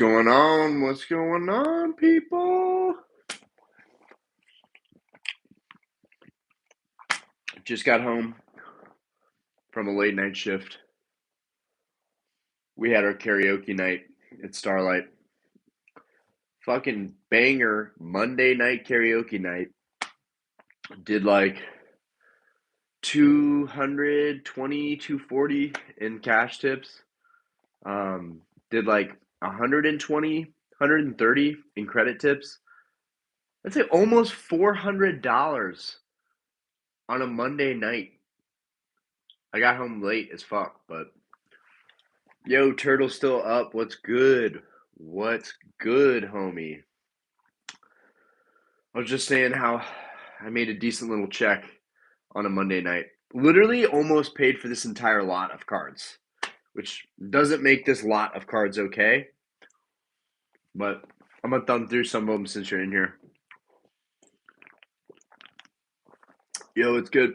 Going on? What's going on, people? Just got home from a late night shift. We had our karaoke night at Starlight. Fucking banger Monday night karaoke night. Did like 220, 240 in cash tips. Did like 120, 130 in credit tips. I'd say almost $400 on a Monday night. I got home late as fuck, but yo, Turtle's still up. What's good? What's good, homie? I was just saying how I made a decent little check on a Monday night. Literally almost paid for this entire lot of cards, which doesn't make this lot of cards okay, but I'm gonna thumb through some of them since you're in here. Yo, it's good.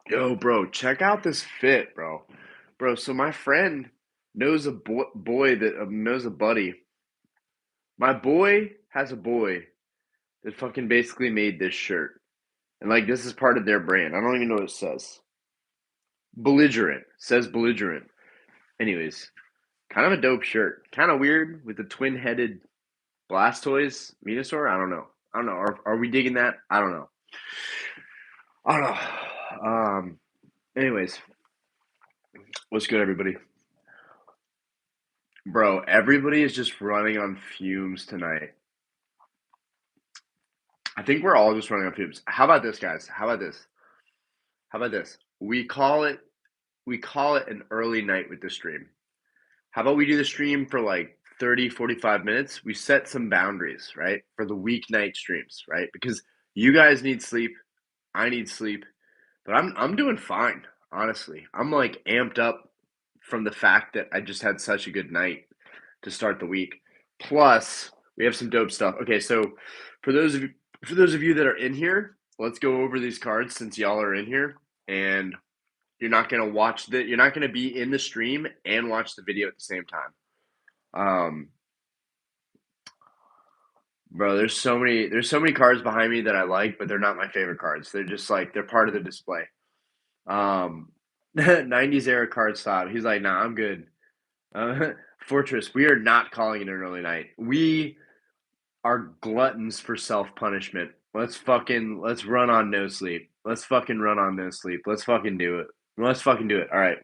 Yo, bro, check out this fit, bro. Bro, so my friend knows a boy that knows a buddy. My boy has a boy that fucking basically made this shirt. And like this is part of their brand. I don't even know what it says. Belligerent. It says belligerent. Anyways, kind of a dope shirt. Kind of weird with the twin-headed Blastoise Venusaur. I don't know. I don't know. Are we digging that? I don't know. I don't know. Anyways, what's good, everybody? Bro, everybody is just running on fumes tonight. I think we're all just running on fumes. How about this, guys? How about this? How about this? We call it an early night with the stream. How about we do the stream for like 30, 45 minutes? We set some boundaries, right? For the weeknight streams, right? Because you guys need sleep, I need sleep, but I'm doing fine, honestly. I'm like amped up from the fact that I just had such a good night to start the week. Plus, we have some dope stuff. Okay, so for those of you that are in here, let's go over these cards since y'all are in here, and you're not gonna be in the stream and watch the video at the same time. Um, bro, there's so many cards behind me that I like, but they're not my favorite cards. They're just like they're part of the display. Um, 90s era card stop. He's like, nah, I'm good. Uh, Fortress, we are not calling it an early night. We are gluttons for self punishment. Let's run on no sleep. Let's fucking run on no sleep. Let's fucking do it. Let's fucking do it. All right.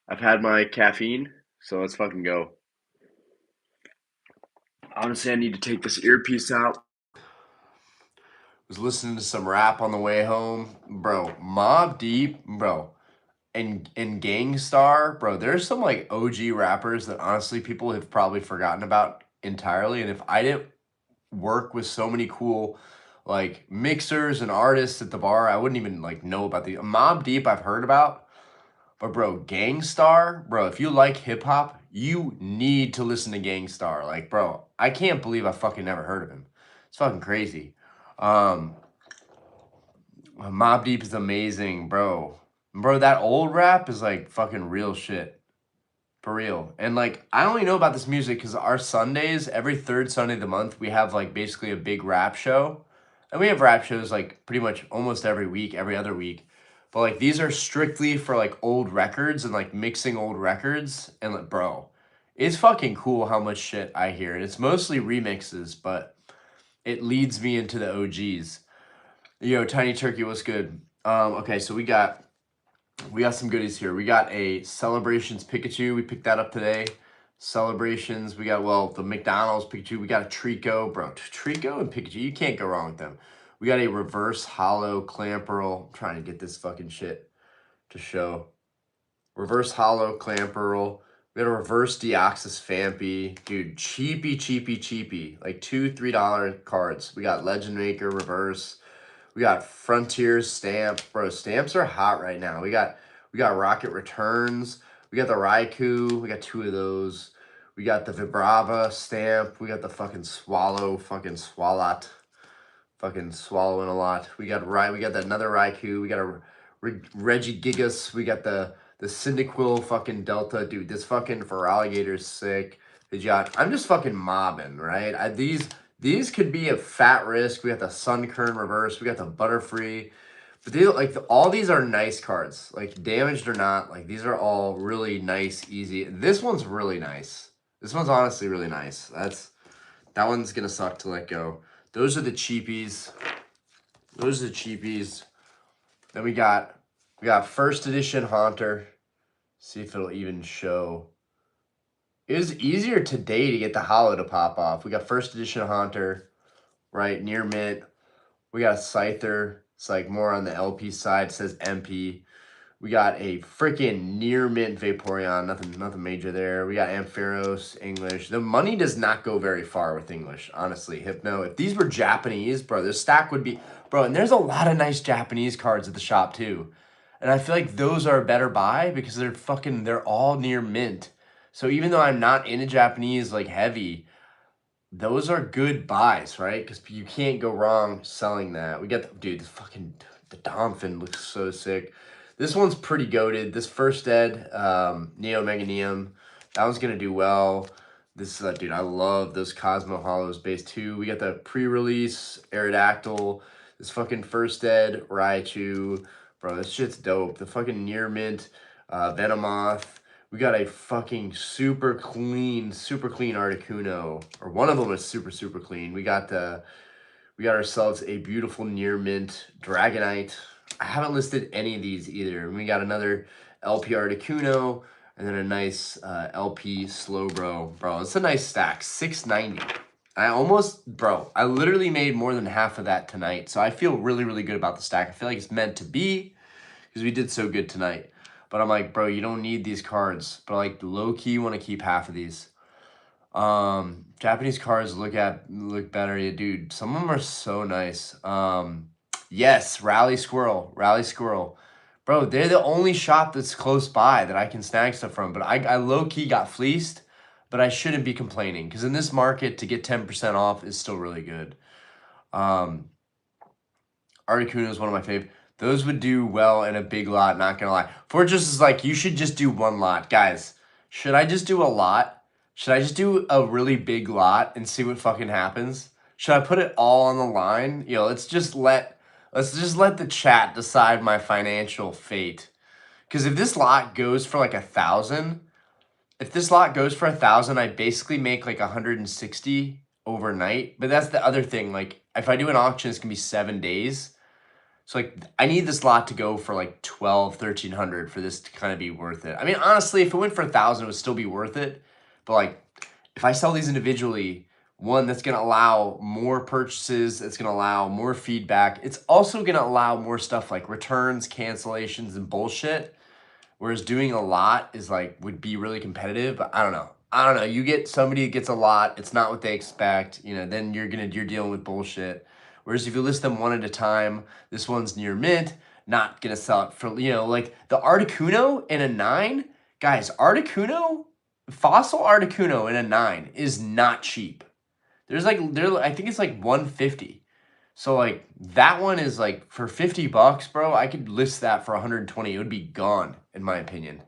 I've had my caffeine, so let's fucking go. Honestly, I need to take this earpiece out. Was listening to some rap on the way home, bro. Mob Deep, bro, and Gangstar, bro. There's some like OG rappers that honestly people have probably forgotten about entirely. And if I didn't work with so many cool like mixers and artists at the bar, I wouldn't even like know about the Mob Deep. I've heard about, but bro, Gangstar, bro. If you like hip hop, you need to listen to Gangstar. Like, bro, I can't believe I fucking never heard of him. It's fucking crazy. Um, Mob Deep is amazing, bro. Bro, that old rap is like fucking real shit. For real. And like, I only know about this music because our Sundays, every third Sunday of the month, we have like basically a big rap show. And we have rap shows like pretty much almost every week, every other week. But like, these are strictly for like old records and like mixing old records. And like, bro, it's fucking cool how much shit I hear. And it's mostly remixes, but it leads me into the OGs. Yo, Tiny Turkey, what's good? Okay, so we got some goodies here. We got a Celebrations Pikachu. We picked that up today. Celebrations. We got, well, the McDonald's Pikachu. We got a Trico. Bro, Trico and Pikachu, you can't go wrong with them. We got a reverse hollow Clamperl. I'm trying to get this fucking shit to show. Reverse hollow Clamperl. We got a reverse Deoxys Fampy. Dude, cheapy, cheapy, cheapy. Like $2, $3 cards. We got Legend Maker reverse. We got Frontiers stamp. Bro, stamps are hot right now. We got Rocket Returns. We got the Raikou. We got 2 of those. We got the Vibrava stamp. We got the fucking Swallow, fucking Swalot. Fucking swallowing a lot. We got another Raikou. We got a Regigigas. We got the Cyndaquil fucking Delta. Dude, this fucking Feraligator's sick. I'm just fucking mobbing, right? These could be a fat risk. We got the Sun Kern reverse. We got the Butterfree. But they like all these are nice cards. Like damaged or not, like these are all really nice, easy. This one's really nice. This one's honestly really nice. That one's gonna suck to let go. Those are the cheapies. Those are the cheapies. Then we got first edition Haunter. See if it'll even show. It was easier today to get the holo to pop off. We got first edition Haunter, right, near mint. We got a Scyther. It's like more on the LP side. It says MP. We got a freaking near mint Vaporeon. Nothing major there. We got Ampharos, English. The money does not go very far with English, honestly. Hypno. If these were Japanese, bro, this stack would be... Bro, and there's a lot of nice Japanese cards at the shop, too. And I feel like those are a better buy because they're all near mint. So even though I'm not into Japanese, like, heavy, those are good buys, right? Because you can't go wrong selling that. We got, dude, the Donphin looks so sick. This one's pretty goated. This first ed, Neo Mega Neum, that one's going to do well. This is, dude, I love those Cosmo Hollows base 2. We got the pre-release Aerodactyl. This fucking first ed Raichu. Bro, this shit's dope. The fucking near mint Venomoth. We got a fucking super clean Articuno. Or one of them is super clean. We got ourselves a beautiful near mint Dragonite. I haven't listed any of these either. We got another LP Articuno and then a nice LP Slowbro. Bro, it's a nice stack. 690. I literally made more than half of that tonight. So I feel really good about the stack. I feel like it's meant to be because we did so good tonight. But I'm like, bro, you don't need these cards. But like low-key want to keep half of these. Japanese cards look better. Yeah, dude, some of them are so nice. Yes, Rally Squirrel. Bro, they're the only shop that's close by that I can snag stuff from. But I low-key got fleeced, but I shouldn't be complaining. Because in this market, to get 10% off is still really good. Articuno is one of my favorite. Those would do well in a big lot, not gonna lie. Fortress is like, you should just do one lot. Guys, should I just do a lot? Should I just do a really big lot and see what fucking happens? Should I put it all on the line? You know, let's just let the chat decide my financial fate. Because if this lot goes for like 1,000, I basically make like 160 overnight. But that's the other thing. Like, if I do an auction, it's gonna be 7 days. So like, I need this lot to go for like 1,300 for this to kind of be worth it. I mean, honestly, if it went for 1,000, it would still be worth it. But like, if I sell these individually, one, that's going to allow more purchases. It's going to allow more feedback. It's also going to allow more stuff like returns, cancellations, and bullshit. Whereas doing a lot is like, would be really competitive. But I don't know. You get somebody that gets a lot. It's not what they expect. You know, then you're dealing with bullshit. Whereas if you list them one at a time, this one's near mint, not going to sell it for, you know, like the Articuno in a 9. Guys, Fossil Articuno in a 9 is not cheap. I think it's like 150. So like that one is like for $50, bro. I could list that for 120. It would be gone, in my opinion.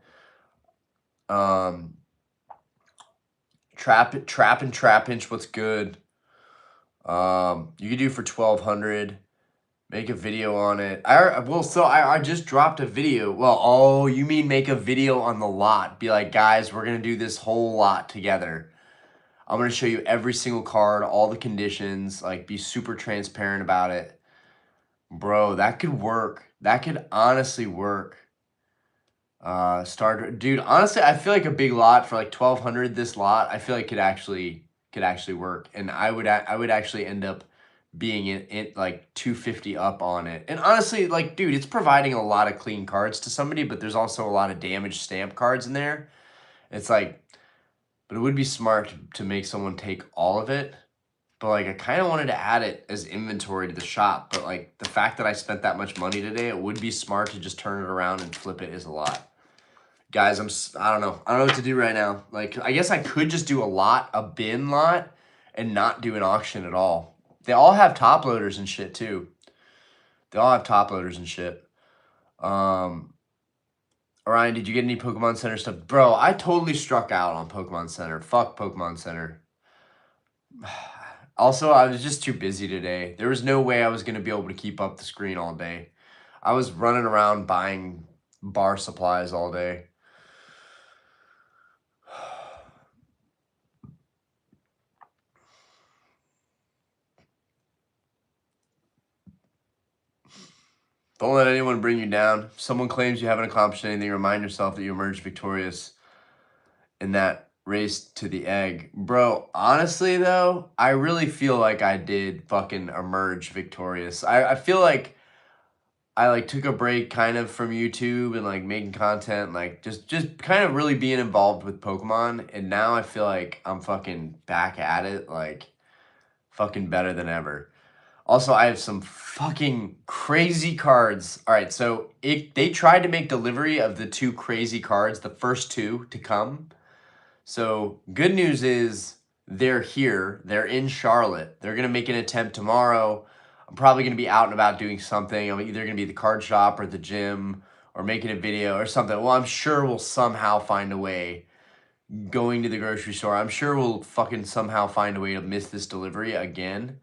Trapinch, what's good? You could do for 1,200. Make a video on it. I just dropped a video. Well, oh, you mean make a video on the lot? Be like, guys, we're gonna do this whole lot together. I'm gonna show you every single card, all the conditions. Like, be super transparent about it, bro. That could work. That could honestly work. Dude. Honestly, I feel like a big lot for like 1,200. This lot, I feel like could actually work, and I would actually end up being in like 250 up on it. And honestly, like, dude, it's providing a lot of clean cards to somebody, but there's also a lot of damaged stamp cards in there. It's like, but it would be smart to make someone take all of it. But like, I kind of wanted to add it as inventory to the shop. But like, the fact that I spent that much money today, it would be smart to just turn it around and flip it is a lot. Guys, I don't know what to do right now. Like, I guess I could just do a bin lot, and not do an auction at all. They all have top loaders and shit too. All Orion, did you get any Pokemon Center stuff? Bro, I totally struck out on Pokemon Center. Fuck Pokemon Center. Also, I was just too busy today. There was no way I was going to be able to keep up the screen all day. I was running around buying bar supplies all day. Don't let anyone bring you down. If someone claims you haven't accomplished anything, remind yourself that you emerged victorious in that race to the egg. Bro, honestly though, I really feel like I did fucking emerge victorious. I feel like I like took a break kind of from YouTube and like making content, like just kind of really being involved with Pokemon, and now I feel like I'm fucking back at it, like fucking better than ever. Also, I have some fucking crazy cards. All right, so they tried to make delivery of the 2 crazy cards, the first 2 to come. So good news is they're here. They're in Charlotte. They're gonna make an attempt tomorrow. I'm probably gonna be out and about doing something. I'm either gonna be at the card shop or at the gym or making a video or something. Well, I'm sure we'll somehow find a way going to the grocery store. I'm sure we'll fucking somehow find a way to miss this delivery again.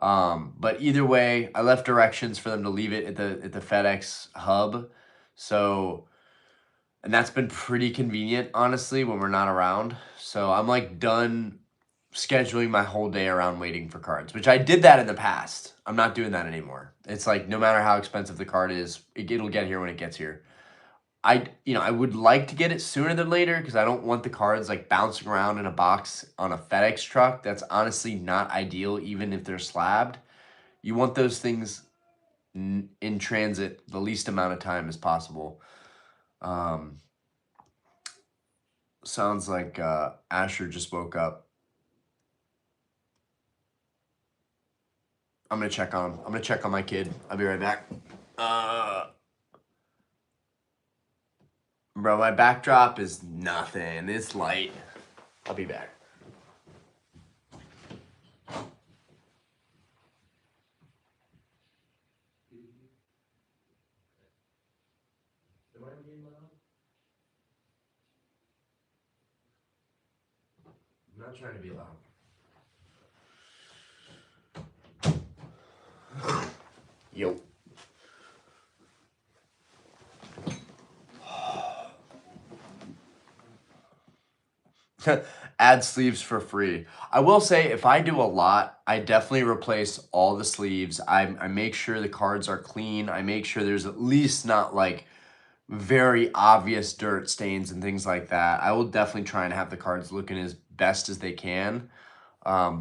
But either way, I left directions for them to leave it at the FedEx hub. So, and that's been pretty convenient, honestly, when we're not around. So I'm like done scheduling my whole day around waiting for cards, which I did that in the past. I'm not doing that anymore. It's like no matter how expensive the card is, it'll get here when it gets here. I would like to get it sooner than later because I don't want the cards like bouncing around in a box on a FedEx truck. That's honestly not ideal, even if they're slabbed. You want those things in transit the least amount of time as possible. Sounds like Asher just woke up. I'm gonna check on my kid. I'll be right back. Bro, my backdrop is nothing. It's light. I'll be back. Am I being loud? I'm not trying to be loud. Yo. Add sleeves for free. I will say if I do a lot, I definitely replace all the sleeves. I make sure the cards are clean. I make sure there's at least not like very obvious dirt stains and things like that. I will definitely try and have the cards looking as best as they can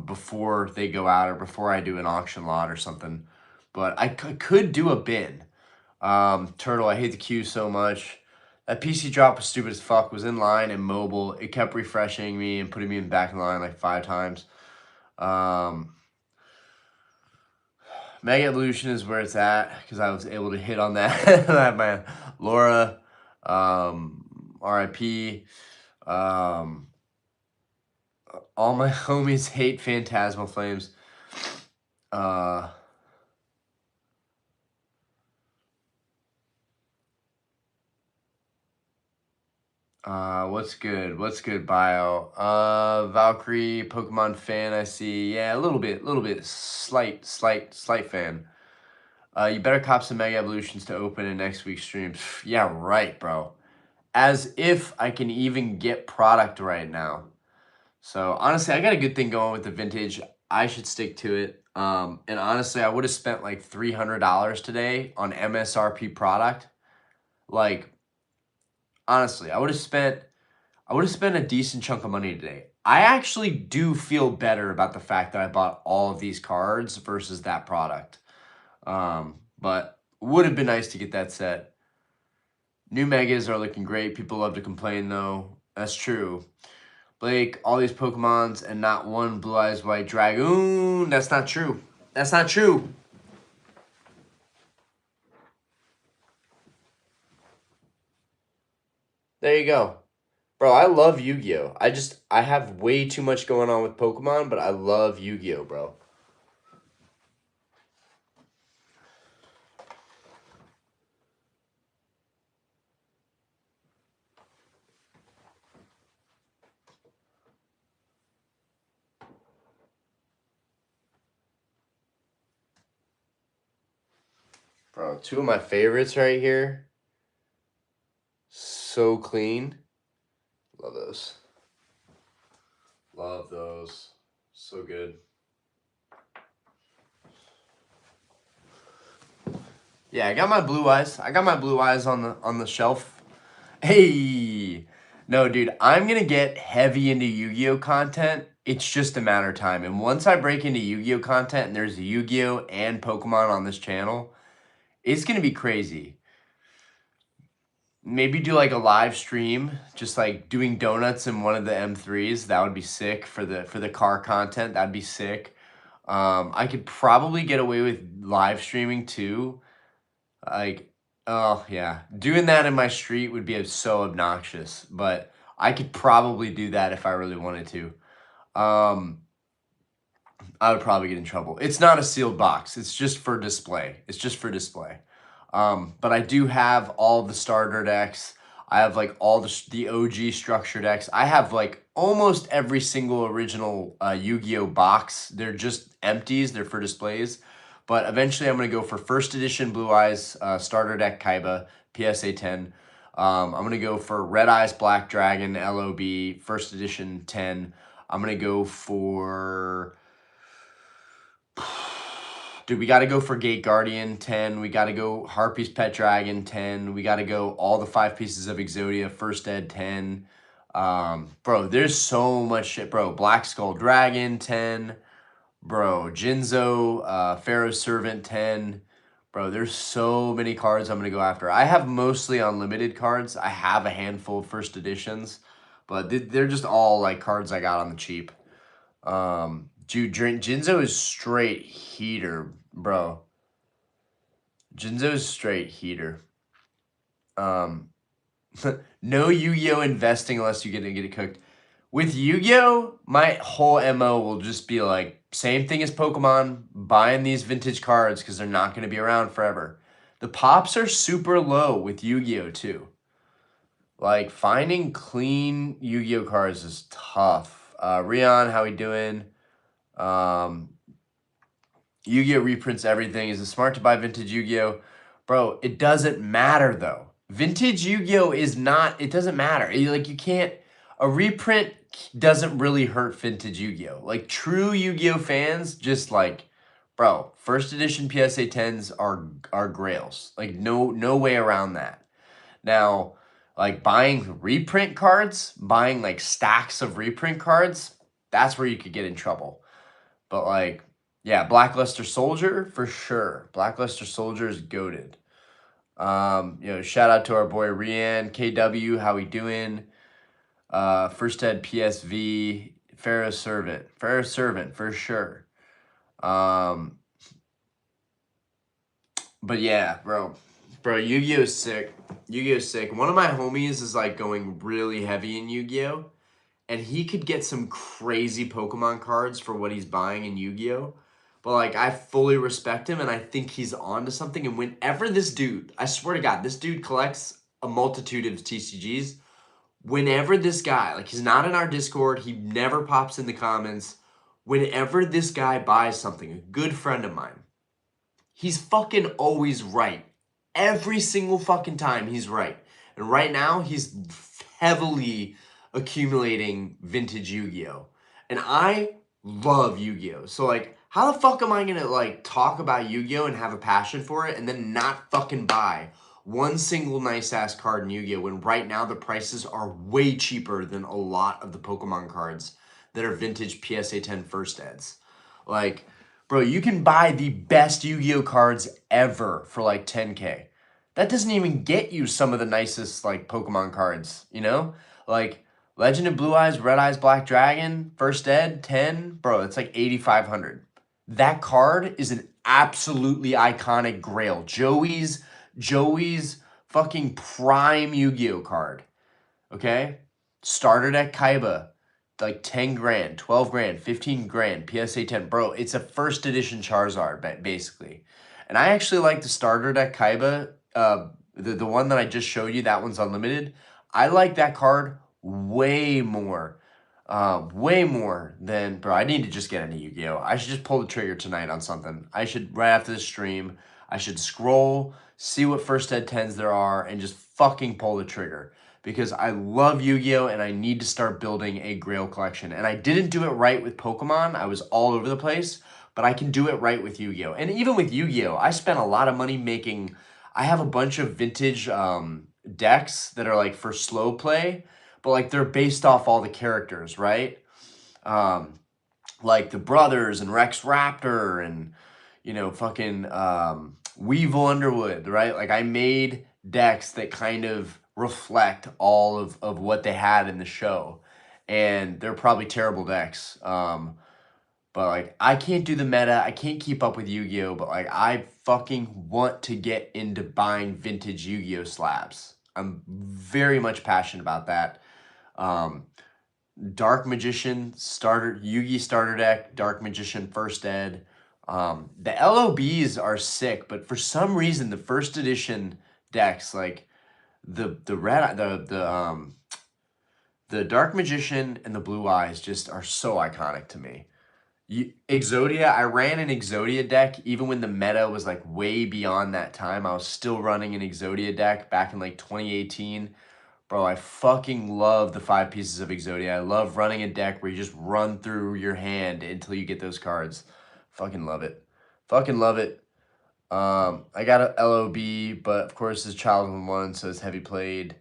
before they go out or before I do an auction lot or something. But I could do a bin. Turtle, I hate the queue so much. That PC drop was stupid as fuck. Was in line and mobile. It kept refreshing me and putting me back in line like 5 times. Mega Evolution is where it's at because I was able to hit on that. That man, Laura, RIP. All my homies hate Phantasmal Flames. What's good? What's good, bio? Valkyrie, Pokemon fan, I see. Yeah, a little bit. Slight fan. You better cop some Mega Evolutions to open in next week's streams. Yeah, right, bro. As if I can even get product right now. So, honestly, I got a good thing going with the vintage. I should stick to it. And honestly, I would have spent like $300 today on MSRP product. Like, honestly, I would have spent a decent chunk of money today. I actually do feel better about the fact that I bought all of these cards versus that product. But would have been nice to get that set. New megas are looking great. People love to complain though. That's true. Blake, all these Pokemons and not one Blue Eyes White Dragoon. That's not true. That's not true. There you go. Bro, I love Yu-Gi-Oh! I have way too much going on with Pokemon, but I love Yu-Gi-Oh, bro. Bro, two of my favorites right here. So clean. Love those. Love those. So good. Yeah, I got my blue eyes. I got my blue eyes on the shelf. Hey. No, dude, I'm gonna get heavy into Yu-Gi-Oh content. It's just a matter of time. And once I break into Yu-Gi-Oh content and there's Yu-Gi-Oh and Pokemon on this channel, it's gonna be crazy. Maybe do like a live stream, just like doing donuts in one of the M3s. That would be sick for the car content. That'd be sick. I could probably get away with live streaming too. Like, oh yeah, doing that in my street would be so obnoxious, but I could probably do that if I really wanted to. I would probably get in trouble. It's not a sealed box. It's just for display. It's just for display. But I do have all the starter decks. I have like all the OG structure decks. I have like almost every single original Yu-Gi-Oh box. They're just empties. They're for displays. But eventually I'm going to go for first edition Blue Eyes starter deck Kaiba PSA 10. I'm going to go for Red Eyes Black Dragon LOB first edition 10. I'm going to go for... Dude, we got to go for Gate Guardian 10. We got to go Harpy's Pet Dragon 10. We got to go all the 5 pieces of Exodia First Ed 10. Bro, there's so much shit, bro. Black Skull Dragon 10. Bro, Jinzo, Pharaoh's Servant 10. Bro, there's so many cards I'm going to go after. I have mostly unlimited cards. I have a handful of first editions, but they're just all like cards I got on the cheap. Dude, Jinzo is straight heater, bro. Jinzo is straight heater. No Yu-Gi-Oh investing unless you get it cooked. With Yu-Gi-Oh, my whole MO will just be like, same thing as Pokemon, buying these vintage cards because they're not going to be around forever. The pops are super low with Yu-Gi-Oh too. Like, finding clean Yu-Gi-Oh cards is tough. Rion, how we doing? Yu-Gi-Oh reprints everything. Is it smart to buy vintage Yu-Gi-Oh? Bro, it doesn't matter though. Vintage Yu-Gi-Oh is not, it doesn't matter. Like you can't, a reprint doesn't really hurt vintage Yu-Gi-Oh. Like true Yu-Gi-Oh fans just like, bro, first edition PSA 10s are grails. Like no way around that. Now, like buying reprint cards, buying like stacks of reprint cards, that's where you could get in trouble. But like, yeah, Blackluster Soldier for sure. Blackluster Soldier is goated. Shout out to our boy Rian, KW, how we doing? First Ed PSV, Pharaoh's Servant for sure. But yeah, bro, Yu-Gi-Oh is sick. Yu-Gi-Oh is sick. One of my homies is like going really heavy in Yu-Gi-Oh, and he could get some crazy Pokemon cards for what he's buying in Yu-Gi-Oh. But like, I fully respect him, and I think he's onto something. And whenever this dude, I swear to God, this dude collects a multitude of TCGs. Whenever this guy, like he's not in our Discord, he never pops in the comments. Whenever this guy buys something, a good friend of mine, he's fucking always right. Every single fucking time he's right. And right now he's heavily accumulating vintage Yu-Gi-Oh. And I love Yu-Gi-Oh. So like, how the fuck am I gonna like talk about Yu-Gi-Oh and have a passion for it and then not fucking buy one single nice ass card in Yu-Gi-Oh when right now the prices are way cheaper than a lot of the Pokemon cards that are vintage PSA 10 first eds. Like, bro, you can buy the best Yu-Gi-Oh cards ever for like 10K. That doesn't even get you some of the nicest like Pokemon cards, you know? Like Legend of Blue Eyes, Red Eyes, Black Dragon, First Ed, 10, bro, it's like 8,500. That card is an absolutely iconic grail. Joey's fucking prime Yu-Gi-Oh card. Okay? Starter deck Kaiba, like 10 grand, 12 grand, 15 grand, PSA 10. Bro, it's a first edition Charizard, basically. And I actually like the starter deck Kaiba, the one that I just showed you, that one's unlimited. I like that card way more than, bro, I need to just get into Yu-Gi-Oh! I should just pull the trigger tonight on something. I should, right after the stream, I should scroll, see what first ed 10s there are, and just fucking pull the trigger. Because I love Yu-Gi-Oh! And I need to start building a Grail collection. And I didn't do it right with Pokemon. I was all over the place. But I can do it right with Yu-Gi-Oh! And even with Yu-Gi-Oh! I spent a lot of money making... I have a bunch of vintage decks that are like for slow play. But like they're based off all the characters, right? Um, like the Brothers and Rex Raptor and, you know, fucking Weevil Underwood, right? Like I made decks that kind of reflect all of what they had in the show. And they're probably terrible decks. But like I can't do the meta. I can't keep up with Yu-Gi-Oh! But like I fucking want to get into buying vintage Yu-Gi-Oh! Slabs. I'm very much passionate about that. Um, Dark Magician starter, Yugi starter deck, Dark Magician first ed. The LOBs are sick, but for some reason the first edition decks, like the Dark Magician and the Blue Eyes, just are so iconic to me. Exodia, I ran an Exodia deck even when the meta was like way beyond that time. I was still running an Exodia deck back in like 2018. Bro, I fucking love the 5 pieces of Exodia. I love running a deck where you just run through your hand until you get those cards. Fucking love it. Fucking love it. I got a LOB, but of course it's Childhood 1, so it's heavy played.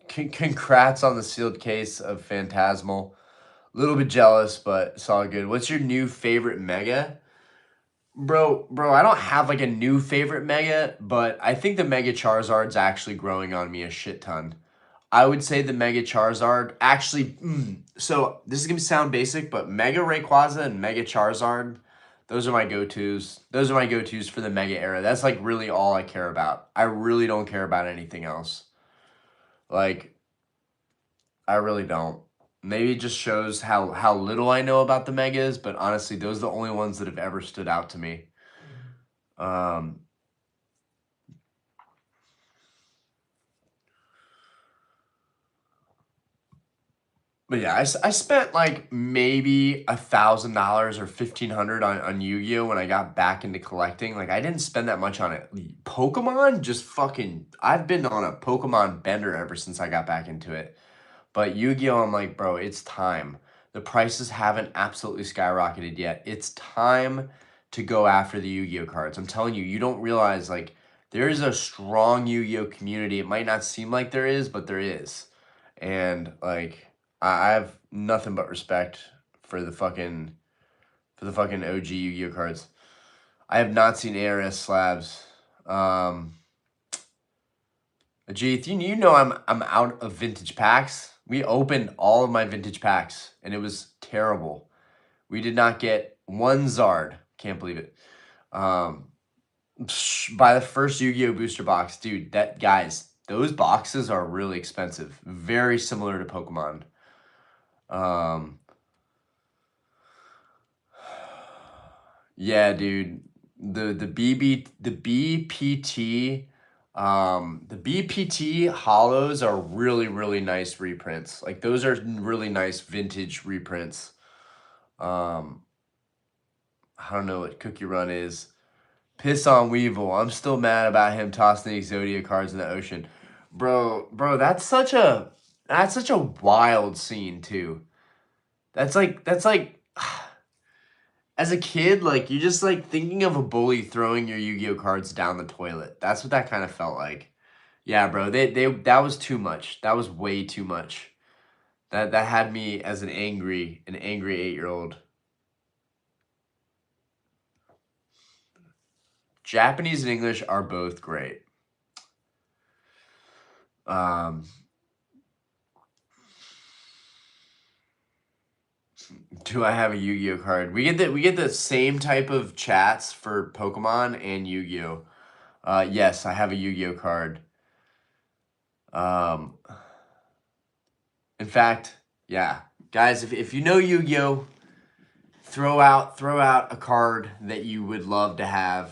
Congrats on the sealed case of Phantasmal. A little bit jealous, but it's all good. What's your new favorite Mega? Bro, I don't have like a new favorite Mega, but I think the Mega Charizard's actually growing on me a shit ton. I would say the Mega Charizard actually, so this is going to sound basic, but Mega Rayquaza and Mega Charizard, those are my go-tos. Those are my go-tos for the Mega era. That's like really all I care about. I really don't care about anything else. Like, I really don't. Maybe it just shows how little I know about the Megas, but honestly, those are the only ones that have ever stood out to me. But yeah, I spent like maybe $1,000 or $1,500 on Yu-Gi-Oh when I got back into collecting. Like I didn't spend that much on it. Pokemon, just fucking. I've been on a Pokemon bender ever since I got back into it. But Yu-Gi-Oh, I'm like, bro, it's time. The prices haven't absolutely skyrocketed yet. It's time to go after the Yu-Gi-Oh cards. I'm telling you, you don't realize like there is a strong Yu-Gi-Oh community. It might not seem like there is, but there is. And like I have nothing but respect for the fucking OG Yu-Gi-Oh cards. I have not seen ARS slabs. Ajith, you know I'm out of vintage packs. We opened all of my vintage packs and it was terrible. We did not get one Zard. Can't believe it. By the first Yu-Gi-Oh booster box, dude, guys, those boxes are really expensive. Very similar to Pokemon. Yeah, dude. The BPT the BPT hollows are really nice reprints. Like those are really nice vintage reprints. I don't know what Cookie Run is. Piss on Weevil. I'm still mad about him tossing the Exodia cards in the ocean. Bro, that's such a wild scene too. That's like as a kid, like you're just like thinking of a bully throwing your Yu-Gi-Oh cards down the toilet. That's what that kind of felt like. Yeah, bro. They that was too much. That was way too much. That had me as an angry 8-year-old. Japanese and English are both great. Do I have a Yu-Gi-Oh card? We get the same type of chats for Pokemon and Yu-Gi-Oh. Yes, I have a Yu-Gi-Oh card. In fact, yeah, guys, if you know Yu-Gi-Oh, throw out a card that you would love to have.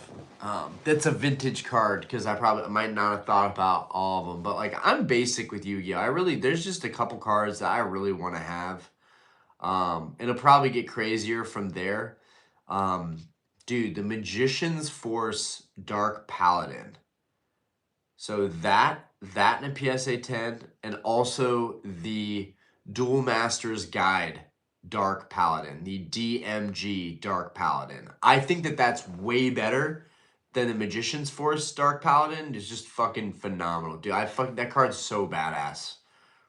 That's a vintage card because I might not have thought about all of them. But like I'm basic with Yu-Gi-Oh. There's just a couple cards that I really want to have. It'll probably get crazier from there. Um, dude, the Magician's Force Dark Paladin. So that in a PSA 10, and also the Duel Master's Guide Dark Paladin, the DMG Dark Paladin. I think that that's way better than the Magician's Force Dark Paladin. It's just fucking phenomenal, dude. That card's so badass.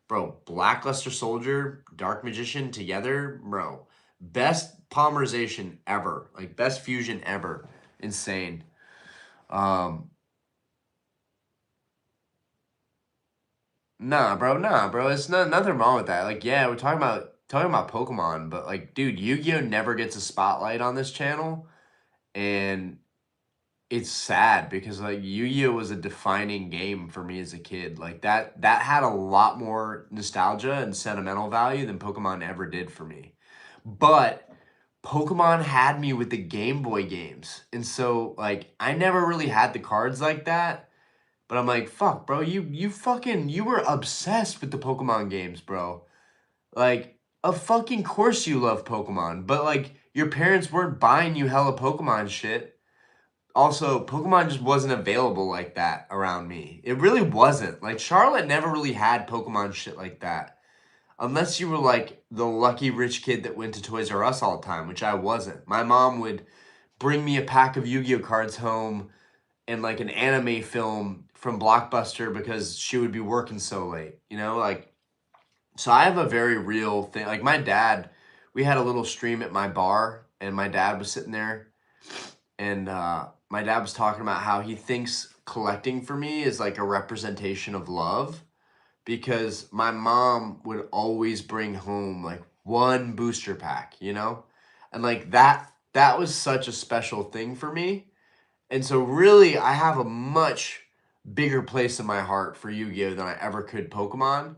Bro, Blackluster Soldier, Dark Magician together, bro. Best polymerization ever. Like, best fusion ever. Insane. Um, nah, bro. It's nothing wrong with that. Like, yeah, we're talking about Pokemon, but like, dude, Yu-Gi-Oh never gets a spotlight on this channel, and it's sad because like Yu-Gi-Oh was a defining game for me as a kid. Like that had a lot more nostalgia and sentimental value than Pokemon ever did for me. But Pokemon had me with the Game Boy games. And so like I never really had the cards like that. But I'm like, fuck, bro, you were obsessed with the Pokemon games, bro. Like, of fucking course you love Pokemon, but like your parents weren't buying you hella Pokemon shit. Also, Pokemon just wasn't available like that around me. It really wasn't. Like Charlotte never really had Pokemon shit like that. Unless you were like the lucky rich kid that went to Toys R Us all the time, which I wasn't. My mom would bring me a pack of Yu-Gi-Oh cards home and like an anime film from Blockbuster because she would be working so late, you know? Like, so I have a very real thing. Like my dad, we had a little stream at my bar and my dad was sitting there and my dad was talking about how he thinks collecting for me is like a representation of love because my mom would always bring home like one booster pack, you know? And like that was such a special thing for me. And so really I have a much bigger place in my heart for Yu-Gi-Oh than I ever could Pokemon.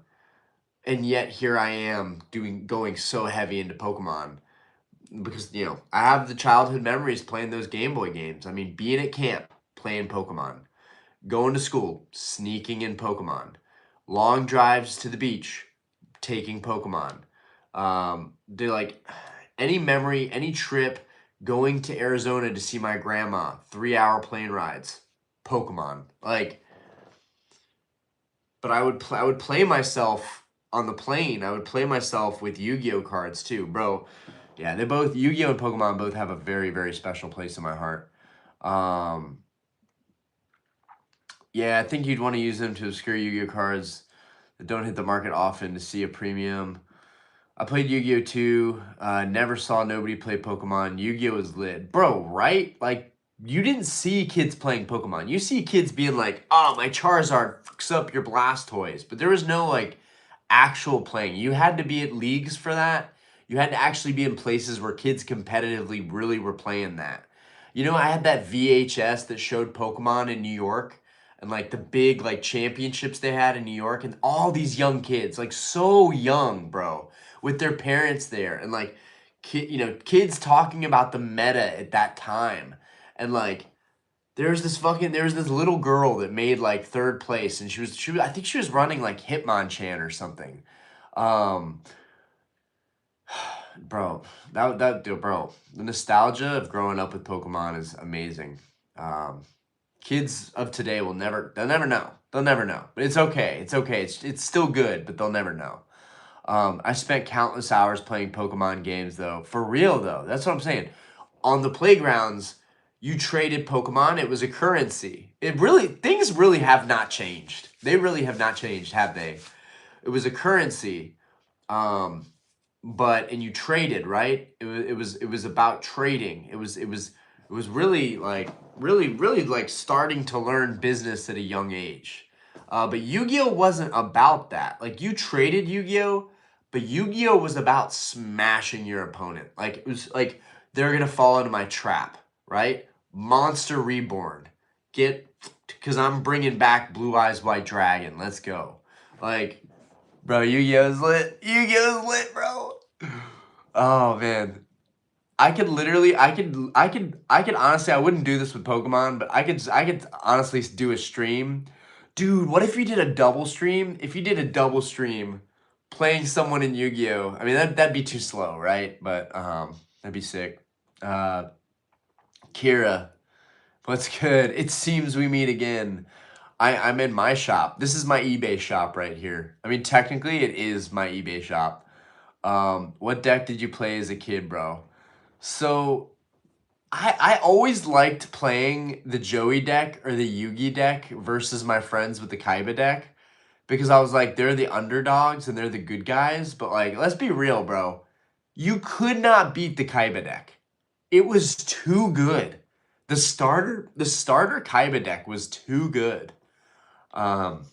And yet here I am going so heavy into Pokemon because I have the childhood memories playing those Game Boy games. I mean, being at camp, playing Pokemon, going to school, sneaking in Pokemon, long drives to the beach, taking Pokemon. They like any memory, any trip, going to Arizona to see my grandma, 3-hour plane rides, Pokemon. Like, but I would play myself on the plane. I would play myself with Yu-Gi-Oh cards too, bro. Yeah, they both Yu-Gi-Oh and Pokemon both have a very, very special place in my heart. Um, yeah, I think you'd want to use them to obscure Yu-Gi-Oh cards that don't hit the market often to see a premium. I played Yu-Gi-Oh too. Never saw nobody play Pokemon. Yu-Gi-Oh is lit, bro. Right? Like you didn't see kids playing Pokemon. You see kids being like, "Oh, my Charizard fucks up your Blastoise," but there was no like actual playing. You had to be at leagues for that. You had to actually be in places where kids competitively really were playing that. You know, I had that VHS that showed Pokemon in New York and like the big like championships they had in New York and all these young kids, like so young, bro, with their parents there and like kids talking about the meta at that time. And like there's this little girl that made like third place and she was I think she was running like Hitmonchan or something. Um bro, bro, the nostalgia of growing up with Pokemon is amazing. Um Kids of today they'll never know. They'll never know. But it's okay. It's okay. It's still good, but they'll never know. I spent countless hours playing Pokemon games though. For real though. That's what I'm saying. On the playgrounds, you traded Pokemon. It was a currency. Things really have not changed. They really have not changed, have they? It was a currency. Um, and you traded, right? It was about trading. It was really like really like starting to learn business at a young age. But Yu-Gi-Oh wasn't about that. Like you traded Yu-Gi-Oh, but Yu-Gi-Oh was about smashing your opponent. Like it was like they're gonna fall into my trap, right? Monster Reborn, because I'm bringing back Blue Eyes White Dragon. Let's go, like. Bro, Yu-Gi-Oh's lit. Yu-Gi-Oh's lit, bro. Oh man. I could honestly I wouldn't do this with Pokemon, but I could honestly do a stream. Dude, what if you did a double stream? If you did a double stream playing someone in Yu-Gi-Oh! I mean that'd be too slow, right? But that'd be sick. Uh, Kira, what's good? It seems we meet again. I'm in my shop. This is my eBay shop right here. I mean, technically, it is my eBay shop. What deck did you play as a kid, bro? So I always liked playing the Joey deck or the Yugi deck versus my friends with the Kaiba deck because I was like, they're the underdogs and they're the good guys. But like, let's be real, bro. You could not beat the Kaiba deck. It was too good. The starter Kaiba deck was too good. Um,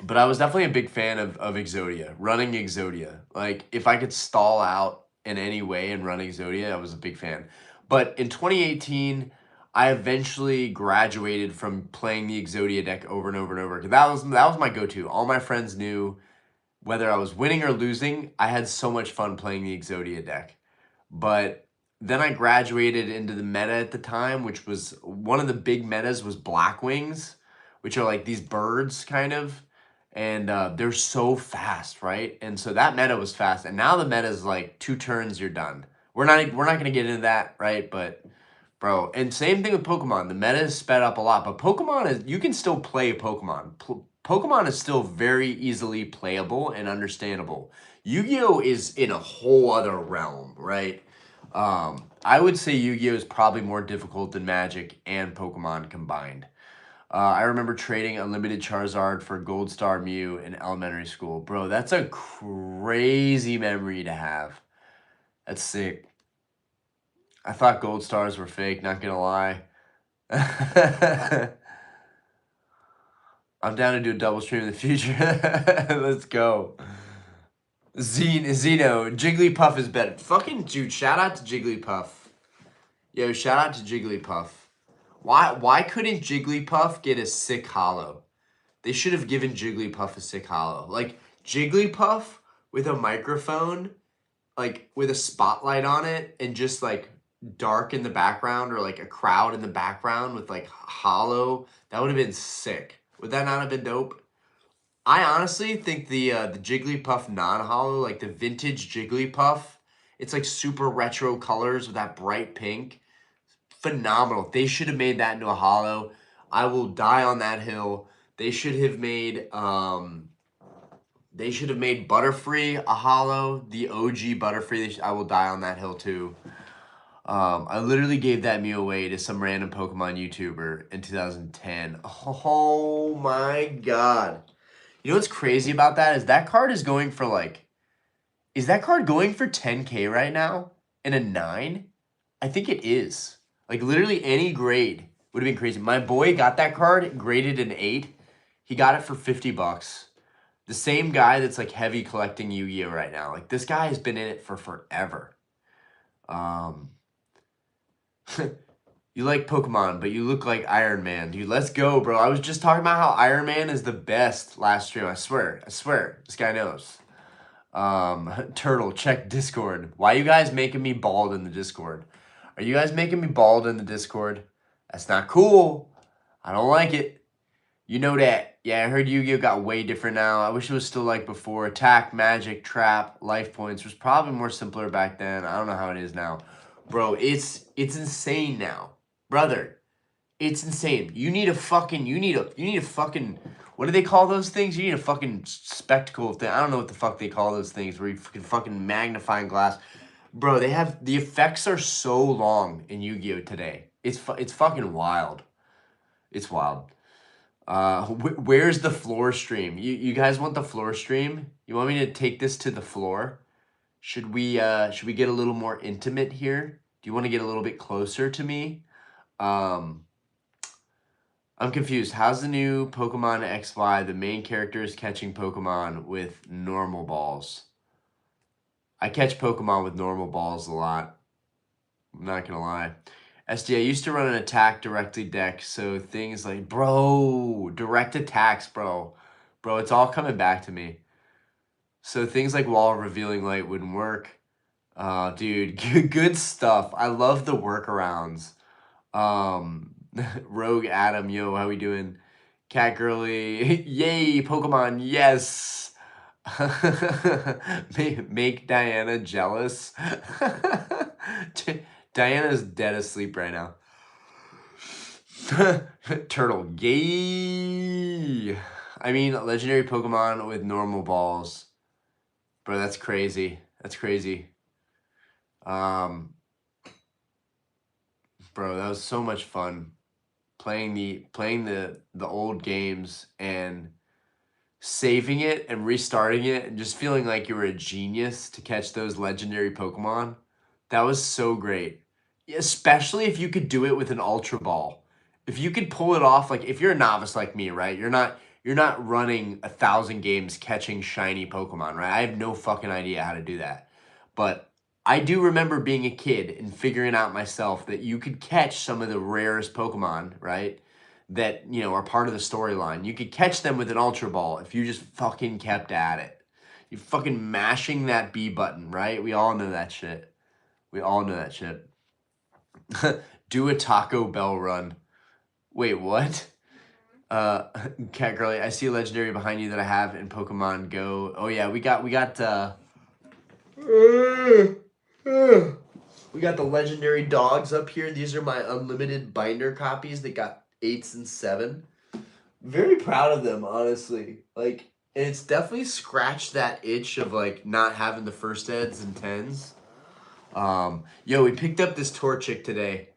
but I was definitely a big fan of Exodia, running Exodia. Like, if I could stall out in any way and run Exodia, I was a big fan. But in 2018, I eventually graduated from playing the Exodia deck over and over and over. 'Cause that was my go-to. All my friends knew whether I was winning or losing, I had so much fun playing the Exodia deck. But then I graduated into the meta at the time, which was one of the big metas was Black Wings, which are like these birds kind of, and they're so fast, right? And so that meta was fast, and now the meta is like 2 turns, you're done. We're not gonna get into that, right? But bro, and same thing with Pokemon. The meta is sped up a lot, but Pokemon is you can still play Pokemon. Pokemon is still very easily playable and understandable. Yu-Gi-Oh is in a whole other realm, right? I would say Yu-Gi-Oh is probably more difficult than Magic and Pokemon combined. I remember trading Unlimited Charizard for Gold Star Mew in elementary school. Bro, that's a crazy memory to have. That's sick. I thought Gold Stars were fake, not gonna lie. I'm down to do a double stream in the future. Let's go. Zeno, Jigglypuff is better. Fucking dude, shout out to Jigglypuff. Yo, shout out to Jigglypuff. Why couldn't Jigglypuff get a sick hollow? They should have given Jigglypuff a sick hollow. Like Jigglypuff with a microphone, like with a spotlight on it, and just like dark in the background or like a crowd in the background with like hollow. That would have been sick. Would that not have been dope? I honestly think the Jigglypuff non-hollow, like the vintage Jigglypuff, it's like super retro colors with that bright pink. Phenomenal. They should have made that into a hollow. I will die on that hill. They should have made Butterfree a hollow, the OG Butterfree. I will die on that hill too. I literally gave that Mew away to some random Pokemon YouTuber in 2010. Oh my god. You know what's crazy about that is that card is going for like, is that card going for 10K right now in a 9? I think it is. Like literally any grade would have been crazy. My boy got that card graded an 8. He got it for 50 bucks. The same guy that's like heavy collecting Yu-Gi-Oh right now. Like this guy has been in it for forever. You like Pokemon, but you look like Iron Man. Dude, let's go, bro. I was just talking about how Iron Man is the best last stream. I swear. This guy knows. Turtle, check Discord. Why you guys making me bald in the Discord? Are you guys making me bald in the Discord? That's not cool. I don't like it. You know that. Yeah, I heard Yu-Gi-Oh got way different now. I wish it was still like before. Attack, magic, trap, life points was probably more simpler back then. I don't know how it is now. Bro, it's insane now. Brother, it's insane. You need a fucking what do they call those things? You need a fucking spectacle thing. I don't know what the fuck they call those things where you can fucking magnifying glass. Bro, they have the effects are so long in Yu-Gi-Oh today. It's fucking wild. It's wild. Where's the floor stream? You guys want the floor stream? You want me to take this to the floor? Should we get a little more intimate here? Do you want to get a little bit closer to me? I'm confused. How's the new Pokemon XY? The main character is catching Pokemon with normal balls. I catch Pokemon with normal balls a lot. I'm not gonna lie. SD, I used to run an attack directly deck, so things like, bro, direct attacks, bro. Bro, it's all coming back to me. So things like wall revealing light wouldn't work. Dude, good stuff. I love the workarounds. Rogue Adam, yo, how we doing? Cat Girly, yay, Pokemon, yes. Make Diana jealous. Diana's dead asleep right now. Turtle. Gay. I mean, legendary Pokemon with normal balls. Bro, that's crazy. That's crazy. Bro, that was so much fun. Playing the old games and saving it and restarting it and just feeling like you were a genius to catch those legendary Pokemon. That was so great. Especially if you could do it with an Ultra Ball. If you could pull it off, like if you're a novice like me, right? You're not running 1,000 games catching shiny Pokemon, right? I have no fucking idea how to do that. But I do remember being a kid and figuring out myself that you could catch some of the rarest Pokemon, right? That, are part of the storyline. You could catch them with an Ultra Ball if you just fucking kept at it. You fucking mashing that B button, right? We all know that shit. We all know that shit. Do a Taco Bell run. Wait, what? Cat Girly, I see a legendary behind you that I have in Pokemon Go. Oh yeah, we got we got the legendary dogs up here. These are my unlimited binder copies that got 8s and 7. Very proud of them, honestly. Like, and it's definitely scratched that itch of like not having the first eds and 10s. Yo, we picked up this Torchic today.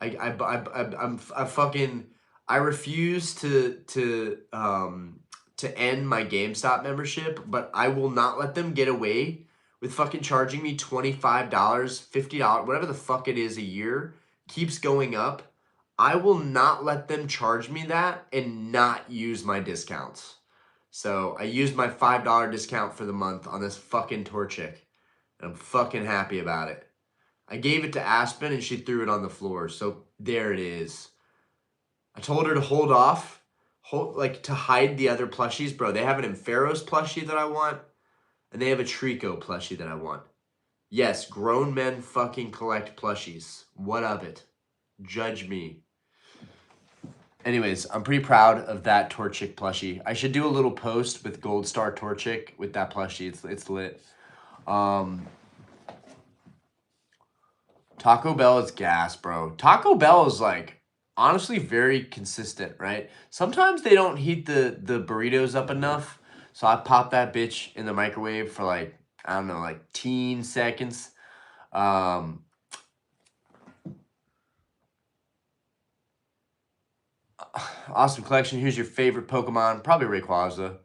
I fucking I refuse to end my GameStop membership, but I will not let them get away with fucking charging me $25, $50, whatever the fuck it is a year, keeps going up. I will not let them charge me that and not use my discounts. So I used my $5 discount for the month on this fucking Torchic, and I'm fucking happy about it. I gave it to Aspen and she threw it on the floor. So there it is. I told her to hold off, to hide the other plushies. Bro, they have an Ampharos plushie that I want, and they have a Trico plushie that I want. Yes, grown men fucking collect plushies. What of it? Judge me. Anyways, I'm pretty proud of that Torchic plushie. I should do a little post with Gold Star Torchic with that plushie. It's lit. Taco Bell is gas, bro. Taco Bell is like honestly very consistent, right? Sometimes they don't heat the burritos up enough, so I pop that bitch in the microwave for like, I don't know, like teen seconds. Awesome collection. Here's your favorite Pokemon, probably Rayquaza.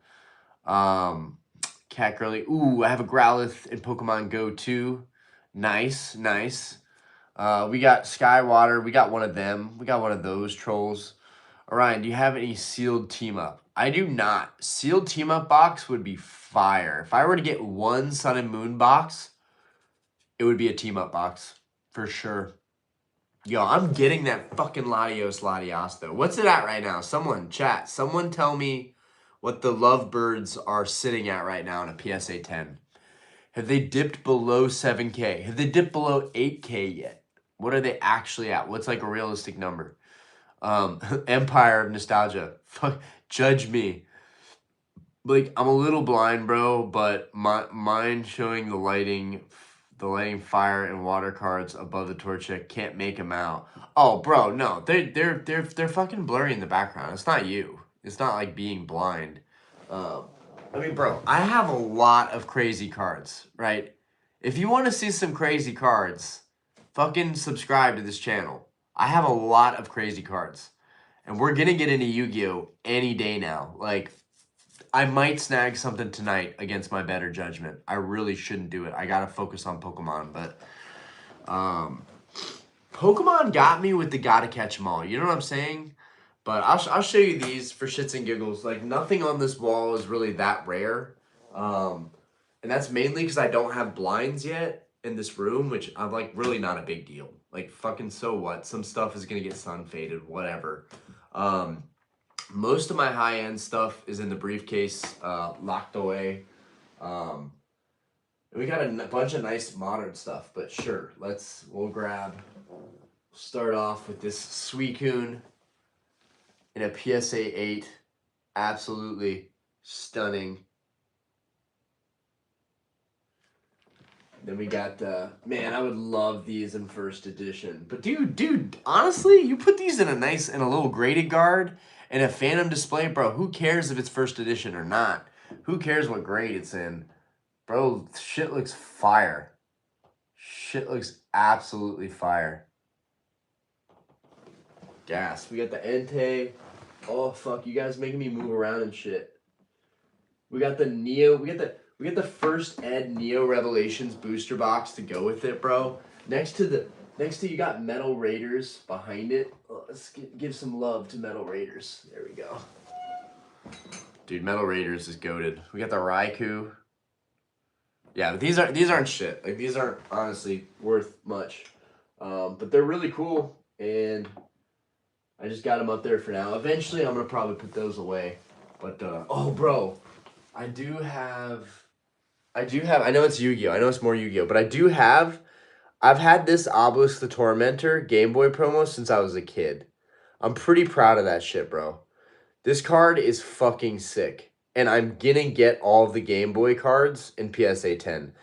Cat Girly. Ooh, I have a Growlithe in Pokemon Go 2. Nice, nice. We got Skywater. We got one of them. We got one of those trolls. Orion, do you have any sealed team up? I do not. Sealed team up box would be fire. If I were to get one Sun and Moon box, it would be a team up box for sure. Yo, I'm getting that fucking Latios though. What's it at right now? Someone chat. Someone tell me what the Lovebirds are sitting at right now in a PSA 10. Have they dipped below 7K? Have they dipped below 8K yet? What are they actually at? What's like a realistic number? Empire of Nostalgia. Fuck, judge me. Like, I'm a little blind, bro, but mine showing the lighting fire and water cards above the Torchic can't make them out. Oh, bro, no, they're fucking blurry in the background. It's not you. It's not like being blind. I mean, bro, I have a lot of crazy cards, right? If you want to see some crazy cards, fucking subscribe to this channel. I have a lot of crazy cards. And we're going to get into Yu-Gi-Oh! Any day now. Like, I might snag something tonight against my better judgment. I really shouldn't do it. I got to focus on Pokemon. But Pokemon got me with the gotta catch 'em all. You know what I'm saying? But I'll show you these for shits and giggles. Like, nothing on this wall is really that rare. And that's mainly because I don't have blinds yet in this room, which I'm like really not a big deal. Like, fucking so what? Some stuff is going to get sun faded, whatever. Most of my high-end stuff is in the briefcase, locked away. We got a bunch of nice modern stuff, but sure, we'll start off with this Suicune in a PSA 8. Absolutely stunning. Then we got, man, I would love these in first edition. But dude, honestly, you put these in a little graded guard and a Phantom display, bro, who cares if it's first edition or not? Who cares what grade it's in? Bro, shit looks fire. Shit looks absolutely fire. Gas. We got the Entei. Oh, fuck, you guys making me move around and shit. We got the Neo, we got the first Ed Neo Revelations booster box to go with it, bro. Next to you got Metal Raiders behind it. Let's give some love to Metal Raiders. There we go. Dude, Metal Raiders is goated. We got the Raikou. Yeah, but these aren't shit. Like, these aren't honestly worth much. But they're really cool, and I just got them up there for now. Eventually, I'm gonna probably put those away. But oh, bro, I know it's Yu-Gi-Oh. I know it's more Yu-Gi-Oh, but I've had this Obelisk the Tormentor Game Boy promo since I was a kid. I'm pretty proud of that shit, bro. This card is fucking sick. And I'm gonna get all of the Game Boy cards in PSA 10.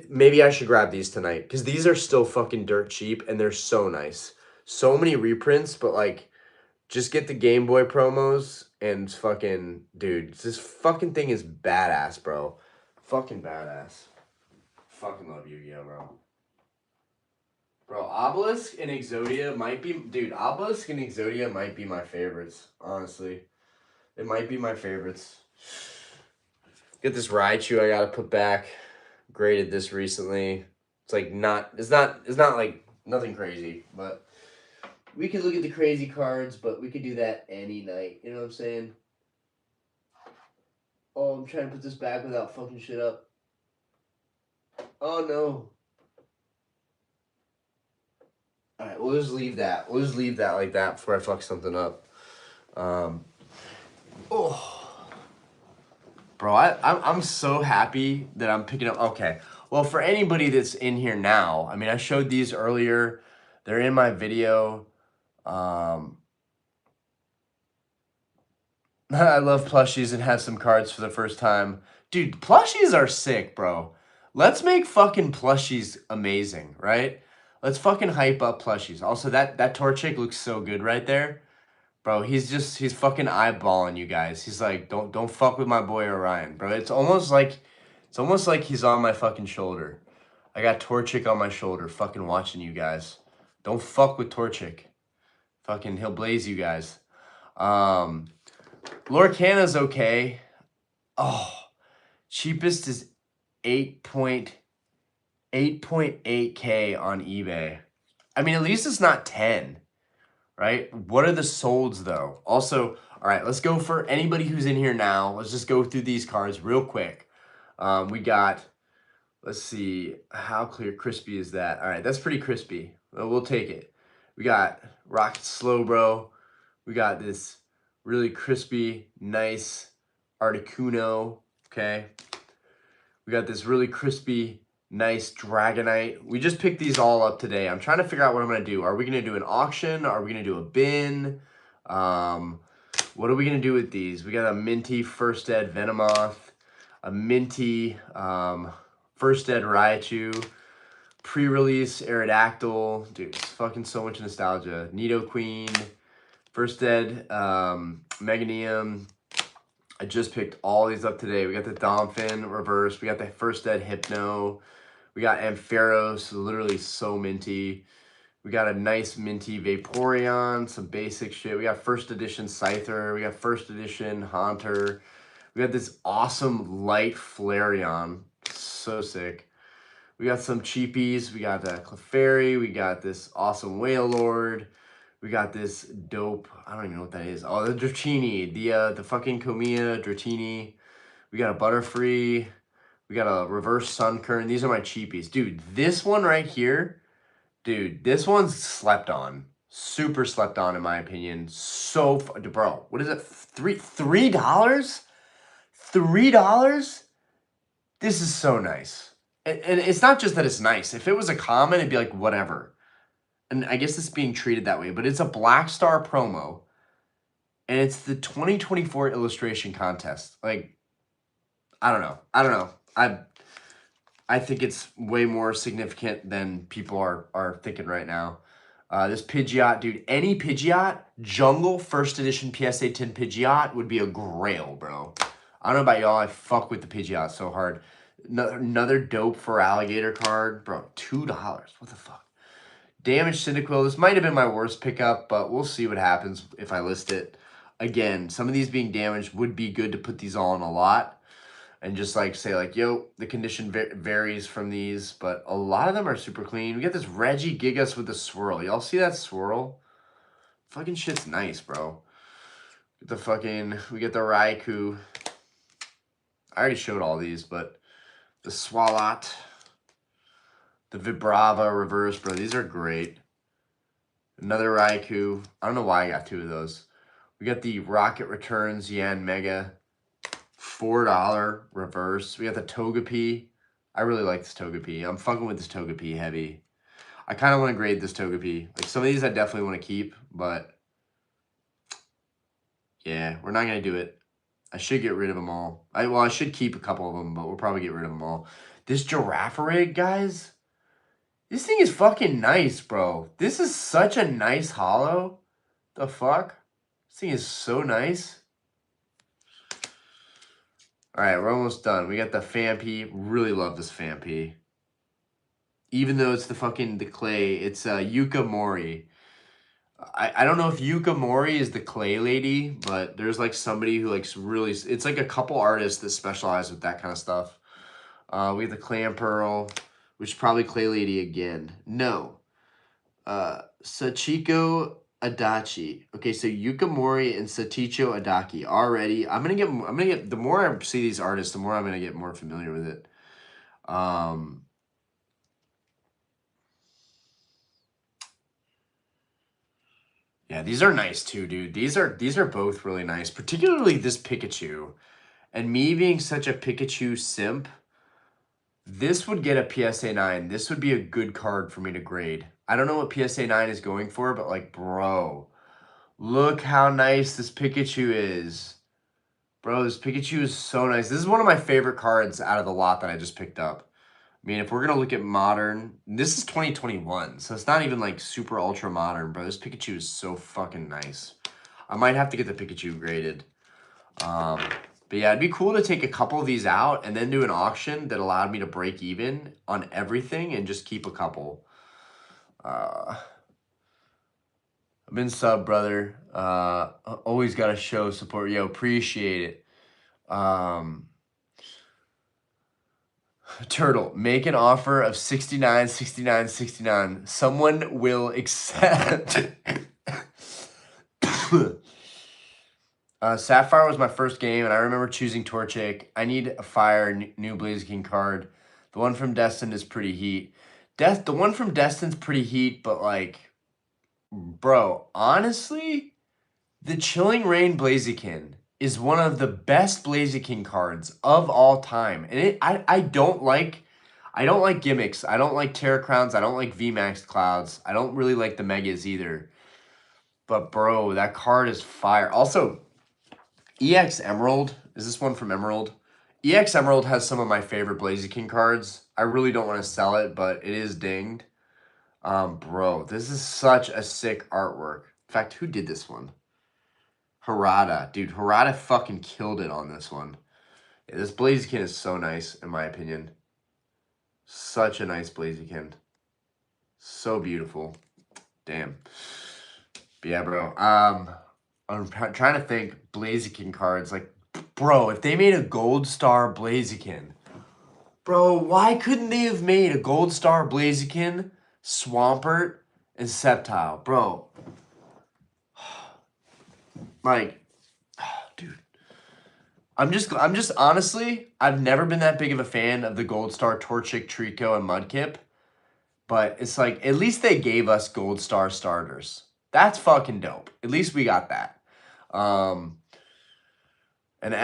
Maybe I should grab these tonight, because these are still fucking dirt cheap, and they're so nice. So many reprints, but like, just get the Game Boy promos, and fucking, dude, this fucking thing is badass, bro. Fucking badass. Fucking love Yu-Gi-Oh, bro. Bro, Obelisk and Exodia might be... Dude, Obelisk and Exodia might be my favorites, honestly. It might be my favorites. Get this Raichu I gotta put back. Graded this recently. It's like it's not like nothing crazy, but we could look at the crazy cards, but we could do that any night. You know what I'm saying? Oh, I'm trying to put this back without fucking shit up. Oh no. Alright, we'll just leave that. We'll just leave that like that before I fuck something up. Bro, I'm so happy that I'm picking up. Okay, well, for anybody that's in here now, I mean, I showed these earlier. They're in my video. I love plushies and have some cards for the first time. Dude, plushies are sick, bro. Let's make fucking plushies amazing, right? Let's fucking hype up plushies. Also, that Torchic looks so good right there. Bro, he's fucking eyeballing you guys. He's like, don't fuck with my boy Orion, bro. It's almost like he's on my fucking shoulder. I got Torchic on my shoulder, fucking watching you guys. Don't fuck with Torchic. Fucking, he'll blaze you guys. Lorcana's okay. Oh, cheapest is 8.8K on eBay. I mean, at least it's not 10. Right? What are the solds, though? Also, all right, let's go for anybody who's in here now. Let's just go through these cards real quick. We got, let's see, how clear, crispy is that? All right, that's pretty crispy. We'll take it. We got Rocket Slowbro. We got this really crispy, nice Articuno, okay? We got this really crispy, nice Dragonite. We just picked these all up today. I'm trying to figure out what I'm going to do. Are we going to do an auction? Are we going to do a bin? What are we going to do with these? We got a minty First Ed Venomoth, a minty First Ed Raichu, pre-release Aerodactyl. Dude, it's fucking so much nostalgia. Nidoqueen, First Ed Meganium. I just picked all these up today. We got the Donphin reverse. We got the First Ed Hypno. We got Ampharos, literally so minty. We got a nice minty Vaporeon, some basic shit. We got first edition Scyther. We got first edition Haunter. We got this awesome light Flareon. So sick. We got some cheapies. We got Clefairy. We got this awesome Wailord. We got this dope, I don't even know what that is. Oh, the Dratini, the fucking Komiya Dratini. We got a Butterfree. We got a reverse Sunkern. These are my cheapies. Dude, this one right here, dude, this one's slept on. Super slept on, in my opinion. So, bro, what is it? $3? $3? This is so nice. And it's not just that it's nice. If it was a common, it'd be like, whatever. And I guess it's being treated that way, but it's a Black Star promo, and it's the 2024 illustration contest. Like, I don't know. I think it's way more significant than people are thinking right now. This Pidgeot, dude, any Pidgeot, Jungle First Edition PSA 10 Pidgeot would be a grail, bro. I don't know about y'all, I fuck with the Pidgeot so hard. Another dope for alligator card, bro, $2. What the fuck? Damaged Cyndaquil. This might have been my worst pickup, but we'll see what happens if I list it. Again, some of these being damaged would be good to put these all in a lot and just like say like, yo, the condition varies from these, but a lot of them are super clean. We got this Reggie Gigas with the swirl. Y'all see that swirl? Fucking shit's nice, bro. We get the Raikou. I already showed all these, but the Swalot, the Vibrava reverse, bro. These are great. Another Raikou. I don't know why I got 2 of those. We got the Rocket Returns Yan Mega. $4 reverse. We got the Togepi. I really like this Togepi. I'm fucking with this Togepi heavy. I kind of want to grade this Togepi. Like, some of these I definitely want to keep, but yeah, we're not going to do it. I should get rid of them all. I should keep a couple of them, but we'll probably get rid of them all. This Girafarig, guys, this thing is fucking nice, bro. This is such a nice holo. The fuck? This thing is so nice. All right, we're almost done. We got the Phanpy. Really love this Phanpy. Even though it's the clay, it's Yuka Mori. I don't know if Yuka Mori is the clay lady, but there's like somebody who likes really, it's like a couple artists that specialize with that kind of stuff. We have the Clam Pearl, which is probably clay lady again. No. Sachiko Adachi. Okay, so Yuka Mori and Saticho Adaki already. I'm gonna get the more I see these artists, the more I'm gonna get more familiar with it. Yeah, these are nice too, dude. These are both really nice, particularly this Pikachu. And me being such a Pikachu simp, this would get a PSA 9. This would be a good card for me to grade. I don't know what PSA 9 is going for, but like, bro, look how nice this Pikachu is. Bro, this Pikachu is so nice. This is one of my favorite cards out of the lot that I just picked up. I mean, if we're going to look at modern, this is 2021, so it's not even like super ultra modern, bro. This Pikachu is so fucking nice. I might have to get the Pikachu graded. But yeah, it'd be cool to take a couple of these out and then do an auction that allowed me to break even on everything and just keep a couple. I've been sub, brother. Always got to show support. Yo, appreciate it. Turtle, make an offer of 69, 69, 69. Someone will accept. Sapphire was my first game, and I remember choosing Torchic. I need a fire new Blaziken card. The one from Destin is pretty heat. The one from Destin's pretty heat, but like, bro, honestly, the Chilling Reign Blaziken is one of the best Blaziken cards of all time. And I don't like gimmicks. I don't like Terra Crowns. I don't like VMAX Clouds. I don't really like the Megas either. But bro, that card is fire. Also, EX Emerald. Is this one from Emerald? EX Emerald has some of my favorite Blaziken cards. I really don't want to sell it, but it is dinged. Bro, this is such a sick artwork. In fact, who did this one? Harada. Dude, Harada fucking killed it on this one. Yeah, this Blaziken is so nice, in my opinion. Such a nice Blaziken. So beautiful. Damn. But yeah, bro. I'm trying to think Blaziken cards. Like, bro, if they made a Gold Star Blaziken, bro, why couldn't they have made a Gold Star Blaziken, Swampert, and Sceptile? Bro. Like, dude. I'm just honestly, I've never been that big of a fan of the Gold Star Torchic, Trico, and Mudkip. But it's like, at least they gave us Gold Star starters. That's fucking dope. At least we got that. An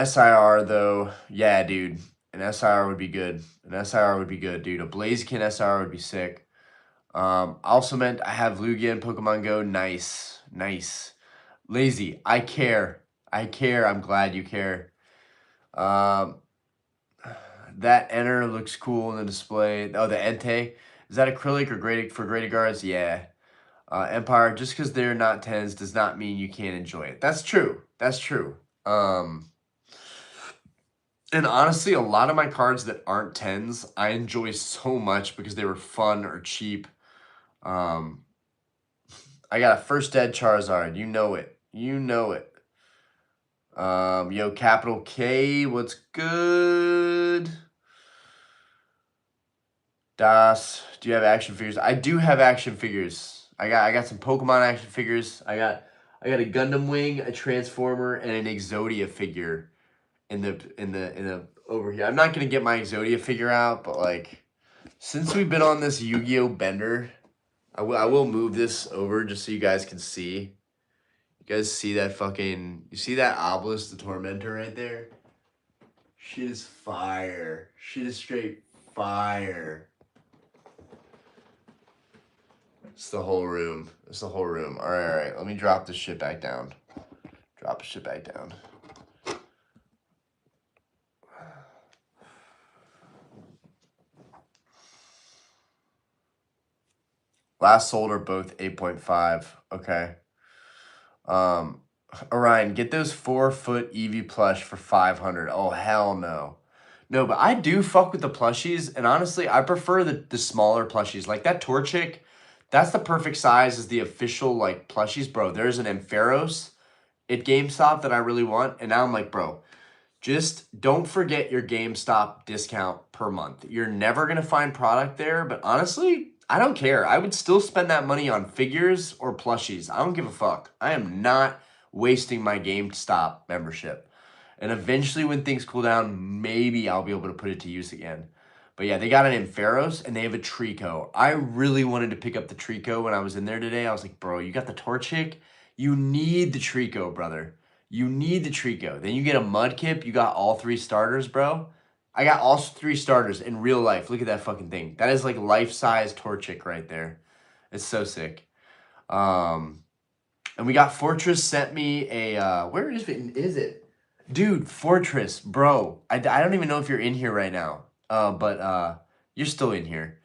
SIR, though, yeah, dude. An SIR would be good. An SIR would be good, dude. A Blaziken SIR would be sick. Also meant I have Lugia and Pokemon Go. Nice. Nice. Lazy. I care. I care. I'm glad you care. I That Enter looks cool in the display. Oh, the Entei. Is that acrylic or graded for graded guards? Yeah. Empire, just because they're not 10s does not mean you can't enjoy it. That's true. That's true. And honestly, a lot of my cards that aren't 10s, I enjoy so much because they were fun or cheap. I got a first dead Charizard. You know it. You know it. Yo, Capital K, what's good? Das, do you have action figures? I do have action figures. I got some Pokemon action figures. I got a Gundam Wing, a Transformer, and an Exodia figure in the over here. I'm not gonna get my Exodia figure out, but like since we've been on this Yu-Gi-Oh bender, I will move this over just so you guys can see. You guys see that you see that Obelisk the Tormentor right there? Shit is fire. Shit is straight fire. It's the whole room. It's the whole room. All right, all right. Let me drop this shit back down. Drop the shit back down. Last sold are both 8.5. Okay. Orion, get those 4-foot Eevee plush for 500. Oh, hell no. No, but I do fuck with the plushies, and honestly, I prefer the smaller plushies. Like that Torchic, that's the perfect size as the official, like, plushies. Bro, there's an Ampharos at GameStop that I really want, and now I'm like, bro, just don't forget your GameStop discount per month. You're never going to find product there, but honestly, I don't care. I would still spend that money on figures or plushies. I don't give a fuck. I am not wasting my GameStop membership. And eventually when things cool down, maybe I'll be able to put it to use again. But yeah, they got an Ampharos and they have a Trico. I really wanted to pick up the Trico when I was in there today. I was like, bro, you got the Torchic? You need the Trico, brother. You need the Trico. Then you get a Mudkip. You got all 3 starters, bro. I got all 3 starters in real life. Look at that fucking thing. That is like life-size Torchic right there. It's so sick. And we got Fortress sent me a, where is it? Dude, Fortress, bro. I don't even know if you're in here right now. But you're still in here.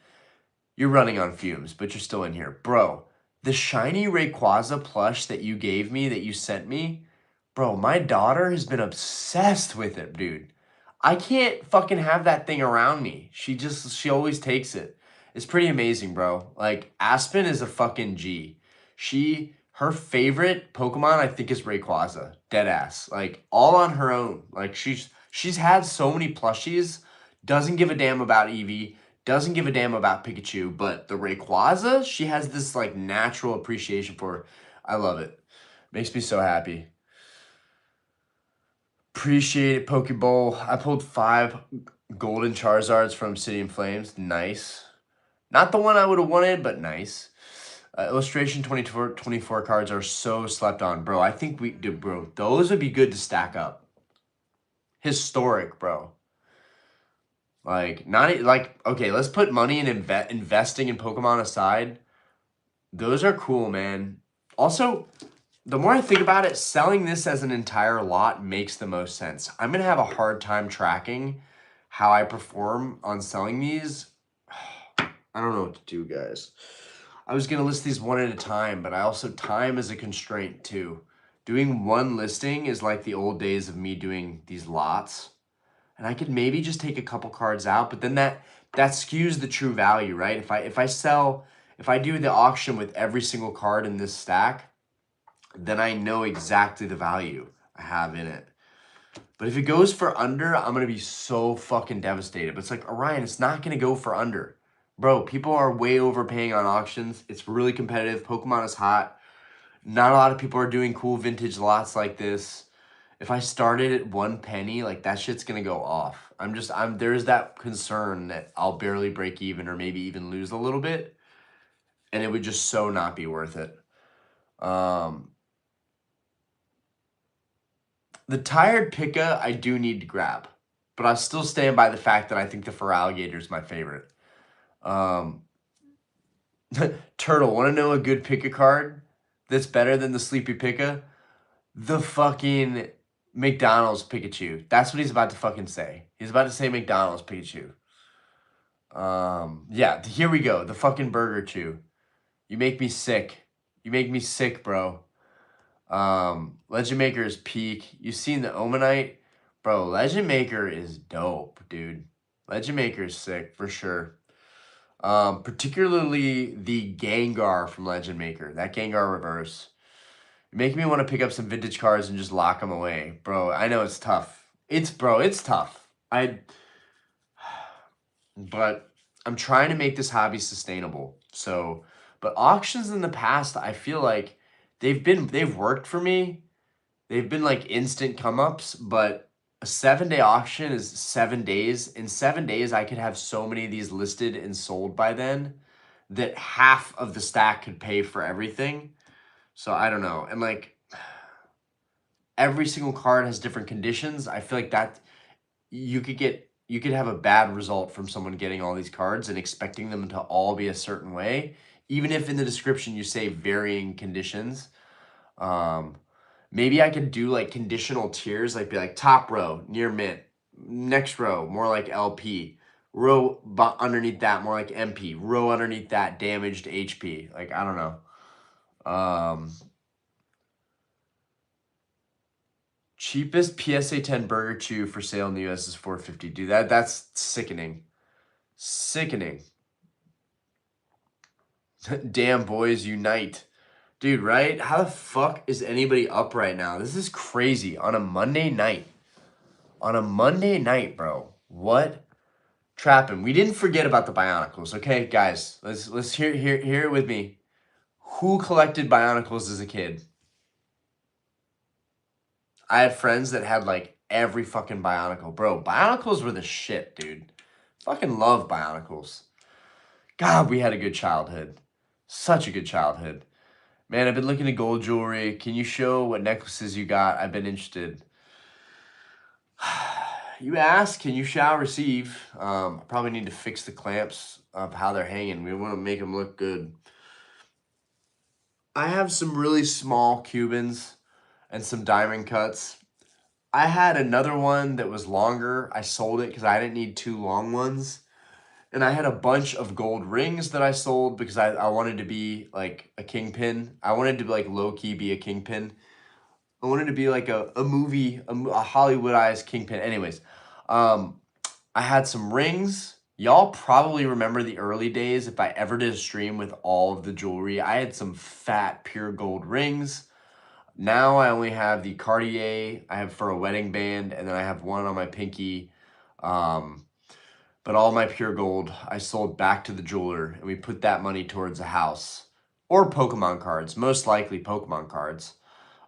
You're running on fumes, but you're still in here. Bro, the shiny Rayquaza plush that you gave me, that you sent me, bro, my daughter has been obsessed with it, dude. I can't fucking have that thing around me. She always takes it. It's pretty amazing, bro. Like, Aspen is a fucking G. Her favorite Pokemon, I think, is Rayquaza. Deadass. Like, all on her own. Like, she's had so many plushies, doesn't give a damn about Eevee, doesn't give a damn about Pikachu, but the Rayquaza, she has this, like, natural appreciation for. I love it. Makes me so happy. Appreciate it, Pokeball. I pulled 5 golden Charizards from City in Flames. Nice. Not the one I would have wanted, but nice. Illustration 24 cards are so slept on. Bro, I think bro, those would be good to stack up. Historic, bro. Like, okay, let's put money in investing in Pokemon aside. Those are cool, man. Also, the more I think about it, selling this as an entire lot makes the most sense. I'm going to have a hard time tracking how I perform on selling these. I don't know what to do, guys. I was going to list these one at a time, but time is a constraint too. Doing one listing is like the old days of me doing these lots. And I could maybe just take a couple cards out, but then that skews the true value, right? If I do the auction with every single card in this stack, then I know exactly the value I have in it. But if it goes for under, I'm going to be so fucking devastated. But it's like, Orion, it's not going to go for under. Bro, people are way overpaying on auctions. It's really competitive. Pokemon is hot. Not a lot of people are doing cool vintage lots like this. If I started at 1 penny, like, that shit's going to go off. There's that concern that I'll barely break even or maybe even lose a little bit. And it would just so not be worth it. The tired Pika, I do need to grab. But I still stand by the fact that I think the Feraligatr is my favorite. Turtle, want to know a good Pika card that's better than the Sleepy Pika? The fucking McDonald's Pikachu. That's what he's about to fucking say. He's about to say McDonald's Pikachu. Yeah, here we go. The fucking Burger Chew. You make me sick. You make me sick, bro. Legend Maker is peak. You seen the Omanite? Bro, Legend Maker is dope, dude. Legend Maker is sick, for sure. Particularly the Gengar from Legend Maker. That Gengar reverse. Making me want to pick up some vintage cards and just lock them away. Bro, I know it's tough. It's tough. But I'm trying to make this hobby sustainable. So, but auctions in the past, I feel like they've worked for me. They've been like instant come ups, but a 7-day auction is 7 days. In 7 days, I could have so many of these listed and sold by then that half of the stack could pay for everything. So I don't know. And like every single card has different conditions. I feel like that you could have a bad result from someone getting all these cards and expecting them to all be a certain way, even if in the description you say varying conditions. Maybe I could do like conditional tiers, like be like top row near mint, next row more like LP, row underneath that more like MP, row underneath that damaged HP. Like I don't know. Cheapest PSA 10 Burger Chew for sale in the US is $4.50. Dude, that's sickening. Sickening. Damn, boys, unite. Dude, right? How the fuck is anybody up right now? This is crazy. On a Monday night. On a Monday night, bro. What? Trapping. We didn't forget about the Bionicles, okay? Guys, let's hear it with me. Who collected Bionicles as a kid? I had friends that had like every fucking Bionicle. Bro, Bionicles were the shit, dude. Fucking love Bionicles. God, we had a good childhood. Such a good childhood. Man, I've been looking at gold jewelry. Can you show what necklaces you got? I've been interested. You ask, and you shall receive. I probably need to fix the clamps of how they're hanging. We want to make them look good. I have some really small Cubans and some diamond cuts. I had another one that was longer. I sold it because I didn't need 2 long ones. And I had a bunch of gold rings that I sold because I wanted to be like a kingpin. I wanted to like low-key be a kingpin. I wanted to be like a movie, a Hollywoodized kingpin. Anyways, I had some rings. Y'all probably remember the early days if I ever did a stream with all of the jewelry. I had some fat pure gold rings. Now I only have the Cartier I have for a wedding band, and then I have one on my pinky. But all my pure gold I sold back to the jeweler, and we put that money towards a house or Pokemon cards, most likely Pokemon cards.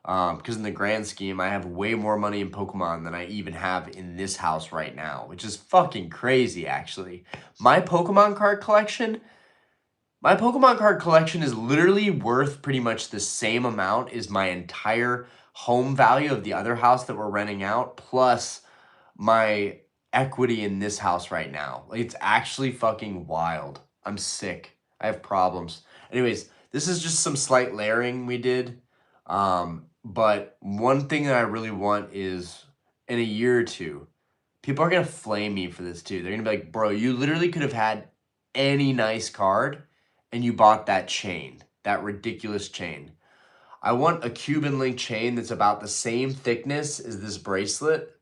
Because in the grand scheme, I have way more money in Pokemon than I even have in this house right now, which is fucking crazy, actually. My Pokemon card collection is literally worth pretty much the same amount as my entire home value of the other house that we're renting out, plus my equity in this house right now. Like, it's actually fucking wild. I'm sick. I have problems. Anyways, this is just some slight layering we did. But one thing that I really want is in a year or two, people are going to flame me for this too. They're going to be like, bro, you literally could have had any nice card and you bought that chain, that ridiculous chain. I want a Cuban link chain that's about the same thickness as this bracelet,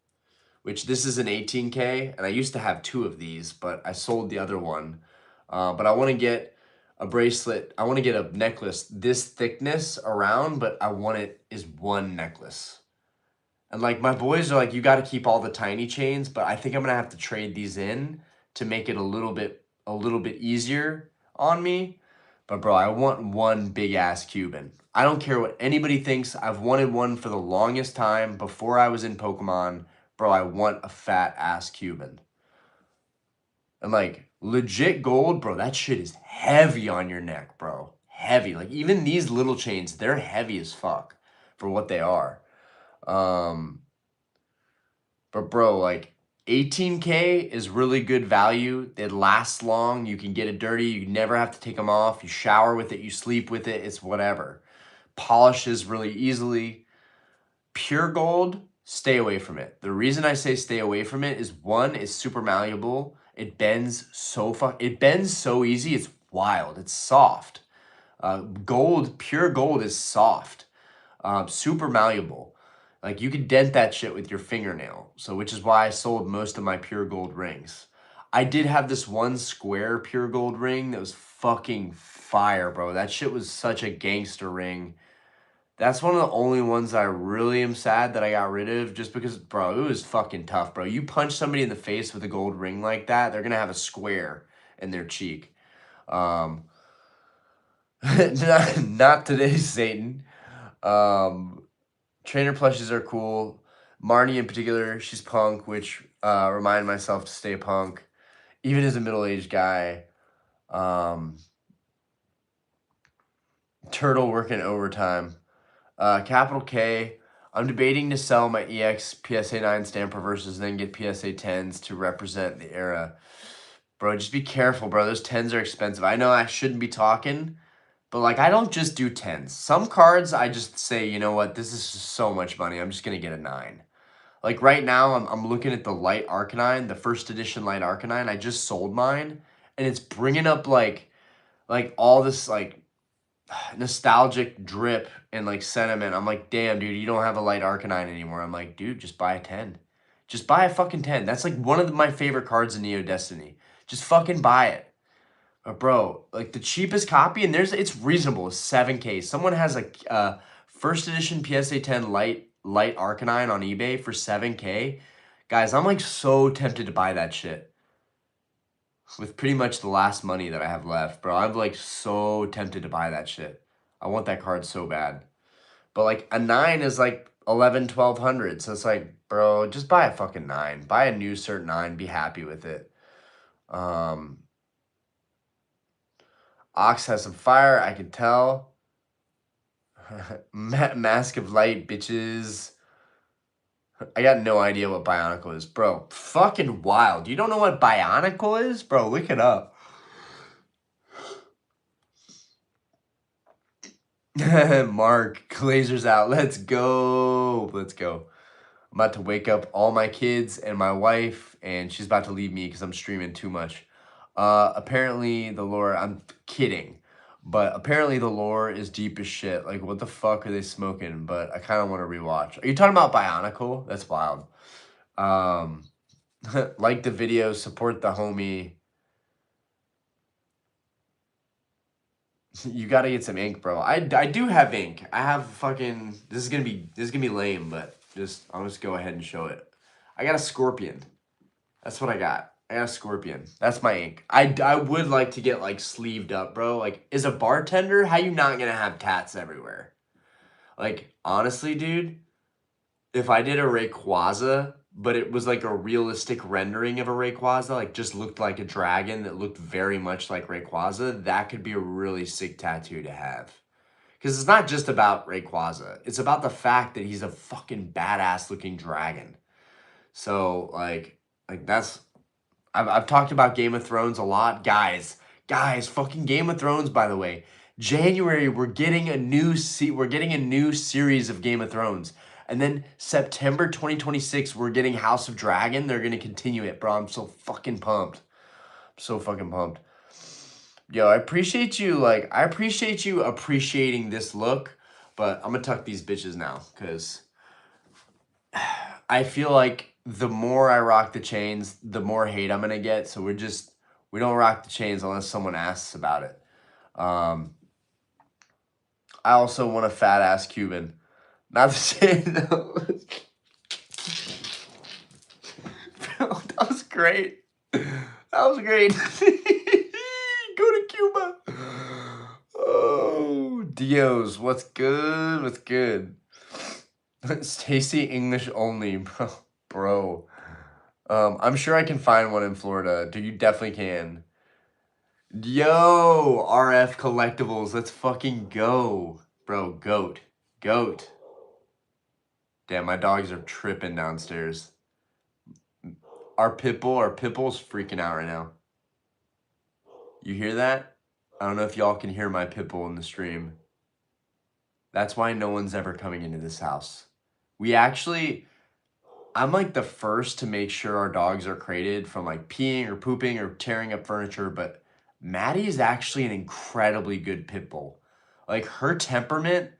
which this is an 18K, and I used to have 2 of these, but I sold the other one. But I want to get a bracelet. I want to get a necklace this thickness around, but I want it as one necklace. And like my boys are like, you got to keep all the tiny chains, but I think I'm going to have to trade these in to make it a little bit easier on me. But bro, I want one big ass Cuban. I don't care what anybody thinks. I've wanted one for the longest time before I was in Pokemon. Bro, I want a fat ass Cuban. And like legit gold, bro, that shit is heavy on your neck, bro. Heavy. Like even these little chains, they're heavy as fuck for what they are. But bro, like 18K is really good value. It lasts long. You can get it dirty. You never have to take them off. You shower with it. You sleep with it. It's whatever. Polishes really easily. Pure gold, stay away from it. The reason I say stay away from it is, one, it's super malleable. It bends so easy. It's wild. It's soft. Pure gold is soft. Super malleable. Like, you could dent that shit with your fingernail. So, which is why I sold most of my pure gold rings. I did have this one square pure gold ring that was fucking fire, bro. That shit was such a gangster ring. That's one of the only ones I really am sad that I got rid of, just because, bro, it was fucking tough, bro. You punch somebody in the face with a gold ring like that, they're gonna have a square in their cheek. Not today, Satan. Trainer plushes are cool. Marnie in particular, she's punk, which remind myself to stay punk, even as a middle-aged guy. Turtle working overtime. Capital K, I'm debating to sell my EX PSA 9 stamper versus then get PSA 10s to represent the era. Bro, just be careful, bro. Those 10s are expensive. I know I shouldn't be talking, but like, I don't just do 10s. Some cards, I just say, you know what, this is just so much money. I'm just going to get a 9. Like right now, I'm looking at the Light Arcanine, the first edition Light Arcanine. I just sold mine, and it's bringing up like all this like nostalgic drip and like sentiment. I'm like, damn, dude, you don't have a Light Arcanine anymore. I'm like, dude, just buy a 10. Just buy a fucking 10. That's like one of my favorite cards in Neo Destiny. Just fucking buy it. Bro, like the cheapest copy, and it's reasonable, 7K. Someone has a first edition PSA 10 Light Arcanine on eBay for 7K. Guys, I'm like so tempted to buy that shit. With pretty much the last money that I have left, bro. I'm like so tempted to buy that shit. I want that card so bad. But like a 9 is like 1100, 1200. So it's like, bro, just buy a fucking 9. Buy a new cert 9, be happy with it. Ox has some fire, I can tell. Mask of Light, bitches. I got no idea what Bionicle is. Bro, fucking wild. You don't know what Bionicle is? Bro, look it up. Mark, Glazer's out. Let's go. Let's go. I'm about to wake up all my kids and my wife, and she's about to leave me because I'm streaming too much. Apparently the lore, I'm kidding, but apparently the lore is deep as shit. Like, what the fuck are they smoking? But I kind of want to rewatch. Are you talking about Bionicle? That's wild. Like the video, support the homie. You gotta get some ink, bro. I do have ink. I have fucking, this is gonna be lame, but I'll just go ahead and show it. I got a scorpion. That's what I got. I got a scorpion. That's my ink. I would like to get like sleeved up, bro. Like, as a bartender, how you not gonna have tats everywhere? Like, honestly, dude, if I did a Rayquaza, but it was like a realistic rendering of a Rayquaza, like just looked like a dragon that looked very much like Rayquaza, that could be a really sick tattoo to have. Because it's not just about Rayquaza. It's about the fact that he's a fucking badass looking dragon. So, like that's... I've talked about Game of Thrones a lot. Guys, fucking Game of Thrones, by the way. January, we're getting a new series of Game of Thrones. And then September 2026, we're getting House of Dragon. They're going to continue it, bro. I'm so fucking pumped. I'm so fucking pumped. Yo, I appreciate you appreciating this look, but I'm going to tuck these bitches now because I feel like the more I rock the chains, the more hate I'm going to get. So we don't rock the chains unless someone asks about it. I also want a fat ass Cuban. Not to say no. Bro, that was great. That was great. Go to Cuba. Oh, Dios, what's good? What's good? Stacy English only, bro. I'm sure I can find one in Florida. Dude, you definitely can. Yo, RF Collectibles, let's fucking go. Bro, goat. Damn, my dogs are tripping downstairs. Our pitbull's freaking out right now. You hear that? I don't know if y'all can hear my pitbull in the stream. That's why no one's ever coming into this house. We actually, I'm like the first to make sure our dogs are crated from like peeing or pooping or tearing up furniture, but Maddie is actually an incredibly good pit bull. Like her temperament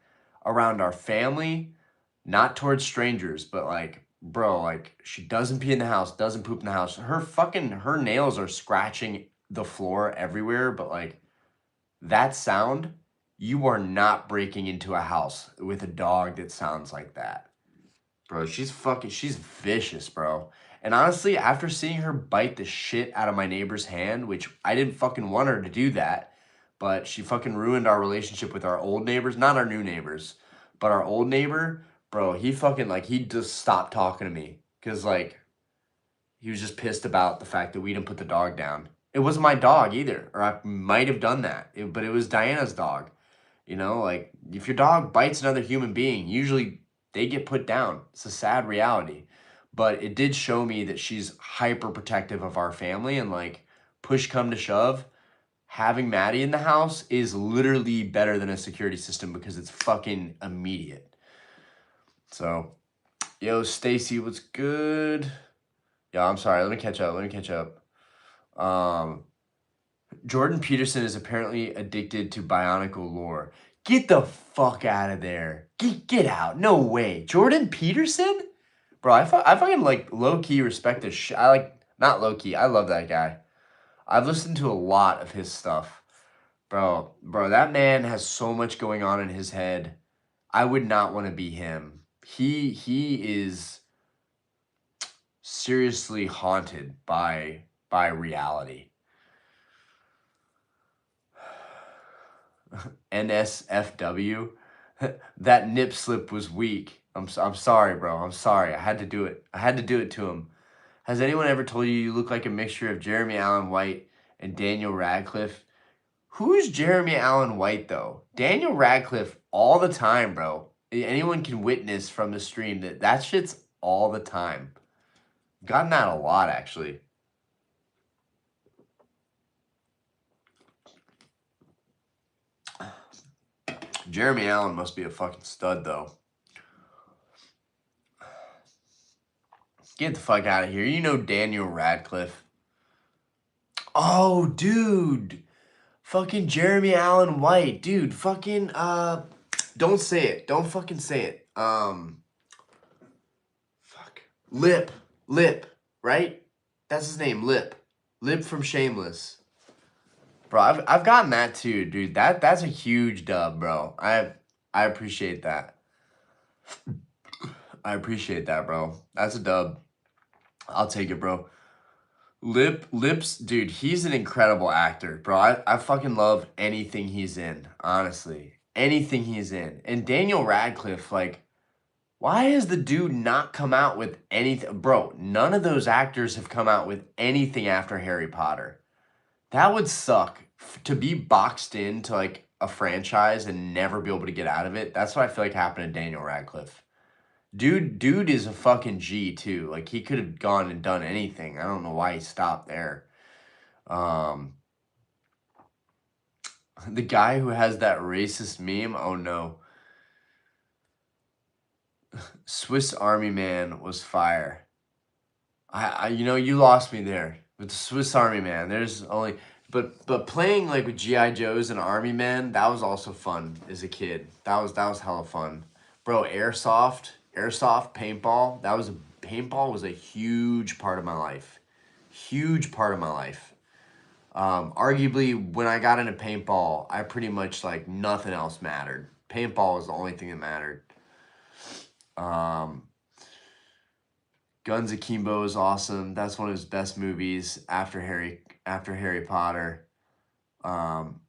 around our family, not towards strangers, but like, bro, like she doesn't pee in the house, doesn't poop in the house. Her nails are scratching the floor everywhere, but like that sound, you are not breaking into a house with a dog that sounds like that. Bro, she's vicious, bro. And honestly, after seeing her bite the shit out of my neighbor's hand, which I didn't fucking want her to do that, but she fucking ruined our relationship with our old neighbors, not our new neighbors, but our old neighbor, bro, he fucking, like, he just stopped talking to me. Because, like, he was just pissed about the fact that we didn't put the dog down. It wasn't my dog either, or I might have done that, but it was Diana's dog. You know, like if your dog bites another human being, usually they get put down. It's a sad reality. But it did show me that she's hyper protective of our family and like push come to shove, having Maddie in the house is literally better than a security system because it's fucking immediate. So, yo, Stacy, what's good? Yeah, I'm sorry. Let me catch up. Um, Jordan Peterson is apparently addicted to Bionicle lore. Get the fuck out of there. Get out. No way. Jordan Peterson? Bro, I fucking like low-key respect this shit. I like, not low-key. I love that guy. I've listened to a lot of his stuff. Bro, that man has so much going on in his head. I would not want to be him. He is seriously haunted by reality. NSFW. That nip slip was weak. I'm sorry, bro. I'm sorry. I had to do it. I had to do it to him. Has anyone ever told you you look like a mixture of Jeremy Allen White and Daniel Radcliffe? Who's Jeremy Allen White, though? Daniel Radcliffe all the time, bro. Anyone can witness from the stream that shit's all the time. Gotten that a lot, actually. Jeremy Allen must be a fucking stud, though. Get the fuck out of here. You know Daniel Radcliffe. Oh, dude. Fucking Jeremy Allen White. Dude, fucking, don't say it. Don't fucking say it. Fuck. Lip, right? That's his name, Lip. Lip from Shameless. Bro, I've gotten that too, dude. That's a huge dub, bro. I appreciate that. I appreciate that, bro. That's a dub. I'll take it, bro. Lips, dude, he's an incredible actor, bro. I fucking love anything he's in, honestly. Anything he's in. And Daniel Radcliffe, like, why has the dude not come out with anything? Bro, none of those actors have come out with anything after Harry Potter. That would suck. To be boxed into, like, a franchise and never be able to get out of it. That's what I feel like happened to Daniel Radcliffe. Dude is a fucking G too. Like he could have gone and done anything. I don't know why he stopped there. The guy who has that racist meme, oh no. Swiss Army Man was fire. I you know, you lost me there. With the Swiss Army Man, there's only but playing like with GI Joes and Army Men, that was also fun as a kid. That was hella fun. Bro, airsoft paintball, paintball was a huge part of my life. Huge part of my life. Arguably, when I got into paintball, I pretty much, like, nothing else mattered. Paintball was the only thing that mattered. Guns Akimbo is awesome. That's one of his best movies after Harry Potter. Dan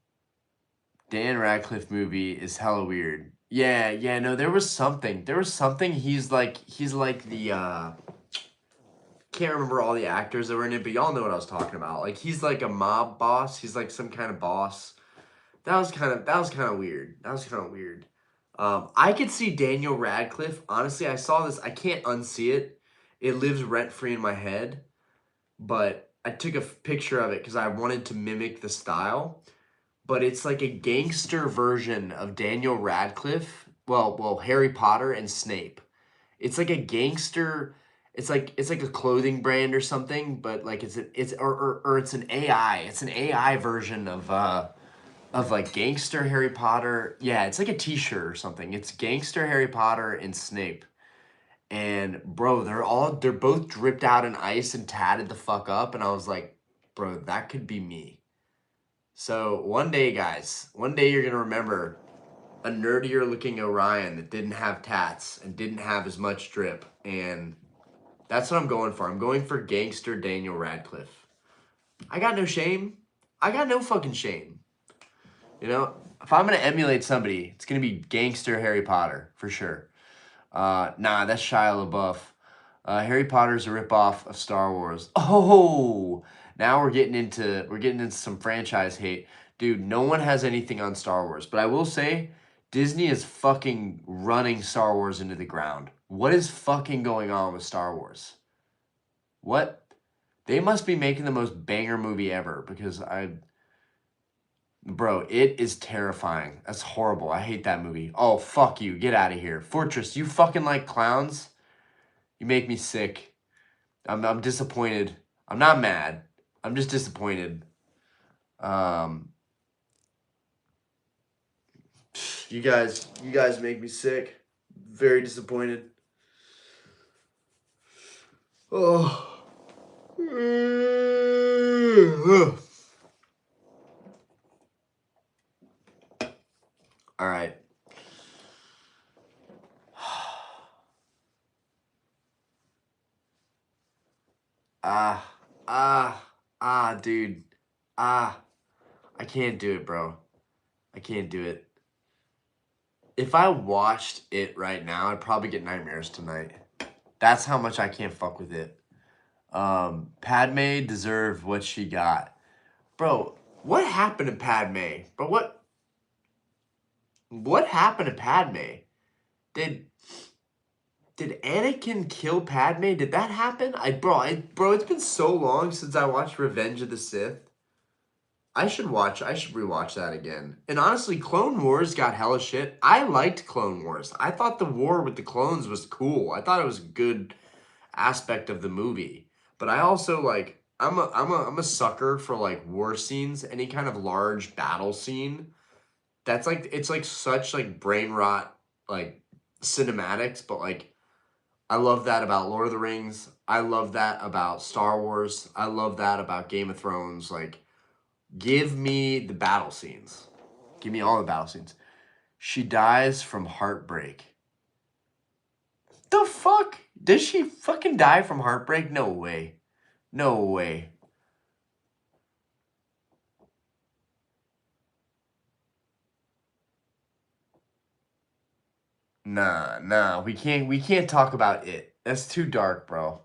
Radcliffe movie is hella weird. Yeah, no, there was something. He's like the can't remember all the actors that were in it, but y'all know what I was talking about. Like he's like a mob boss. He's like some kind of boss. That was kind of weird. I could see Daniel Radcliffe. Honestly, I saw this. I can't unsee it. It lives rent free in my head. But I took a picture of it because I wanted to mimic the style. But it's like a gangster version of Daniel Radcliffe. Well, Harry Potter and Snape. It's like a gangster. it's like a clothing brand or something, but like or it's an AI. It's an AI version of like gangster Harry Potter. Yeah, it's like a t-shirt or something. It's gangster Harry Potter and Snape. And bro, they're both dripped out in ice and tatted the fuck up. And I was like, bro, that could be me. So one day, guys, one day you're gonna remember a nerdier looking Orion that didn't have tats and didn't have as much drip. And that's what I'm going for. I'm going for gangster Daniel Radcliffe. I got no shame. I got no fucking shame. You know, if I'm gonna emulate somebody, it's gonna be gangster Harry Potter for sure. Nah, that's Shia LaBeouf. Harry Potter's a ripoff of Star Wars. Oh, now we're getting into some franchise hate, dude. No one has anything on Star Wars, but I will say, Disney is fucking running Star Wars into the ground. What is fucking going on with Star Wars? What? They must be making the most banger movie ever because bro, it is terrifying. That's horrible. I hate that movie. Oh, fuck you. Get out of here. Fortress, you fucking like clowns? You make me sick. I'm disappointed. I'm not mad. I'm just disappointed. Um, you guys make me sick. Very disappointed. Oh. All right. Ah, dude. Ah, I can't do it, bro. I can't do it. If I watched it right now, I'd probably get nightmares tonight. That's how much I can't fuck with it. Padme deserved what she got. Bro, what happened to Padme? Bro, what happened to Padme? Did Anakin kill Padme? Did that happen? Bro, it's been so long since I watched Revenge of the Sith. I should rewatch that again. And honestly, Clone Wars got hella shit. I liked Clone Wars. I thought the war with the clones was cool. I thought it was a good aspect of the movie. But I also like I'm a sucker for like war scenes, any kind of large battle scene. That's like it's like such like brain rot like cinematics, but like I love that about Lord of the Rings. I love that about Star Wars. I love that about Game of Thrones. Like give me the battle scenes. Give me all the battle scenes. She dies from heartbreak. The fuck? Does she fucking die from heartbreak? No way. No way. Nah. We can't talk about it. That's too dark, bro.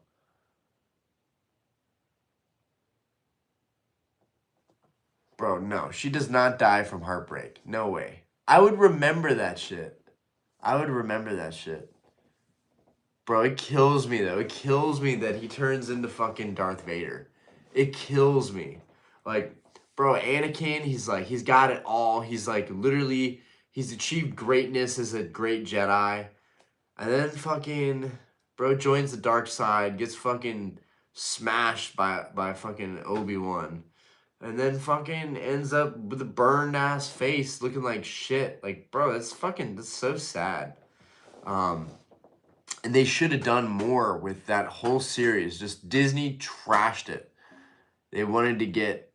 Bro, no. She does not die from heartbreak. No way. I would remember that shit. I would remember that shit. Bro, it kills me though. It kills me that he turns into fucking Darth Vader. It kills me. Like, bro, Anakin, he's got it all. He's like literally he's achieved greatness as a great Jedi. And then fucking bro joins the dark side, gets fucking smashed by fucking Obi-Wan. And then fucking ends up with a burned ass face looking like shit. Like, bro, that's so sad. Um and they should have done more with that whole series. Just Disney trashed it. They wanted to get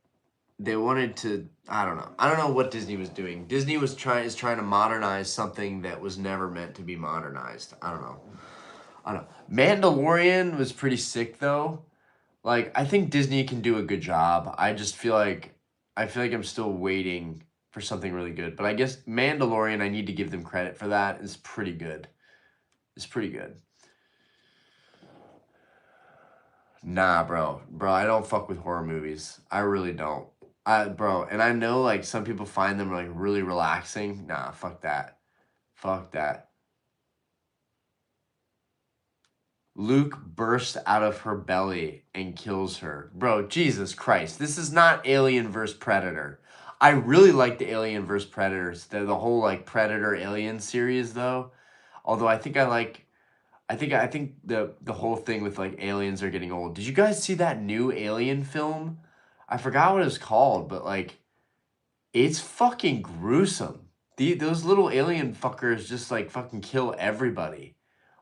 I don't know. I don't know what Disney was doing. Disney is trying to modernize something that was never meant to be modernized. I don't know. I don't know. Mandalorian was pretty sick though. Like I think Disney can do a good job. I feel like I'm still waiting for something really good. But I guess Mandalorian, I need to give them credit for that. It's pretty good. It's pretty good. Nah, bro. Bro, I don't fuck with horror movies. I really don't. Bro, and I know like some people find them like really relaxing. Nah, fuck that. Fuck that. Luke bursts out of her belly and kills her. Bro, Jesus Christ. This is not Alien vs. Predator. I really like the Alien vs. Predators. The whole like Predator Alien series though. Although I think I think the whole thing with like aliens are getting old. Did you guys see that new Alien film? I forgot what it's called, but like it's fucking gruesome. Those little alien fuckers just like fucking kill everybody.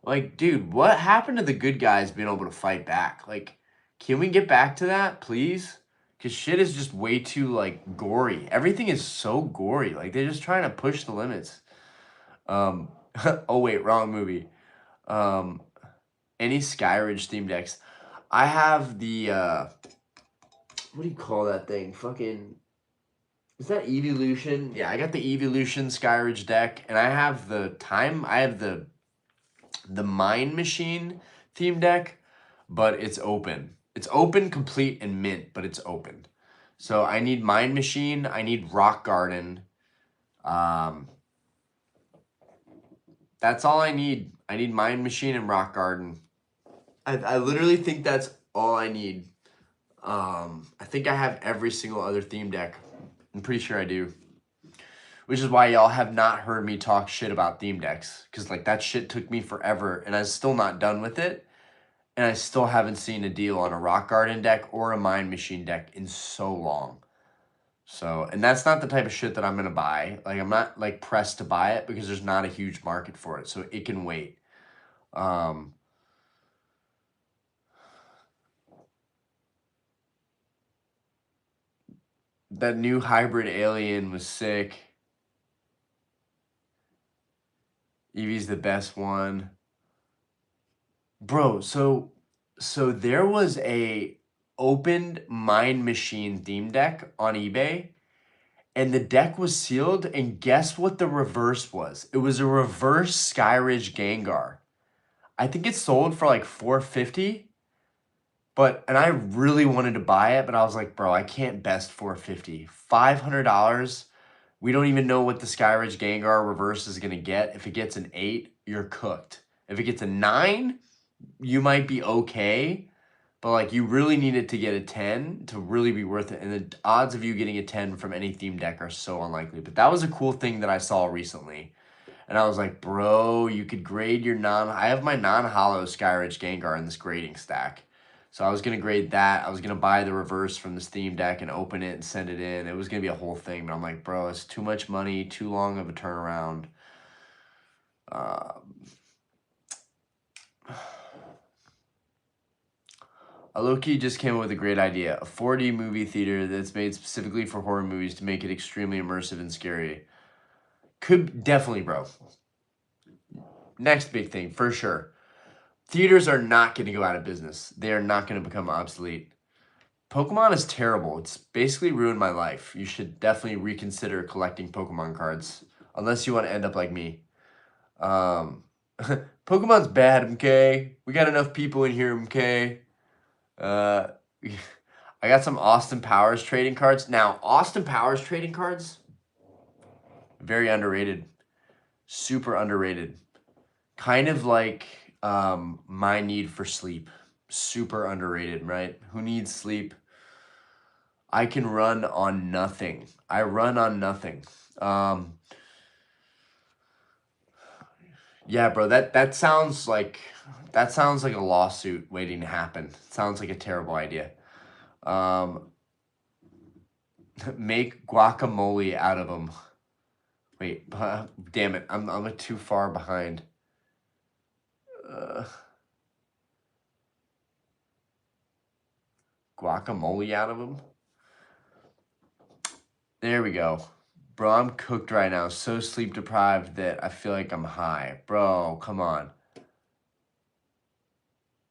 Like, dude, what happened to the good guys being able to fight back? Like, can we get back to that, please? Cause shit is just way too like gory. Everything is so gory. Like they're just trying to push the limits. Um, oh wait, wrong movie. Um, any Skyridge theme decks. I have the what do you call that thing? Fucking is that Evolution? Yeah, I got the Evolution Skyridge deck, and I have the Mind Machine theme deck, but it's open. It's open, complete, and mint, but it's open. So I need Mind Machine, I need Rock Garden. Um, that's all I need. I need Mind Machine and Rock Garden. I literally think that's all I need. I think I have every single other theme deck. I'm pretty sure I do. Which is why y'all have not heard me talk shit about theme decks. Because, like, that shit took me forever, and I'm still not done with it. And I still haven't seen a deal on a Rock Garden deck or a Mind Machine deck in so long. So, and that's not the type of shit that I'm going to buy. Like, I'm not, like, pressed to buy it because there's not a huge market for it. So, it can wait. That new hybrid alien was sick. Eevee's the best one. Bro, so there was a opened Mind Machine theme deck on eBay, and the deck was sealed, and guess what the reverse was? It was a reverse Skyridge Gengar. I think it sold for like 450, and I really wanted to buy it, but I was like, bro, I can't best 450. $500. We don't even know what the Skyridge Gengar reverse is gonna get. If it gets an 8, you're cooked. If it gets a 9, you might be okay, but like you really need it to get a 10 to really be worth it. And the odds of you getting a 10 from any theme deck are so unlikely. But that was a cool thing that I saw recently. And I was like, bro, you could grade your I have my non-hollow Skyridge Gengar in this grading stack. So I was going to grade that. I was going to buy the reverse from this theme deck and open it and send it in. It was going to be a whole thing. But I'm like, bro, it's too much money, too long of a turnaround. A low-key just came up with a great idea. A 4D movie theater that's made specifically for horror movies to make it extremely immersive and scary. Could definitely, bro. Next big thing, for sure. Theaters are not going to go out of business. They are not going to become obsolete. Pokemon is terrible. It's basically ruined my life. You should definitely reconsider collecting Pokemon cards. Unless you want to end up like me. Pokemon's bad, okay? We got enough people in here, okay? I got some Austin Powers trading cards. Now, Austin Powers trading cards, very underrated. Super underrated. Kind of like my need for sleep. Super underrated, right? Who needs sleep? I can run on nothing. I run on nothing. Yeah, bro, that sounds like a lawsuit waiting to happen. Sounds like a terrible idea. Make guacamole out of them. Wait, damn it, I'm too far behind. Guacamole out of them. There we go. Bro, I'm cooked right now. So sleep deprived that I feel like I'm high. Bro, come on.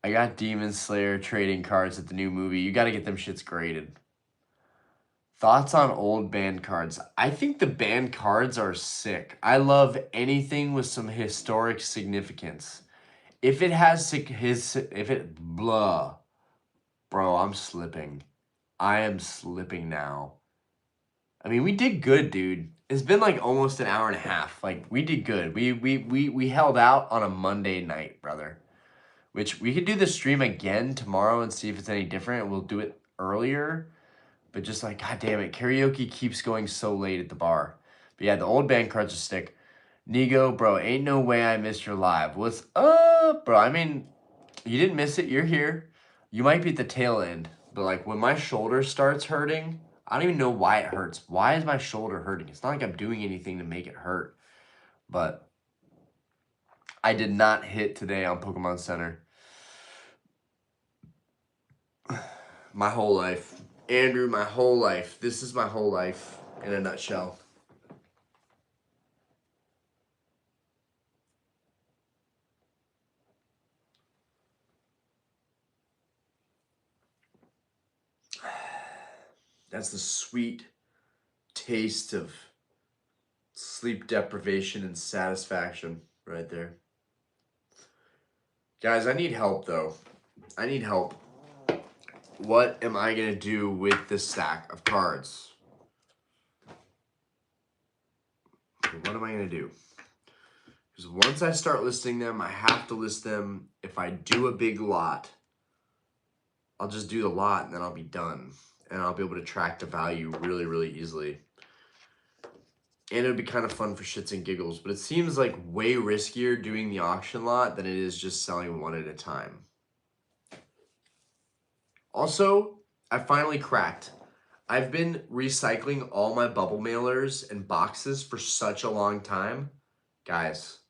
I got Demon Slayer trading cards at the new movie. You got to get them shits graded. Thoughts on old band cards? I think the band cards are sick. I love anything with some historic significance. If it has blah, bro, I'm slipping. I am slipping now. I mean, we did good, dude. It's been like almost an hour and a half. Like, we did good. We held out on a Monday night, brother. Which we could do the stream again tomorrow and see if it's any different. We'll do it earlier. But just like, god damn it, karaoke keeps going so late at the bar. But yeah, the old band cards are sick. Nigo, bro, ain't no way I missed your live. What's up? Bro, I mean, you didn't miss it. You're here. You might be at the tail end, but like when my shoulder starts hurting, I don't even know why it hurts. Why is my shoulder hurting? It's not like I'm doing anything to make it hurt, but I did not hit today on Pokemon Center. My whole life. Andrew, my whole life. This is my whole life in a nutshell. That's the sweet taste of sleep deprivation and satisfaction right there. Guys, I need help though. I need help. What am I going to do with this stack of cards? What am I going to do? Because once I start listing them, I have to list them. If I do a big lot, I'll just do the lot and then I'll be done. And I'll be able to track the value really, really easily. And it would be kind of fun for shits and giggles. But it seems like way riskier doing the auction lot than it is just selling one at a time. Also, I finally cracked. I've been recycling all my bubble mailers and boxes for such a long time. Guys,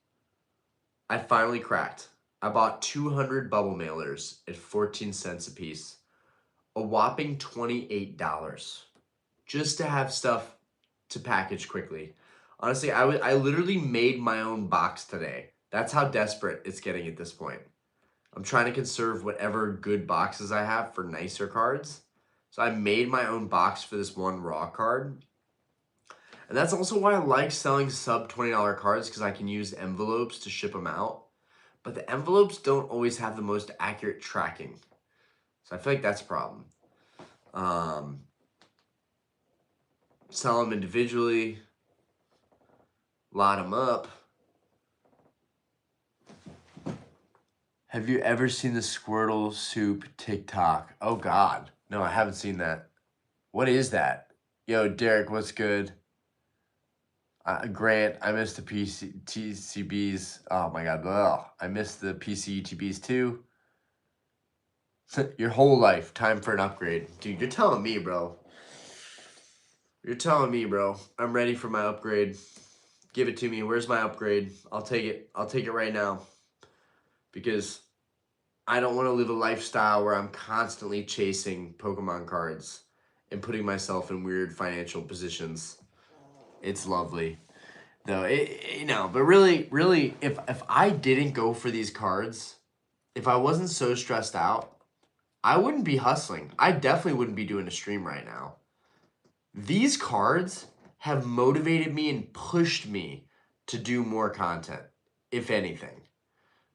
I finally cracked. I bought 200 bubble mailers at 14 cents a piece. A whopping $28 just to have stuff to package quickly. Honestly, I literally made my own box today. That's how desperate it's getting at this point. I'm trying to conserve whatever good boxes I have for nicer cards. So I made my own box for this one raw card. And that's also why I like selling sub $20 cards, because I can use envelopes to ship them out. But the envelopes don't always have the most accurate tracking. So I feel like that's a problem. Sell them individually. Lot them up. Have you ever seen the Squirtle Soup TikTok? Oh, God. No, I haven't seen that. What is that? Yo, Derek, what's good? Grant, I missed the TCBs. Oh, my God. Ugh. I missed the PCUTBs, too. Your whole life. Time for an upgrade. Dude, you're telling me, bro. You're telling me, bro. I'm ready for my upgrade. Give it to me. Where's my upgrade? I'll take it. I'll take it right now. Because I don't want to live a lifestyle where I'm constantly chasing Pokemon cards and putting myself in weird financial positions. It's lovely. Though, but really, if I didn't go for these cards, if I wasn't so stressed out, I wouldn't be hustling. I definitely wouldn't be doing a stream right now. These cards have motivated me and pushed me to do more content, if anything.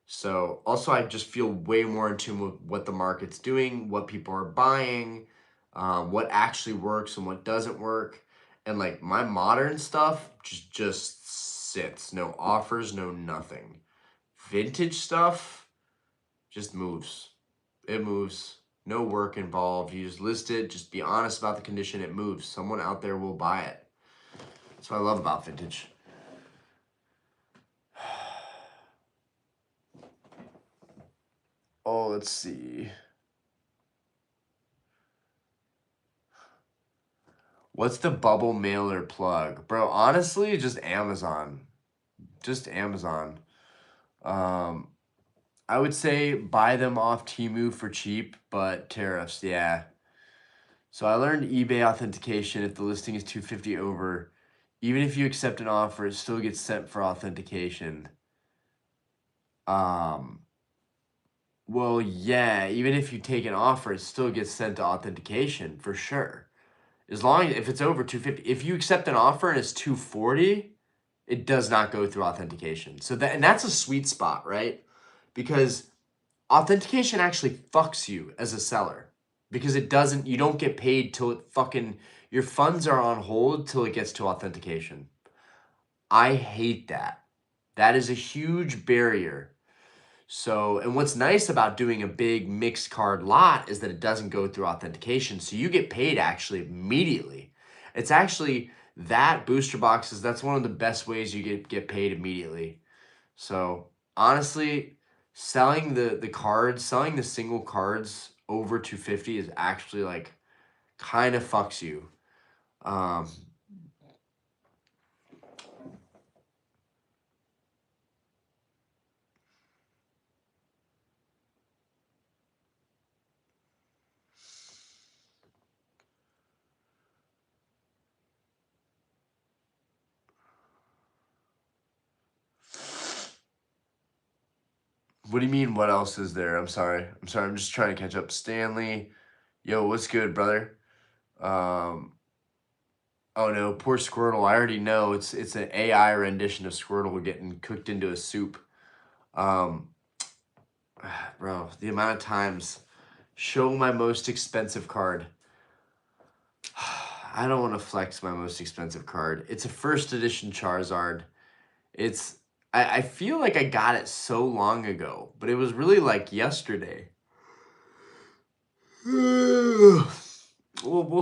So also I just feel way more in tune with what the market's doing, what people are buying, what actually works and what doesn't work. And like my modern stuff just sits. No offers, no nothing. Vintage stuff just moves. It moves. No work involved. You just list it. Just be honest about the condition. It moves. Someone out there will buy it. That's what I love about vintage. Oh, let's see. What's the bubble mailer plug? Bro, honestly, just Amazon. Just Amazon. I would say buy them off Temu for cheap, but tariffs, yeah. So I learned eBay authentication. If the listing is $250 over, even if you accept an offer, it still gets sent for authentication. Well, yeah, even if you take an offer, it still gets sent to authentication for sure. As long as if it's over 250, if you accept an offer and it's 240, it does not go through authentication. So that's a sweet spot, right? Because authentication actually fucks you as a seller, because you don't get paid till it your funds are on hold till it gets to authentication. I hate that. That is a huge barrier. So, and what's nice about doing a big mixed card lot is that it doesn't go through authentication. So you get paid actually immediately. It's actually that booster boxes. That's one of the best ways you get paid immediately. So honestly, selling the cards, selling the single cards over 250 is actually like kind of fucks you. What do you mean, what else is there? I'm sorry. I'm just trying to catch up. Stanley, yo, what's good, brother? Oh no, poor Squirtle. I already know it's an AI rendition of Squirtle getting cooked into a soup. Um, bro, the amount of times. Show my most expensive card. I don't want to flex my most expensive card. It's a first edition Charizard. It's I feel like I got it so long ago, but it was really like yesterday. We'll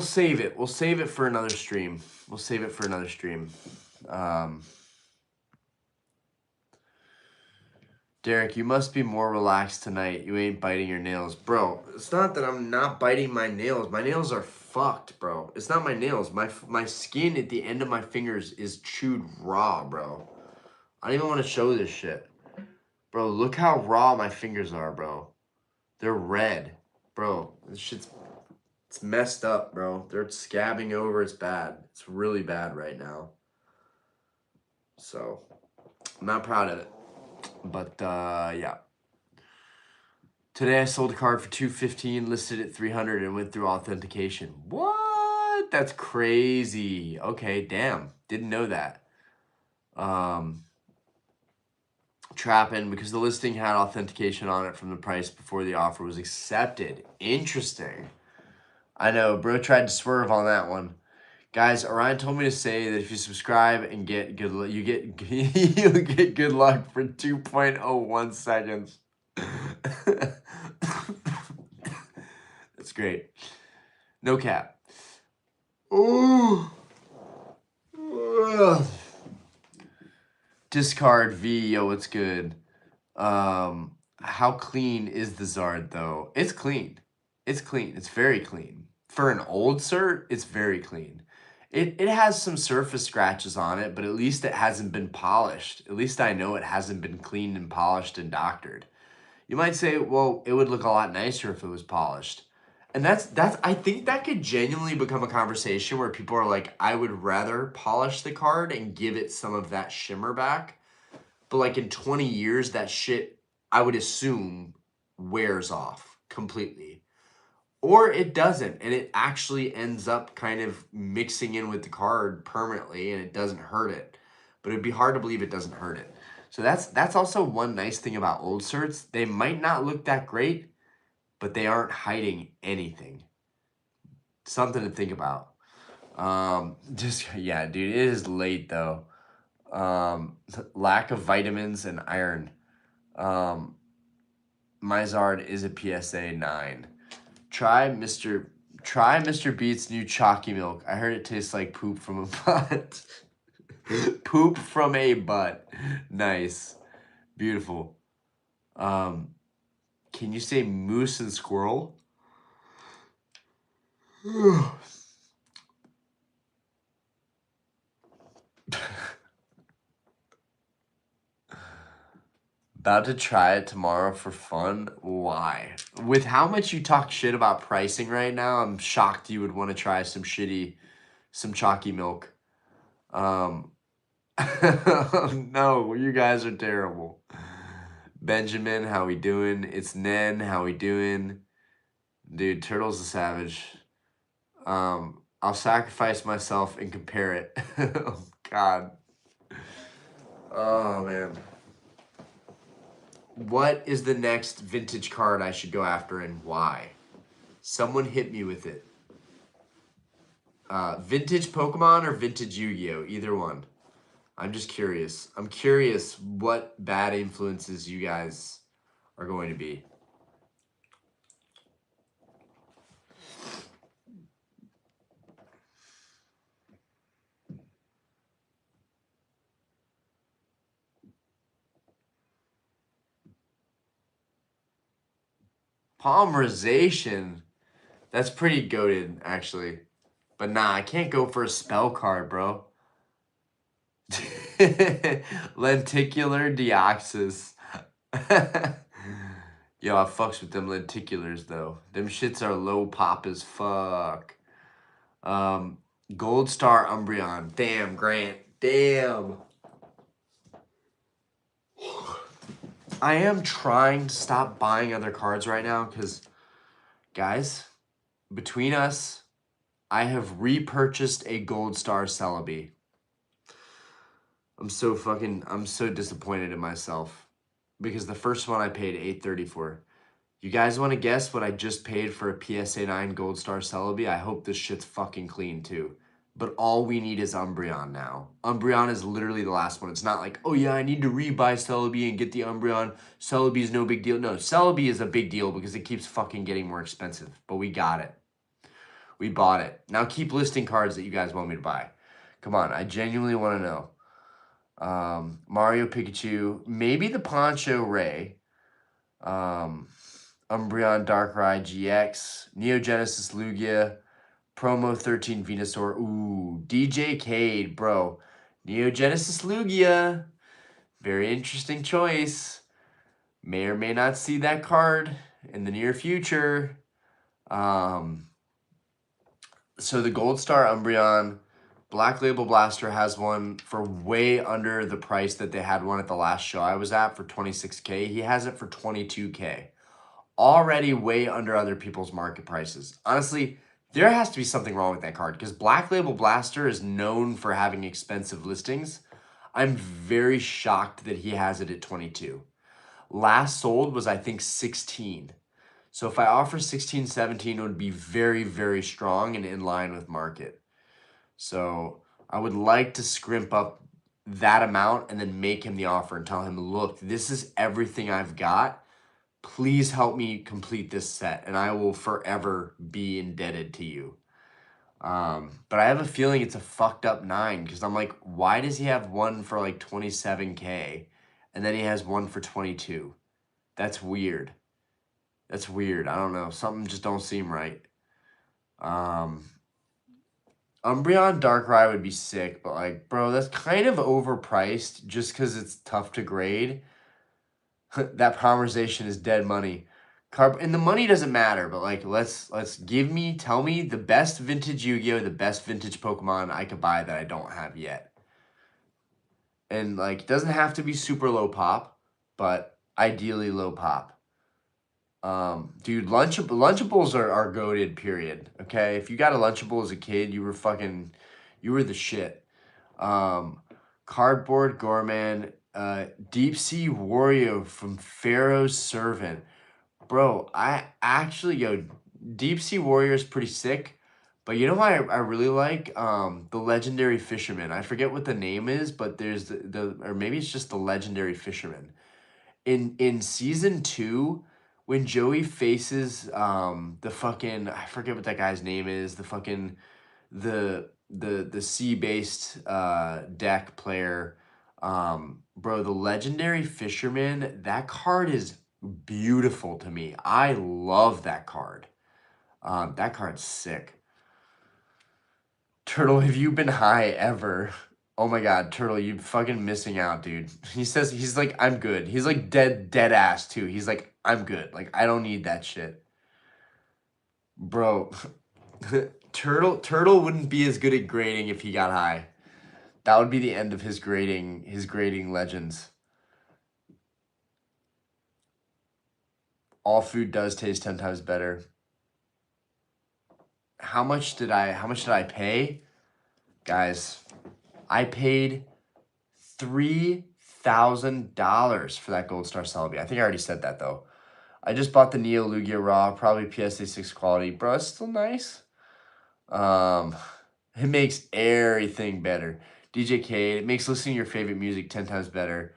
save it. We'll save it for another stream. We'll save it for another stream. Derek, you must be more relaxed tonight. You ain't biting your nails. Bro, it's not that I'm not biting my nails. My nails are fucked, bro. It's not my nails. My skin at the end of my fingers is chewed raw, bro. I don't even want to show this shit. Bro, look how raw my fingers are, bro. They're red. Bro, this shit's it's messed up, bro. They're scabbing over. It's bad. It's really bad right now. So, I'm not proud of it. But, yeah. Today I sold a card for $215, listed at $300, and went through authentication. What? That's crazy. Okay, damn. Didn't know that. Trapping because the listing had authentication on it from the price before the offer was accepted. Interesting. I know, bro tried to swerve on that one. Guys, Orion told me to say that if you subscribe and get good luck, you get good luck for 2.01 seconds. That's great. No cap. Ooh. Discard V, yo, it's good. How clean is the Zard though? It's clean. It's clean. It's very clean. For an old cert, it's very clean. It has some surface scratches on it, but at least it hasn't been polished. At least I know it hasn't been cleaned and polished and doctored. You might say, well, it would look a lot nicer if it was polished. And that's I think that could genuinely become a conversation where people are like, I would rather polish the card and give it some of that shimmer back. But like in 20 years, that shit, I would assume, wears off completely. Or it doesn't, and it actually ends up kind of mixing in with the card permanently, and it doesn't hurt it. But it'd be hard to believe it doesn't hurt it. So that's also one nice thing about old certs. They might not look that great, but they aren't hiding anything. Something to think about. Just yeah, dude, it is late though. Lack of vitamins and iron. Mizard is a PSA 9. Try Mr. Beat's new chalky milk. I heard it tastes like poop from a butt. Poop from a butt. Nice. Beautiful. Can you say moose and squirrel? About to try it tomorrow for fun. Why? With how much you talk shit about pricing right now, I'm shocked you would want to try some chalky milk. No, you guys are terrible. Benjamin, how we doing? It's Nen, how we doing? Dude, Turtle's a savage. I'll sacrifice myself and compare it. Oh, God. Oh, man. What is the next vintage card I should go after and why? Someone hit me with it. Vintage Pokemon or vintage Yu-Gi-Oh? Either one. I'm just curious. I'm curious what bad influences you guys are going to be. Polymerization. That's pretty goated, actually. But nah, I can't go for a spell card, bro. Lenticular Deoxys. Yo, I fucks with them lenticulars, though. Them shits are low pop as fuck. Gold Star Umbreon. Damn, Grant. Damn. I am trying to stop buying other cards right now because, guys, between us, I have repurchased a Gold Star Celebi. I'm so disappointed in myself because the first one I paid $8.30 for. You guys want to guess what I just paid for a PSA 9 Gold Star Celebi? I hope this shit's fucking clean too. But all we need is Umbreon now. Umbreon is literally the last one. It's not like, oh yeah, I need to rebuy Celebi and get the Umbreon. Celebi is no big deal. No, Celebi is a big deal because it keeps fucking getting more expensive. But we got it. We bought it. Now keep listing cards that you guys want me to buy. Come on, I genuinely want to know. Mario Pikachu, maybe the Poncho Ray, Umbreon Darkrai GX, Neogenesis Lugia, Promo 13 Venusaur, ooh, DJ Cade, bro, Neogenesis Lugia, very interesting choice, may or may not see that card in the near future. So the Gold Star Umbreon, Black Label Blaster has one for way under the price that they had one at the last show I was at for $26K. He has it for $22K. Already way under other people's market prices. Honestly, there has to be something wrong with that card because Black Label Blaster is known for having expensive listings. I'm very shocked that he has it at 22. Last sold was, I think, 16. So if I offer 16, 17, it would be very, very strong and in line with market. So I would like to scrimp up that amount and then make him the offer and tell him, look, this is everything I've got. Please help me complete this set and I will forever be indebted to you. But I have a feeling it's a fucked up 9 because I'm like, why does he have one for like 27K and then he has one for 22? That's weird. That's weird. I don't know. Something just don't seem right. Umbreon Darkrai would be sick, but like, bro, that's kind of overpriced just because it's tough to grade. That Polymerization is dead money. And the money doesn't matter, but like, tell me the best vintage Yu-Gi-Oh, the best vintage Pokemon I could buy that I don't have yet. And like, it doesn't have to be super low pop, but ideally low pop. Dude, Lunchables are goated, period. Okay, if you got a Lunchable as a kid, you were the shit. Cardboard Gorman, Deep Sea Wario from Pharaoh's Servant. Bro, Deep Sea Warrior is pretty sick. But you know what I really like? The Legendary Fisherman. I forget what the name is, but there's or maybe it's just the Legendary Fisherman. In season 2, when Joey faces the fucking, I forget what that guy's name is, the fucking the sea-based deck player, bro, the Legendary Fisherman, that card is beautiful to me. I love that card. That card's sick. Turtle, have you been high ever? Oh my god, Turtle, you fucking missing out, dude. He says, he's like, I'm good. He's like dead ass too. He's like, I'm good. Like, I don't need that shit. Bro, Turtle wouldn't be as good at grading if he got high. That would be the end of his grading legends. All food does taste 10 times better. How much did I pay? Guys, I paid $3,000 for that Gold Star Celebi. I think I already said that though. I just bought the Neo Lugia Raw, probably PSA 6 quality. Bro, it's still nice. It makes everything better. DJ K, it makes listening to your favorite music 10 times better.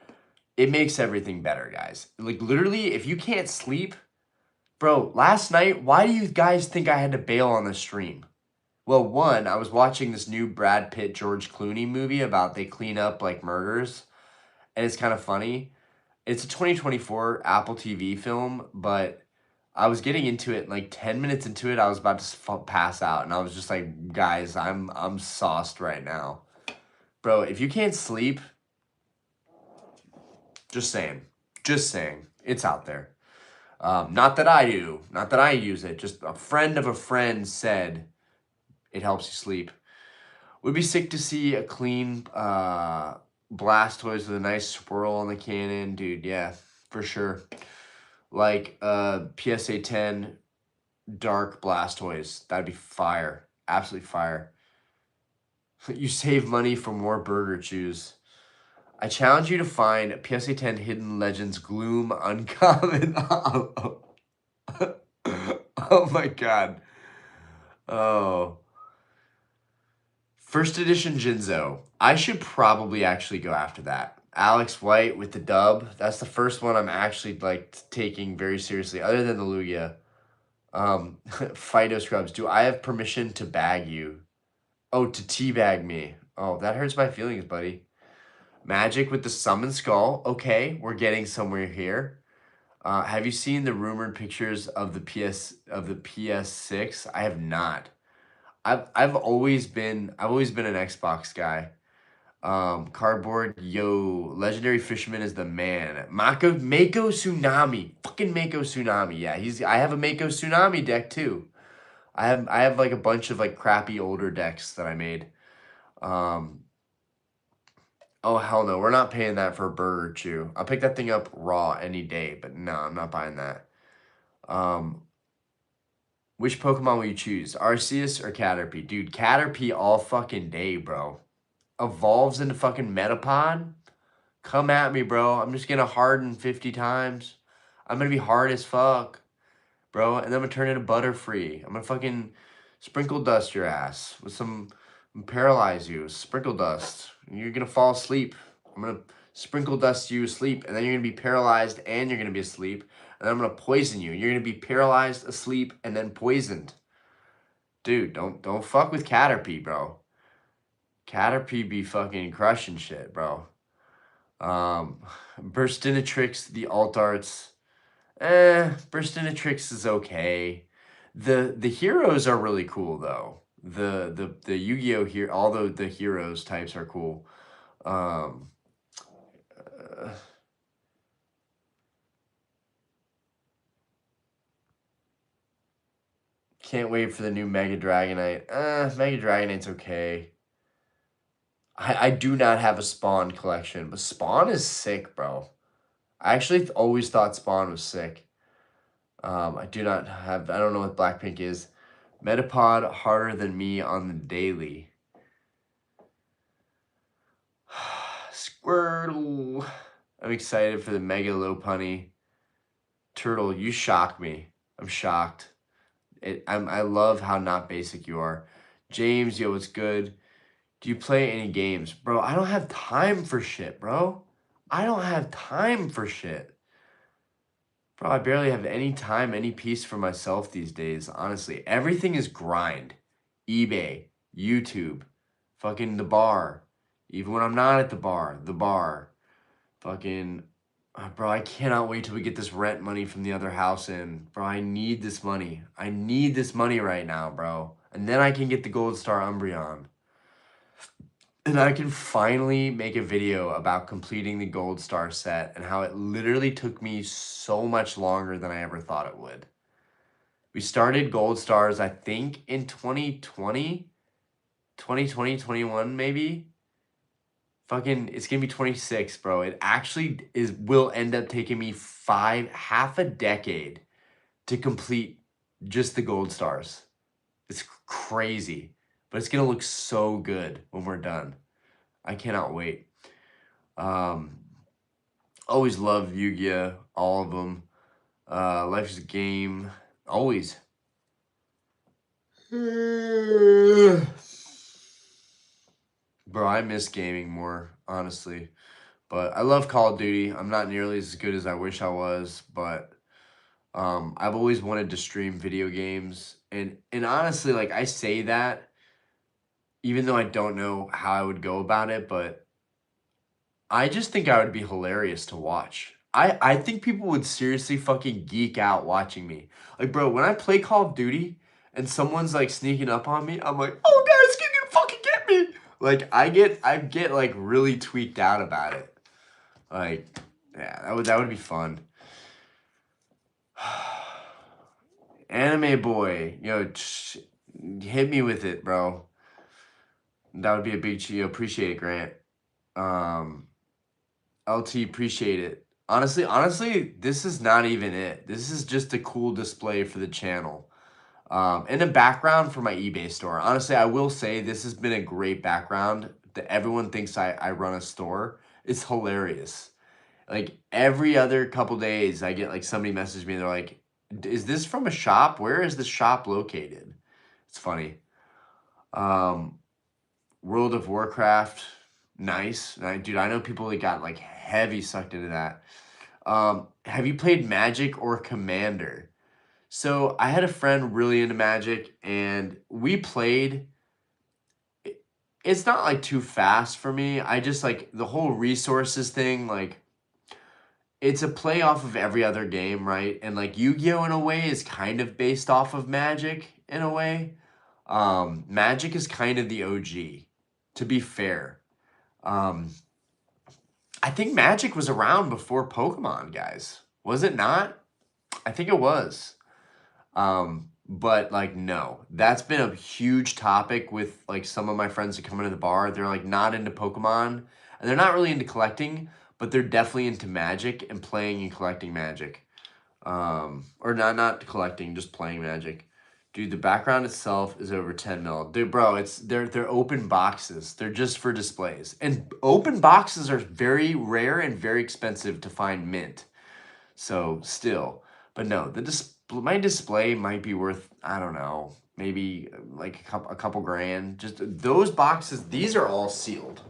It makes everything better, guys. Like, literally, if you can't sleep, bro, last night, why do you guys think I had to bail on the stream? Well, one, I was watching this new Brad Pitt, George Clooney movie about they clean up, like, murders, and it's kind of funny. It's a 2024 Apple TV film, but I was getting into it, like 10 minutes into it, I was about to pass out, and I was just like, guys, I'm sauced right now. Bro, if you can't sleep, just saying. Just saying. It's out there. Not that I do. Not that I use it. Just a friend of a friend said it helps you sleep. Would be sick to see a clean Blastoise with a nice swirl on the cannon. Dude, yeah, for sure. Like PSA 10 Dark Blastoise. That'd be fire. Absolutely fire. You save money for more burger chews. I challenge you to find PSA 10 Hidden Legends Gloom Uncommon. Oh my god. Oh. First edition Jinzo. I should probably actually go after that. Alex White with the dub. That's the first one I'm actually like taking very seriously, other than the Lugia. Fido Scrubs. Do I have permission to bag you? Oh, to teabag me. Oh, that hurts my feelings, buddy. Magic with the summon skull. Okay, we're getting somewhere here. Have you seen the rumored pictures of the PS6? I have not. I've always been an Xbox guy. Cardboard, yo, legendary fisherman is the man. Mako Tsunami. Fucking Mako Tsunami. Yeah, I have a Mako Tsunami deck too. I have like a bunch of like crappy older decks that I made. Oh hell no, we're not paying that for a burger chew. I'll pick that thing up raw any day, but no, I'm not buying that. Um, which Pokemon will you choose? Arceus or Caterpie? Dude, Caterpie all fucking day, bro. Evolves into fucking Metapod? Come at me, bro. I'm just gonna harden 50 times. I'm gonna be hard as fuck, bro. And then I'm gonna turn into Butterfree. I'm gonna fucking sprinkle dust your ass with some, paralyze you. Sprinkle dust. You're gonna fall asleep. I'm gonna sprinkle dust you asleep, and then you're gonna be paralyzed and you're gonna be asleep. And then I'm gonna poison you. You're gonna be paralyzed, asleep, and then poisoned. Dude, don't fuck with Caterpie, bro. Caterpie be fucking crushing shit, bro. Burstinatrix, the alt arts. Burstinatrix is okay. The heroes are really cool though. The Yu-Gi-Oh here, all the heroes types are cool. Um, uh, can't wait for the new Mega Dragonite. Mega Dragonite's okay. I do not have a Spawn collection, but Spawn is sick, bro. I actually always thought Spawn was sick. I do not have, I don't know what Blackpink is. Metapod harder than me on the daily. Squirtle. I'm excited for the Mega Lopunny. Turtle, you shock me. I'm shocked. I love how not basic you are. James, yo, what's good? Do you play any games? Bro, I don't have time for shit, bro. I don't have time for shit. Bro, I barely have any time, any peace for myself these days, honestly. Everything is grind. eBay, YouTube, fucking the bar. Even when I'm not at the bar. Fucking, bro, I cannot wait till we get this rent money from the other house in. Bro, I need this money. I need this money right now, bro. And then I can get the Gold Star Umbreon. And I can finally make a video about completing the Gold Star set and how it literally took me so much longer than I ever thought it would. We started Gold Stars, I think, in 2020, 21 maybe. Fucking, it's gonna be 26, bro. It actually will end up taking me half a decade to complete just the Gold Stars. It's crazy, but it's gonna look so good when we're done. I cannot wait. Always love Yu-Gi-Oh! All of them. Life is a game. Always. Bro, I miss gaming more, honestly. But I love Call of Duty. I'm not nearly as good as I wish I was, but I've always wanted to stream video games. And honestly, like I say that, even though I don't know how I would go about it, but I just think I would be hilarious to watch. I think people would seriously fucking geek out watching me. Like, bro, when I play Call of Duty and someone's like sneaking up on me, I'm like, oh guys, you can fucking get me. Like, I get like really tweaked out about it. Like, yeah, that would be fun. Anime boy, hit me with it, bro. That would be a big cheat. Appreciate it, Grant. Um, LT, appreciate it. Honestly, this is not even it. This is just a cool display for the channel. And a background for my eBay store. Honestly, I will say this has been a great background. That everyone thinks I run a store. It's hilarious. Like every other couple days, I get like somebody message me. They're like, "Is this from a shop? Where is the shop located?" It's funny. Um, World of Warcraft, nice. Dude, I know people that got like heavy sucked into that. Have you played Magic or Commander? So I had a friend really into Magic, and we played. It's not like too fast for me. I just like the whole resources thing. Like it's a play off of every other game, right? And like Yu-Gi-Oh in a way is kind of based off of Magic in a way. Magic is kind of the OG, to be fair. Um, I think Magic was around before Pokemon, guys. Was it not? I think it was. But like no, that's been a huge topic with like some of my friends that come into the bar. They're like not into Pokemon and they're not really into collecting, but they're definitely into Magic and playing and collecting Magic. Or not collecting, just playing Magic. Dude, the background itself is over 10 mil. Dude, bro, they're open boxes. They're just for displays. And open boxes are very rare and very expensive to find mint. So still, but no, my display might be worth, I don't know, maybe like a couple grand. Just those boxes, these are all sealed.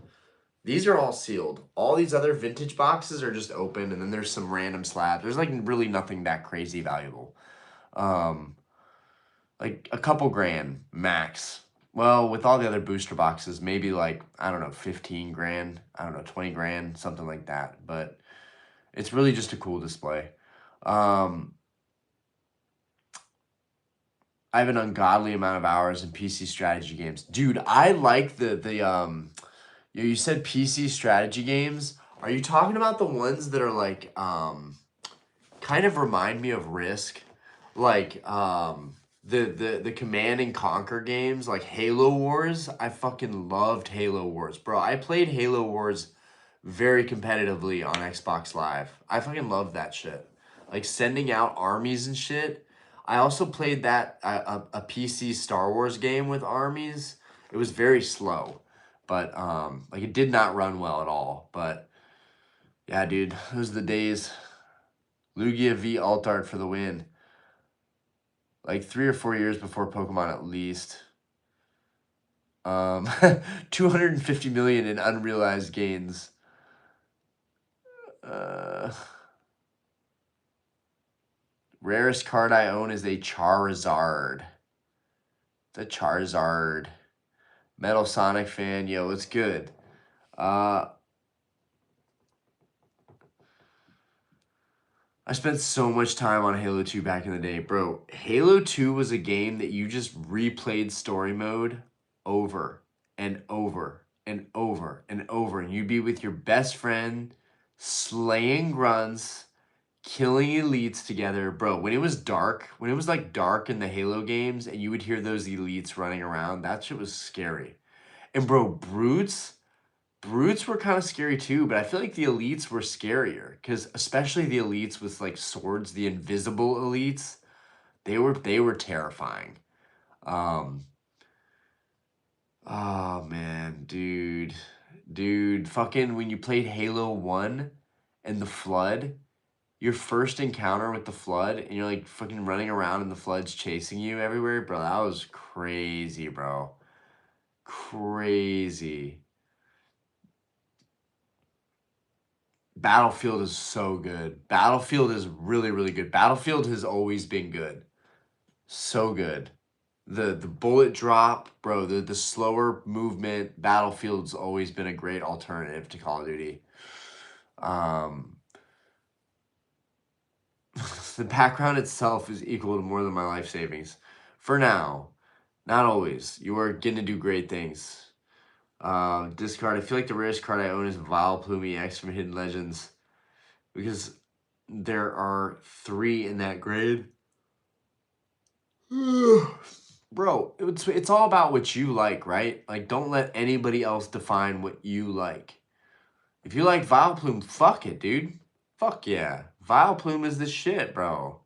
These are all sealed. All these other vintage boxes are just open, and then there's some random slabs. There's like really nothing that crazy valuable. Um, like a couple grand max. Well, with all the other booster boxes, maybe like, I don't know, 15 grand, I don't know, 20 grand, something like that. But it's really just a cool display. Um, I have an ungodly amount of hours in PC strategy games. Dude, I like you said PC strategy games. Are you talking about the ones that are like kind of remind me of Risk? Like the Command and Conquer games, like Halo Wars. I fucking loved Halo Wars. Bro, I played Halo Wars very competitively on Xbox Live. I fucking love that shit. Like sending out armies and shit. I also played that a PC Star Wars game with armies. It was very slow, but like it did not run well at all. But yeah, dude, those are the days. Lugia v Altart for the win. Like 3 or 4 years before Pokemon at least. 250 million in unrealized gains. Rarest card I own is a Charizard. The Charizard. Metal Sonic fan, yo, it's good. I spent so much time on Halo 2 back in the day. Bro, Halo 2 was a game that you just replayed story mode over and over and over and over. And you'd be with your best friend, slaying grunts, killing elites together. Bro, when it was dark, when it was like dark in the Halo games and you would hear those elites running around, that shit was scary. And bro, brutes were kind of scary too, but I feel like the elites were scarier because especially the elites with like swords, the invisible elites, they were terrifying. Um, oh man, dude, fucking when you played Halo 1 and the Flood, your first encounter with the Flood, and you're like fucking running around and the Flood's chasing you everywhere, bro, that was crazy, bro. Crazy. Battlefield is so good. Battlefield is really, really good. Battlefield has always been good. So good. The bullet drop, bro, the slower movement, Battlefield's always been a great alternative to Call of Duty. Um The background itself is equal to more than my life savings. For now. Not always. You are going to do great things. Discard. I feel like the rarest card I own is Vileplume X from Hidden Legends. Because there are 3 in that grade. Bro, it's all about what you like, right? Like, don't let anybody else define what you like. If you like Vileplume, fuck it, dude. Fuck yeah. Vileplume is the shit, bro.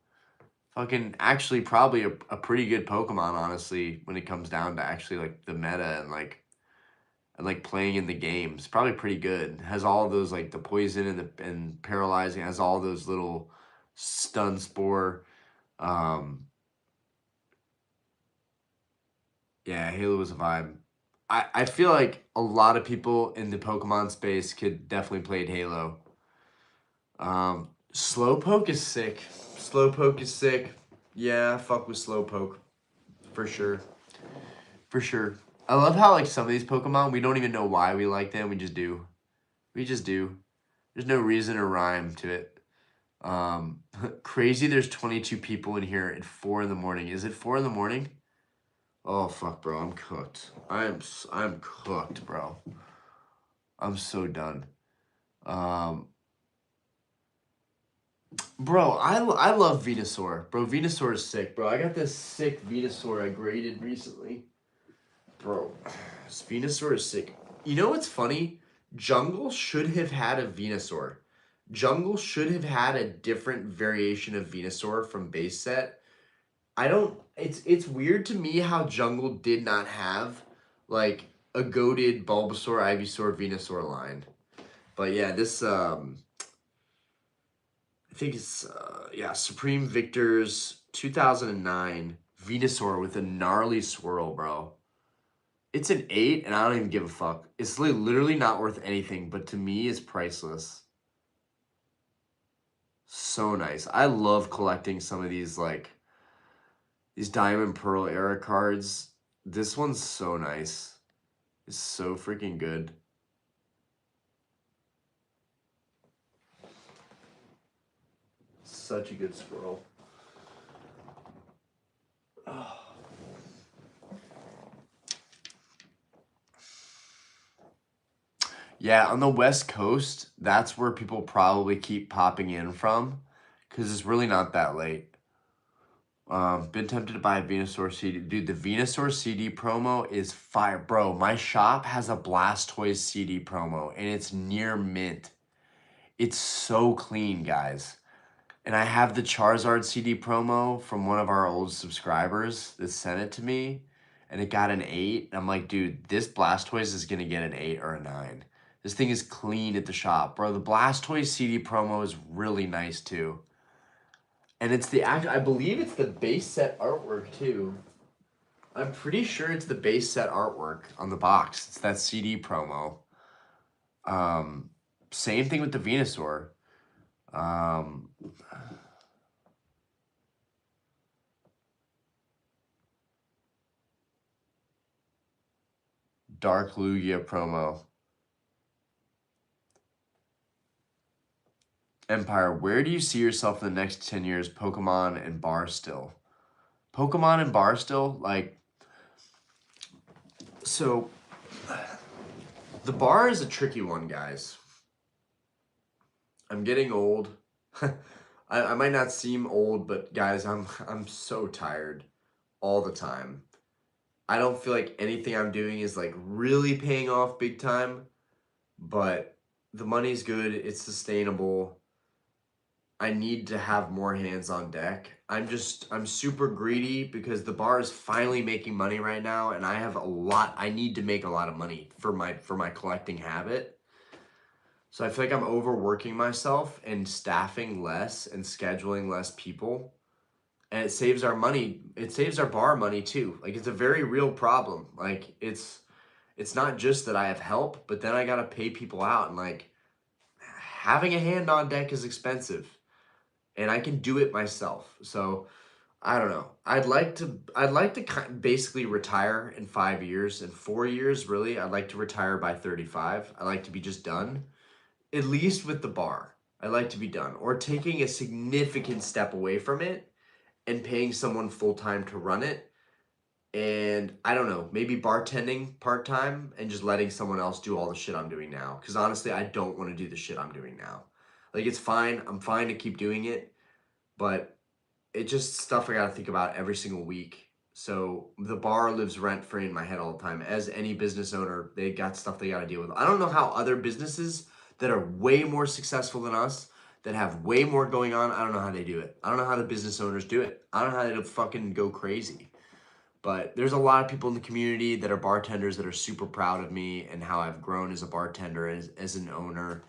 Fucking actually probably a pretty good Pokemon, honestly, when it comes down to actually like the meta and like playing in the games. Probably pretty good. Has all those like the poison and paralyzing, has all those little stun spore. Yeah, Halo was a vibe. I feel like a lot of people in the Pokemon space could definitely play Halo. Slowpoke is sick. Slowpoke is sick. Yeah, fuck with Slowpoke. For sure. For sure. I love how like some of these Pokemon, we don't even know why we like them. We just do. We just do. There's no reason or rhyme to it. Crazy there's 22 people in here at 4 in the morning. Is it 4 in the morning? Oh fuck, bro, I'm cooked. I'm cooked, bro. I'm so done. Bro, I love Venusaur. Bro, Venusaur is sick, bro. I got this sick Venusaur I graded recently. Bro, this Venusaur is sick. You know what's funny? Jungle should have had a Venusaur. Jungle should have had a different variation of Venusaur from base set. I don't. It's weird to me how Jungle did not have like a goated Bulbasaur, Ivysaur, Venusaur line. But yeah, this I think it's yeah, Supreme Victors 2009 Venusaur with a gnarly swirl, bro. It's an 8 and I don't even give a fuck. It's literally not worth anything, but to me it's priceless. So nice. I love collecting some of these like these Diamond Pearl era cards. This one's so nice. It's so freaking good. Such a good swirl. Oh. Yeah, on the West Coast, that's where people probably keep popping in from because it's really not that late. Been tempted to buy a Venusaur CD. Dude, the Venusaur CD promo is fire. Bro, my shop has a Blastoise CD promo and it's near mint. It's so clean, guys. And I have the Charizard CD promo from one of our old subscribers that sent it to me and it got an 8. And I'm like, dude, this Blastoise is going to get an 8 or a 9. This thing is clean at the shop. Bro, the Blastoise CD promo is really nice too. And it's the act. I believe it's the base set artwork too. I'm pretty sure it's the base set artwork on the box. It's that CD promo. Same thing with the Venusaur. Dark Lugia promo. Empire, where do you see yourself in the next 10 years? Pokemon and Barstool. Pokemon and Barstool, like, so the bar is a tricky one, guys. I'm getting old. I might not seem old, but guys, I'm so tired all the time. I don't feel like anything I'm doing is like really paying off big time, but the money's good, it's sustainable. I need to have more hands on deck. I'm super greedy because the bar is finally making money right now and I need to make a lot of money for my collecting habit. So I feel like I'm overworking myself and staffing less and scheduling less people. And it saves our money. It saves our bar money too. Like it's a very real problem. Like it's not just that I have help, but then I got to pay people out and like having a hand on deck is expensive. And I can do it myself. So I don't know. I'd like to basically retire in 5 years. In 4 years, really, I'd like to retire by 35. I'd like to be just done, at least with the bar. I'd like to be done. Or taking a significant step away from it and paying someone full-time to run it. And I don't know, maybe bartending part-time and just letting someone else do all the shit I'm doing now. Because honestly, I don't want to do the shit I'm doing now. Like, it's fine. I'm fine to keep doing it. But it just stuff I gotta think about every single week. So the bar lives rent free in my head all the time. As any business owner, they got stuff they gotta deal with. I don't know how other businesses that are way more successful than us, that have way more going on, I don't know how they do it. I don't know how the business owners do it. I don't know how they fucking go crazy. But there's a lot of people in the community that are bartenders that are super proud of me and how I've grown as a bartender, as an owner.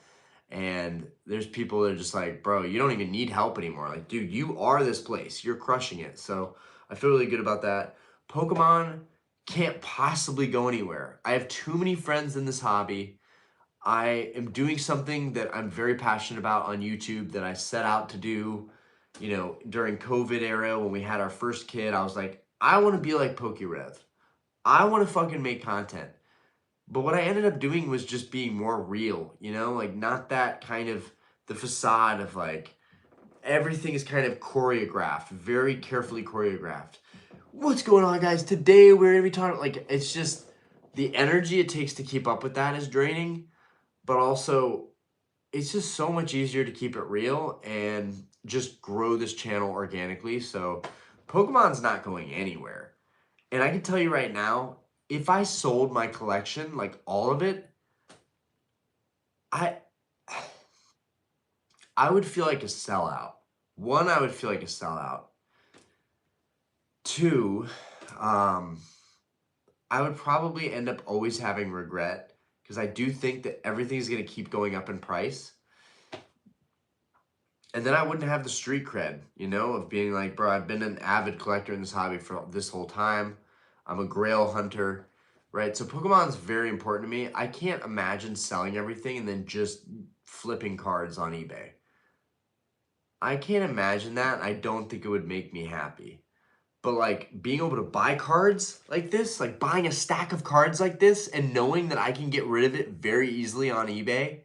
And there's people that are just like, bro, you don't even need help anymore. Like, dude, you are this place. You're crushing it. So I feel really good about that. Pokemon can't possibly go anywhere. I have too many friends in this hobby. I am doing something that I'm very passionate about on YouTube that I set out to do, during COVID era when we had our first kid. I was like, I want to be like PokeRev. I want to fucking make content. But what I ended up doing was just being more real, like not that kind of the facade of like everything is kind of choreographed, very carefully choreographed. What's going on, guys? Today we're gonna be talking like it's just the energy it takes to keep up with that is draining, but also it's just so much easier to keep it real and just grow this channel organically. So Pokemon's not going anywhere. And I can tell you right now, if I sold my collection, like all of it, I I would feel like a sellout. One, I would feel like a sellout. Two, um, I would probably end up always having regret because I do think that everything's going to keep going up in price. And then I wouldn't have the street cred, of being like, bro, I've been an avid collector in this hobby for this whole time. I'm a grail hunter, right? So Pokemon's very important to me. I can't imagine selling everything and then just flipping cards on eBay. I can't imagine that. I don't think it would make me happy. But like being able to buy cards like this, like buying a stack of cards like this and knowing that I can get rid of it very easily on eBay,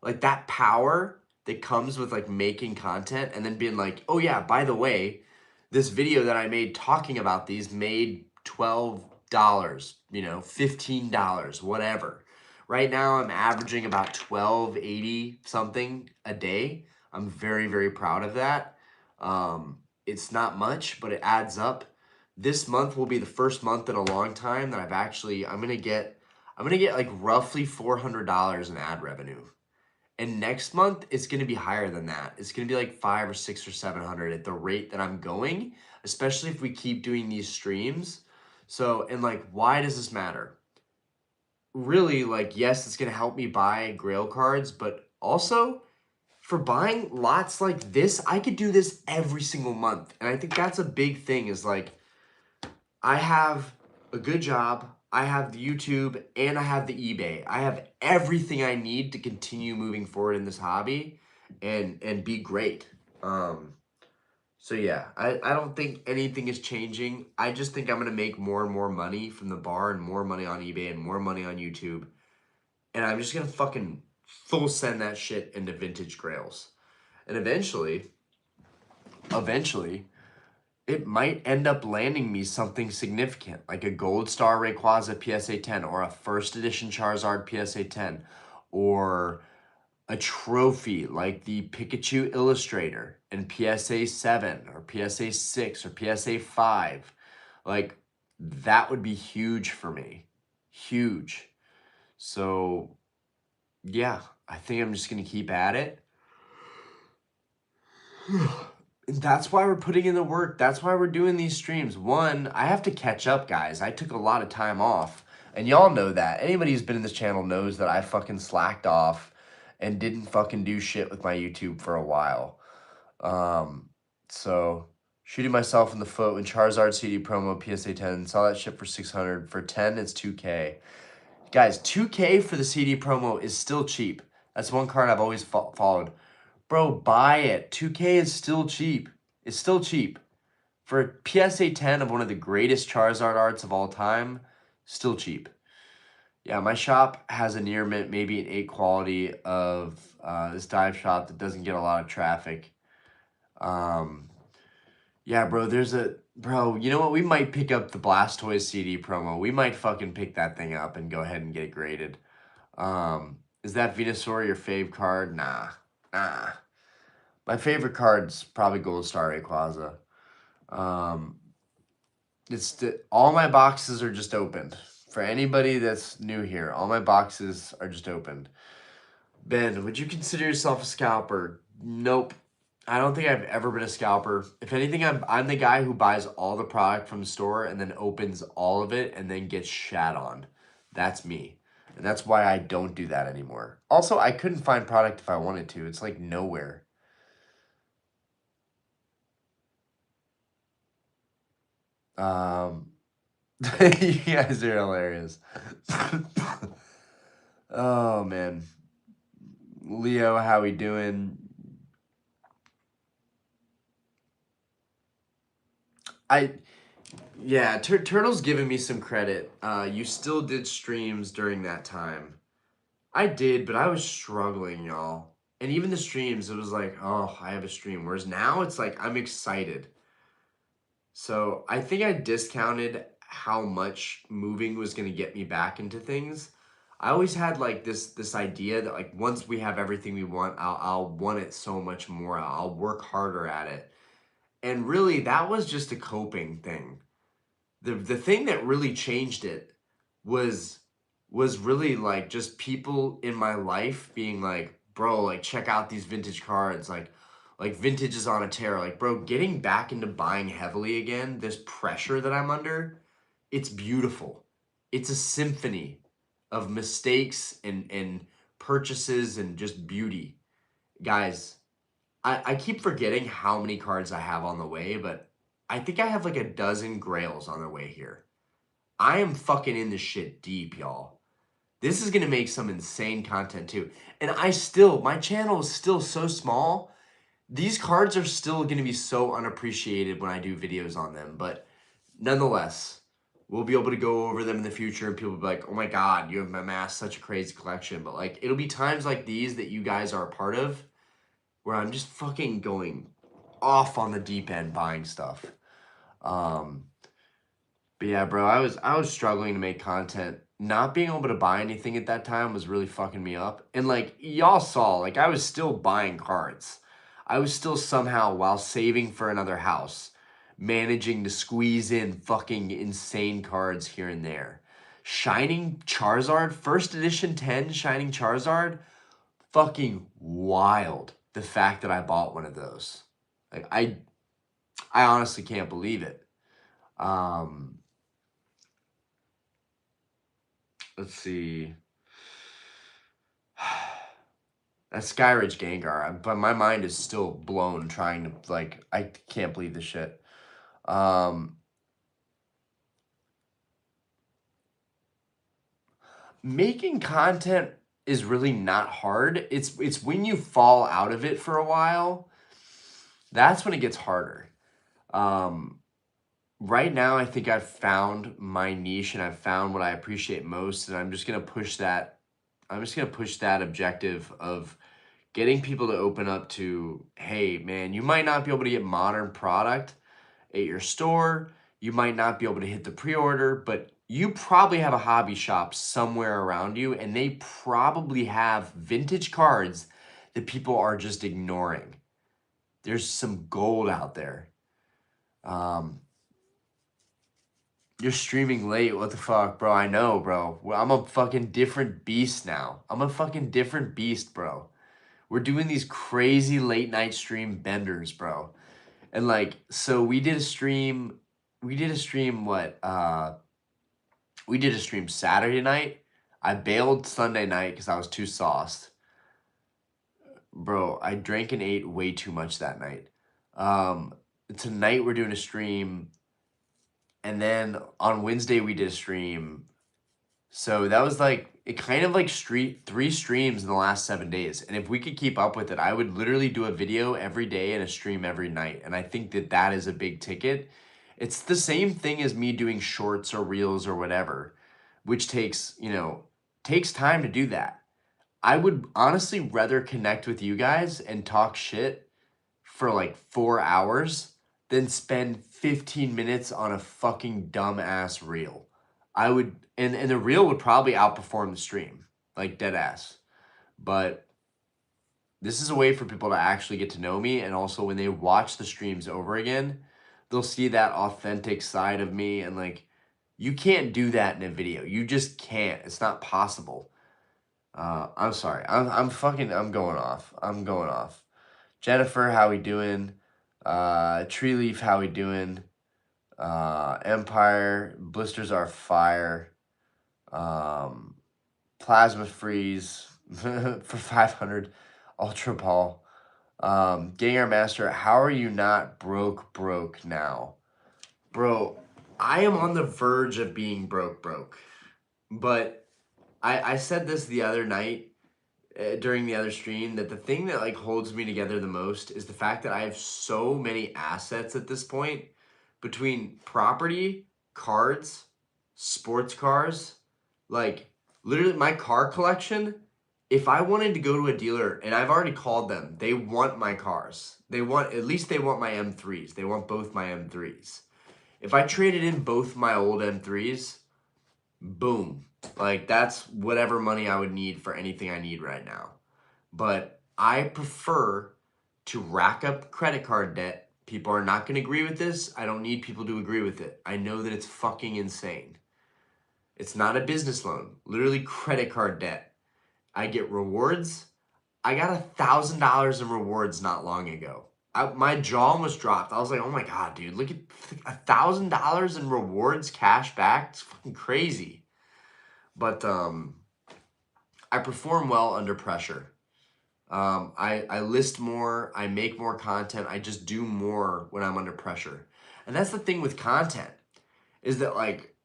like that power that comes with like making content and then being like, oh yeah, by the way, this video that I made talking about these made $12, $15, whatever. Right now I'm averaging about $12.80 something a day. I'm very, very proud of that. It's not much, but it adds up. This month will be the first month in a long time that I'm gonna get like roughly $400 in ad revenue. And next month, it's going to be higher than that. It's going to be like 5 or 6 or 700 at the rate that I'm going, especially if we keep doing these streams. So, and like, why does this matter? Really, like, yes, it's going to help me buy Grail cards, but also for buying lots like this, I could do this every single month. And I think that's a big thing is like, I have a good job, I have the YouTube, and I have the eBay. I have everything I need to continue moving forward in this hobby and be great. So yeah, I don't think anything is changing. I just think I'm gonna make more and more money from the bar and more money on eBay and more money on YouTube. And I'm just gonna fucking full send that shit into vintage grails. And eventually, it might end up landing me something significant, like a Gold Star Rayquaza PSA 10 or a first edition Charizard PSA 10 or a trophy like the Pikachu Illustrator in PSA 7 or PSA 6 or PSA 5. Like, that would be huge for me. Huge. So, yeah, I think I'm just going to keep at it. That's why we're putting in the work. That's why we're doing these streams. One, I have to catch up, guys. I took a lot of time off. And y'all know that. Anybody who's been in this channel knows that I fucking slacked off and didn't fucking do shit with my YouTube for a while. So shooting myself in the foot when Charizard CD promo PSA 10. Saw that shit for 600. For 10, it's 2K. Guys, 2K for the CD promo is still cheap. That's one card I've always followed. Bro, buy it. 2K is still cheap. It's still cheap. For a PSA 10 of one of the greatest Charizard arts of all time, still cheap. Yeah, my shop has a near mint, maybe an 8 quality of this dive shop that doesn't get a lot of traffic. Um, yeah, bro, bro, you know what? We might pick up the Blastoise CD promo. We might fucking pick that thing up and go ahead and get it graded. Is that Venusaur your fave card? Nah, nah. My favorite card's probably Gold Star Rayquaza. Um, all my boxes are just opened. For anybody that's new here, all my boxes are just opened. Ben, would you consider yourself a scalper? Nope. I don't think I've ever been a scalper. If anything, I'm the guy who buys all the product from the store and then opens all of it and then gets shat on. That's me. And that's why I don't do that anymore. Also, I couldn't find product if I wanted to. It's like nowhere. Um, you guys are hilarious. Oh man. Leo, how we doing? I Yeah, Turtle's giving me some credit. You still did streams during that time. I did, but I was struggling, y'all. And even the streams, it was like, oh, I have a stream. Whereas now it's like I'm excited. So I think I discounted how much moving was gonna get me back into things. I always had like this idea that like once we have everything we want, I'll want it so much more. I'll work harder at it. And really that was just a coping thing. The thing that really changed it was really like just people in my life being like, bro, like check out these vintage cards, like vintage is on a tear. Like, bro, getting back into buying heavily again, this pressure that I'm under, it's beautiful. It's a symphony of mistakes and purchases and just beauty. Guys, I keep forgetting how many cards I have on the way, but I think I have like a dozen grails on the way here. I am fucking in this shit deep, y'all. This is gonna make some insane content too. And my channel is still so small. These cards are still gonna be so unappreciated when I do videos on them. But nonetheless, we'll be able to go over them in the future and people will be like, oh my God, you have amassed such a crazy collection. But like, it'll be times like these that you guys are a part of where I'm just fucking going off on the deep end buying stuff. Um, but yeah, bro, I was struggling to make content. Not being able to buy anything at that time was really fucking me up. And like y'all saw, like I was still buying cards. I was still somehow while saving for another house, managing to squeeze in fucking insane cards here and there. Shining Charizard, first edition 10 Shining Charizard, fucking wild. The fact that I bought one of those. Like I honestly can't believe it. Um let's see. That's Skyridge Gengar, but my mind is still blown trying to like I can't believe this shit. Um Making content is really not hard. It's when you fall out of it for a while, that's when it gets harder. Um right now I think I've found my niche and I've found what I appreciate most and I'm just going to push that objective of getting people to open up to, hey, man, you might not be able to get modern product at your store. You might not be able to hit the pre-order, but you probably have a hobby shop somewhere around you, and they probably have vintage cards that people are just ignoring. There's some gold out there. Um, you're streaming late. What the fuck, bro? I know, bro. Well, I'm a fucking different beast now. I'm a fucking different beast, bro. We're doing these crazy late night stream benders, bro. And like, so we did a stream what? We did a stream Saturday night. I bailed Sunday night because I was too sauced. Bro, I drank and ate way too much that night. Um, Tonight we're doing a stream, and then on Wednesday we did a stream. So that was like it kind of like three streams in the last 7 days. And if we could keep up with it, I would literally do a video every day and a stream every night. And I think that that is a big ticket. It's the same thing as me doing shorts or reels or whatever, which takes, takes time to do that. I would honestly rather connect with you guys and talk shit for like 4 hours than spend 15 minutes on a fucking dumbass reel. I would, and the reel would probably outperform the stream, like dead ass. But this is a way for people to actually get to know me, and also when they watch the streams over again, they'll see that authentic side of me, and like, you can't do that in a video. You just can't. It's not possible. I'm sorry. I'm going off. I'm going off. Jennifer, how we doing? Tree Leaf, how we doing? Empire, blisters are fire. Plasma freeze for 500. Ultra ball. Gengar Master, how are you not broke now? Bro, I am on the verge of being broke. But I said this the other night during the other stream, that the thing that like holds me together the most is the fact that I have so many assets at this point, between property, cards, sports cars, like literally my car collection. If I wanted to go to a dealer, and I've already called them, they want my cars. They want, at least they want my M3s. They want both my M3s. If I traded in both my old M3s, boom. Like, that's whatever money I would need for anything I need right now. But I prefer to rack up credit card debt. People are not going to agree with this. I don't need people to agree with it. I know that it's fucking insane. It's not a business loan. Literally credit card debt. I get rewards. I got $1,000 in rewards not long ago. My jaw almost dropped. I was like, oh my God, dude, look at $1,000 in rewards cash back. It's fucking crazy. But I perform well under pressure. I list more, I make more content, I just do more when I'm under pressure. And that's the thing with content, is that like,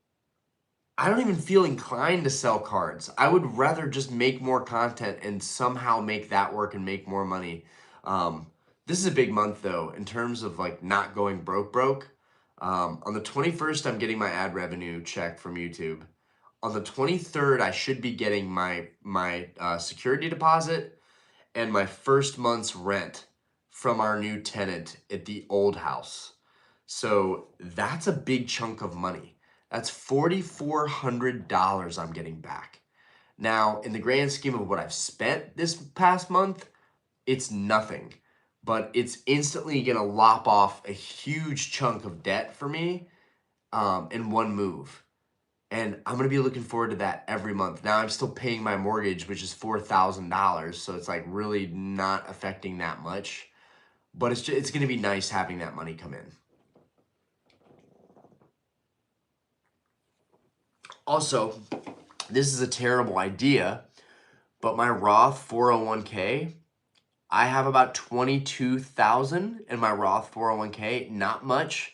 I don't even feel inclined to sell cards. I would rather just make more content and somehow make that work and make more money. This is a big month though, in terms of like not going broke. On the 21st, I'm getting my ad revenue check from YouTube. On the 23rd, I should be getting my security deposit and my first month's rent from our new tenant at the old house. So that's a big chunk of money. That's $4,400 I'm getting back. Now, in the grand scheme of what I've spent this past month, it's nothing. But it's instantly going to lop off a huge chunk of debt for me in one move. And I'm going to be looking forward to that every month. Now I'm still paying my mortgage, which is $4,000. So it's like really not affecting that much. But it's going to be nice having that money come in. Also, this is a terrible idea, but my Roth 401k, I have about 22,000 in my Roth 401k, not much.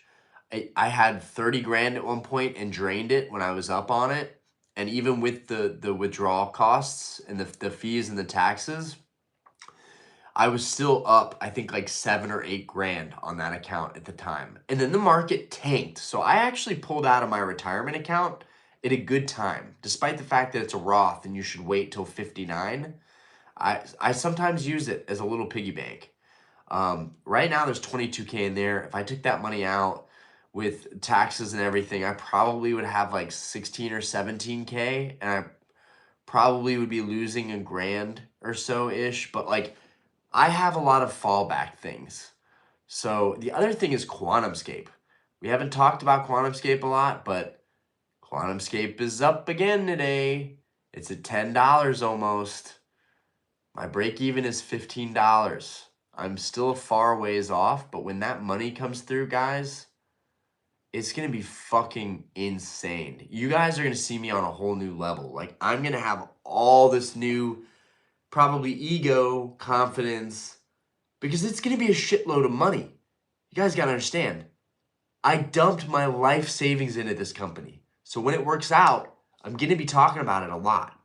I had 30 grand at one point and drained it when I was up on it. And even with the withdrawal costs and the fees and the taxes, I was still up, I think like 7 or 8 grand on that account at the time. And then the market tanked. So I actually pulled out of my retirement account at a good time, despite the fact that it's a Roth and you should wait till 59. I sometimes use it as a little piggy bank. Right now there's 22K in there. If I took that money out with taxes and everything, I probably would have like 16 or 17K, and I probably would be losing a grand or so ish. But like, I have a lot of fallback things. So the other thing is QuantumScape. We haven't talked about QuantumScape a lot, but QuantumScape is up again today. It's at $10 almost. My break even is $15. I'm still a far ways off, but when that money comes through, guys, it's going to be fucking insane. You guys are going to see me on a whole new level. Like, I'm going to have all this new, probably ego, confidence, because it's going to be a shitload of money. You guys got to understand, I dumped my life savings into this company. So when it works out, I'm going to be talking about it a lot.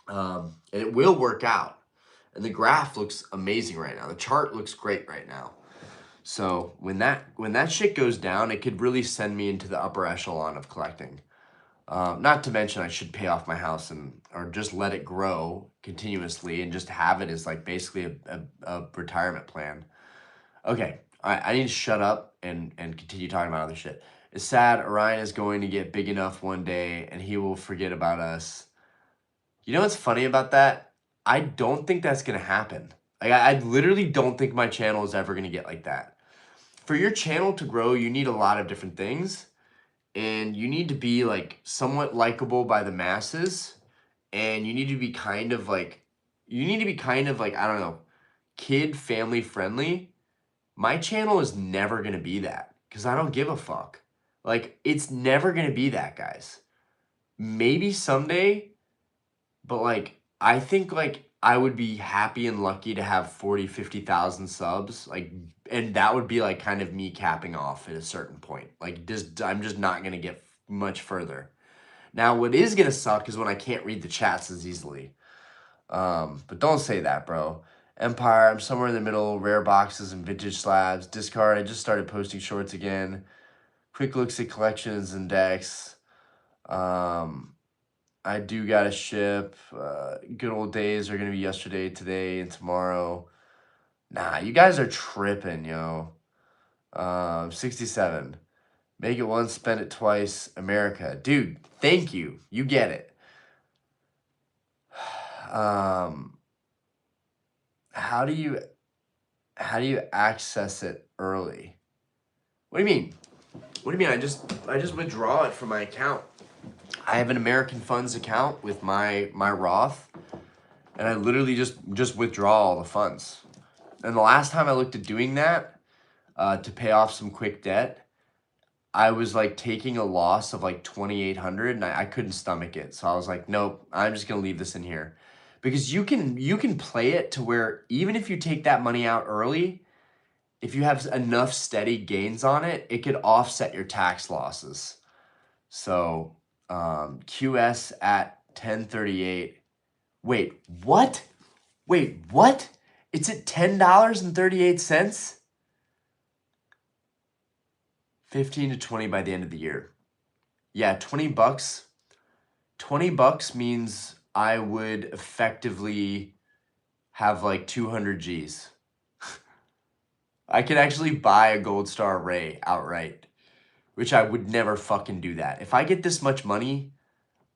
And it will work out. And the graph looks amazing right now. The chart looks great right now. So when that shit goes down, it could really send me into the upper echelon of collecting. Not to mention I should pay off my house or just let it grow continuously and just have it as like basically a retirement plan. Okay, I need to shut up and continue talking about other shit. It's sad Orion is going to get big enough one day and he will forget about us. You know what's funny about that? I don't think that's gonna happen. Like I literally don't think my channel is ever gonna get like that. For your channel to grow, you need a lot of different things, and you need to be like somewhat likable by the masses, and you need to be kind of like I don't know, kid family friendly. My channel is never gonna be that because I don't give a fuck. Like it's never gonna be that, guys. Maybe someday, but like I think like I would be happy and lucky to have 40, 50,000 subs, like, and that would be like kind of me capping off at a certain point. Like just I'm just not gonna get much further. Now what is gonna suck is when I can't read the chats as easily. But don't say that, bro. Empire, I'm somewhere in the middle, rare boxes and vintage slabs. Discard, I just started posting shorts again. Quick looks at collections and decks. I do gotta ship. Good old days are gonna be yesterday, today, and tomorrow. Nah, you guys are tripping, yo. 67. Make it once, spend it twice. America. Dude, thank you. You get it. How do you access it early? What do you mean? What do you mean? I just withdraw it from my account. I have an American Funds account with my Roth, and I literally just withdraw all the funds. And the last time I looked at doing that to pay off some quick debt, I was like taking a loss of like 2,800, and I couldn't stomach it. So I was like, nope, I'm just gonna leave this in here, because you can play it to where even if you take that money out early, if you have enough steady gains on it, it could offset your tax losses. So QS at 1038. Wait, what? Wait, what? It's at $10.38? 15 to 20 by the end of the year. Yeah, 20 bucks. 20 bucks means I would effectively have like 200 G's. I could actually buy a Gold Star Ray outright, which I would never fucking do that. If I get this much money,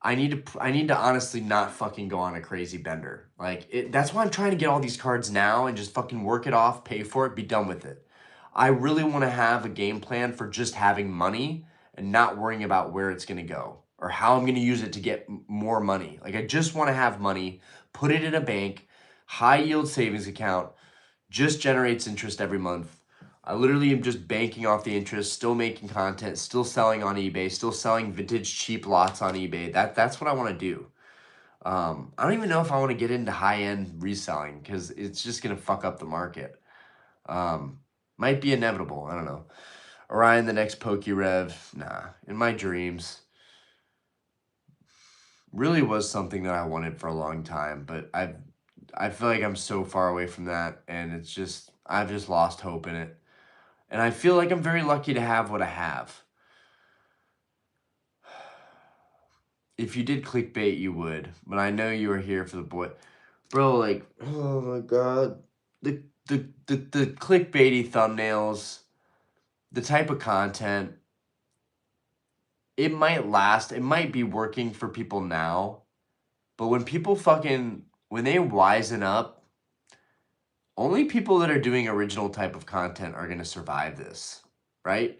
I need to honestly not fucking go on a crazy bender. Like that's why I'm trying to get all these cards now and just fucking work it off, pay for it, be done with it. I really want to have a game plan for just having money and not worrying about where it's going to go or how I'm going to use it to get more money. Like I just want to have money, put it in a bank, high yield savings account, just generates interest every month. I literally am just banking off the interest, still making content, still selling on eBay, still selling vintage cheap lots on eBay. That's what I want to do. I don't even know if I want to get into high-end reselling because it's just going to fuck up the market. Might be inevitable. I don't know. Orion, the next PokeRev. Nah, in my dreams. Really was something that I wanted for a long time, but I feel like I'm so far away from that, and it's just I've just lost hope in it. And I feel like I'm very lucky to have what I have. If you did clickbait, you would, but I know you are here for the boy. Bro, like, oh my god. The clickbaity thumbnails, the type of content, it might last. It might be working for people now, but when people when they wisen up, only people that are doing original type of content are going to survive this, right?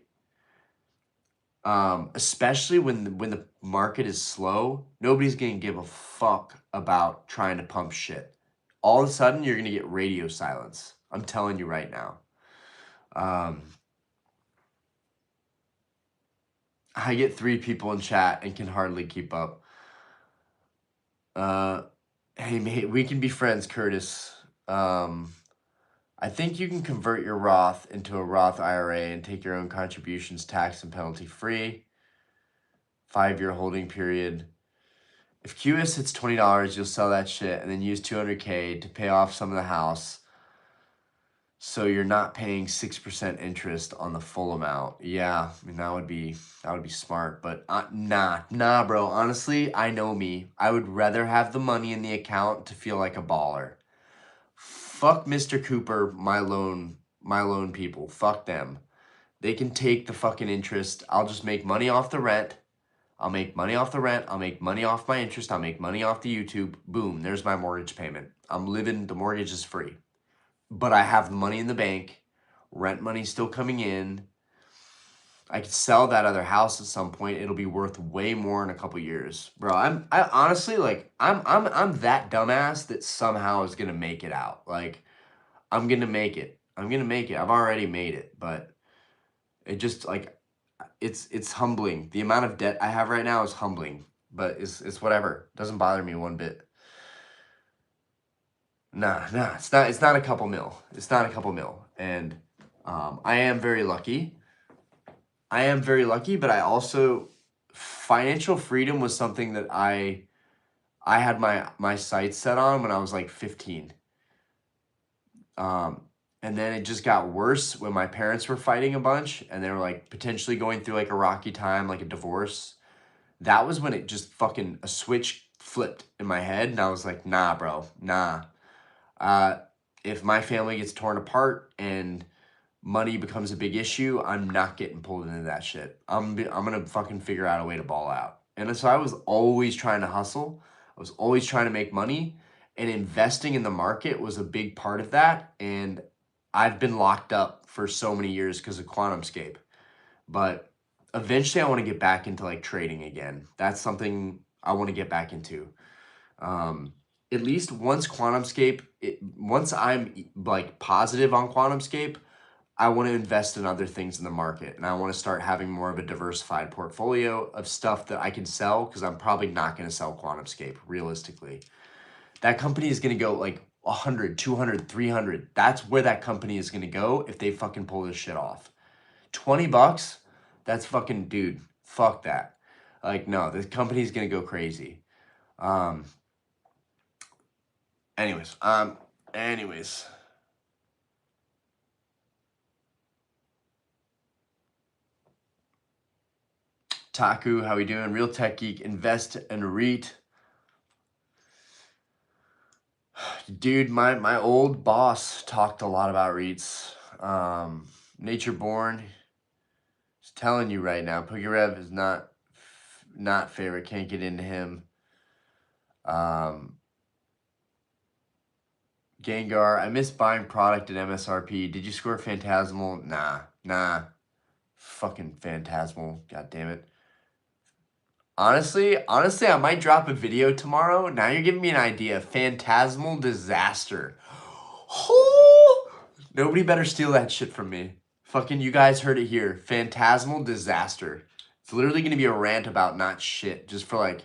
Especially when the market is slow, nobody's going to give a fuck about trying to pump shit. All of a sudden, you're going to get radio silence. I'm telling you right now. I get 3 people in chat and can hardly keep up. Hey, mate, we can be friends, Curtis. I think you can convert your Roth into a Roth IRA and take your own contributions tax and penalty free. 5-year holding period. If QS hits $20, you'll sell that shit and then use $200K to pay off some of the house. So you're not paying 6% interest on the full amount. Yeah, I mean that would be smart, but nah, bro. Honestly, I know me. I would rather have the money in the account to feel like a baller. Fuck Mr. Cooper, my loan people. Fuck them. They can take the fucking interest. I'll just make money off the rent. I'll make money off the rent. I'll make money off my interest. I'll make money off the YouTube. Boom, there's my mortgage payment. I'm living, the mortgage is free. But I have the money in the bank. Rent money's still coming in. I could sell that other house at some point. It'll be worth way more in a couple years. Bro, I honestly like I'm that dumbass that somehow is gonna make it out. Like, I'm gonna make it. I'm gonna make it. I've already made it, but it just like it's humbling. The amount of debt I have right now is humbling, but it's whatever. Doesn't bother me one bit. Nah, it's not a couple mil. It's not a couple mil. And I am very lucky. But I also, financial freedom was something that I had my sights set on when I was like 15. And then it just got worse when my parents were fighting a bunch and they were like potentially going through like a rocky time, like a divorce. That was when it just fucking, a switch flipped in my head and I was like, nah, bro, nah. Uh, if my family gets torn apart and money becomes a big issue, I'm not getting pulled into that shit. I'm gonna fucking figure out a way to ball out. And so I was always trying to hustle. I was always trying to make money, and investing in the market was a big part of that. And I've been locked up for so many years because of QuantumScape. But eventually, I want to get back into like trading again. That's something I want to get back into. Um, at least once once I'm like positive on QuantumScape, I want to invest in other things in the market and I want to start having more of a diversified portfolio of stuff that I can sell because I'm probably not going to sell QuantumScape realistically. That company is going to go like 100, 200, 300. That's where that company is going to go if they fucking pull this shit off. $20? That's fucking, dude, fuck that. Like, no, the company's going to go crazy. Um, anyways. Taku, how we doing? Real Tech Geek, invest and REIT. Dude, my old boss talked a lot about REITs. Nature Born is telling you right now, Pokerev is not favorite. Can't get into him. Gengar, I miss buying product at MSRP. Did you score Phantasmal? Nah. Fucking Phantasmal. God damn it. Honestly, I might drop a video tomorrow. Now you're giving me an idea. Phantasmal Disaster. Nobody better steal that shit from me. Fucking, you guys heard it here. Phantasmal Disaster. It's literally going to be a rant about not shit. Just like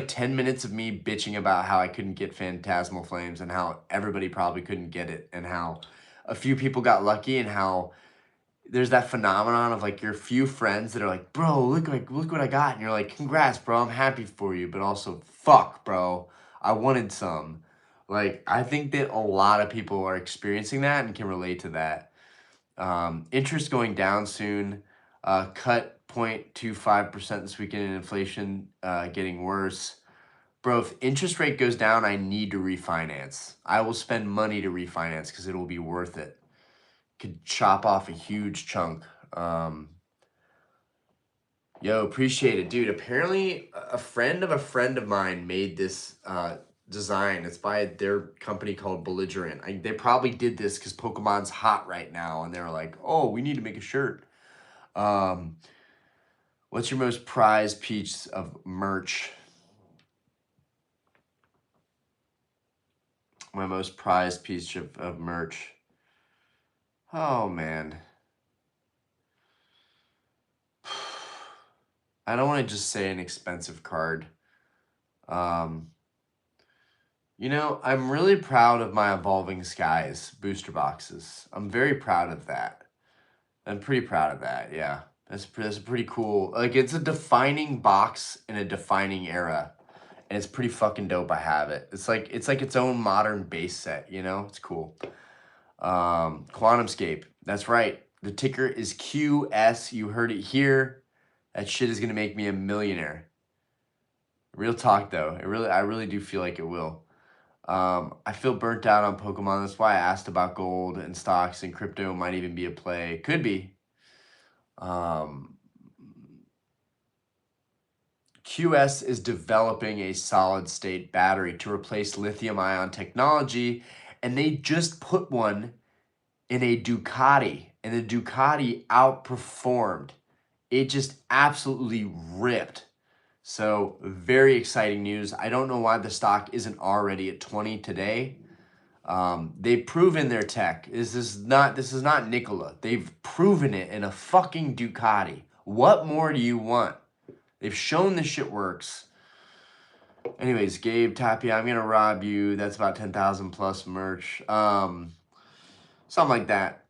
10 minutes of me bitching about how I couldn't get Phantasmal Flames and how everybody probably couldn't get it and how a few people got lucky and how there's that phenomenon of like your few friends that are like, bro, look what I got. And you're like, congrats, bro. I'm happy for you. But also, fuck, bro. I wanted some. Like, I think that a lot of people are experiencing that and can relate to that. Interest going down soon. Cut 0.25% this weekend in inflation getting worse. Bro, if interest rate goes down, I need to refinance. I will spend money to refinance because it will be worth it. Could chop off a huge chunk. Yo, appreciate it, dude. Apparently, a friend of mine made this design. It's by their company called Belligerent. They probably did this because Pokemon's hot right now, and they're like, "Oh, we need to make a shirt." What's your most prized piece of merch? My most prized piece of merch. Oh man. I don't want to just say an expensive card. I'm really proud of my Evolving Skies booster boxes. I'm very proud of that. I'm pretty proud of that, yeah. That's pretty cool. Like, it's a defining box in a defining era. And it's pretty fucking dope I have it. It's like its own modern base set, you know? It's cool. QuantumScape. That's right. The ticker is QS. You heard it here. That shit is going to make me a millionaire. Real talk, though. I really do feel like it will. I feel burnt out on Pokemon. That's why I asked about gold and stocks, and crypto might even be a play. Could be. QS is developing a solid state battery to replace lithium ion technology, and they just put one in a Ducati, and the Ducati outperformed. It just absolutely ripped. So very exciting news. I don't know why the stock isn't already at 20 today. They've proven their tech. This is not Nikola. They've proven it in a fucking Ducati. What more do you want? They've shown this shit works. Anyways, Gabe Tapia, I'm gonna rob you. That's about 10,000 plus merch. Something like that.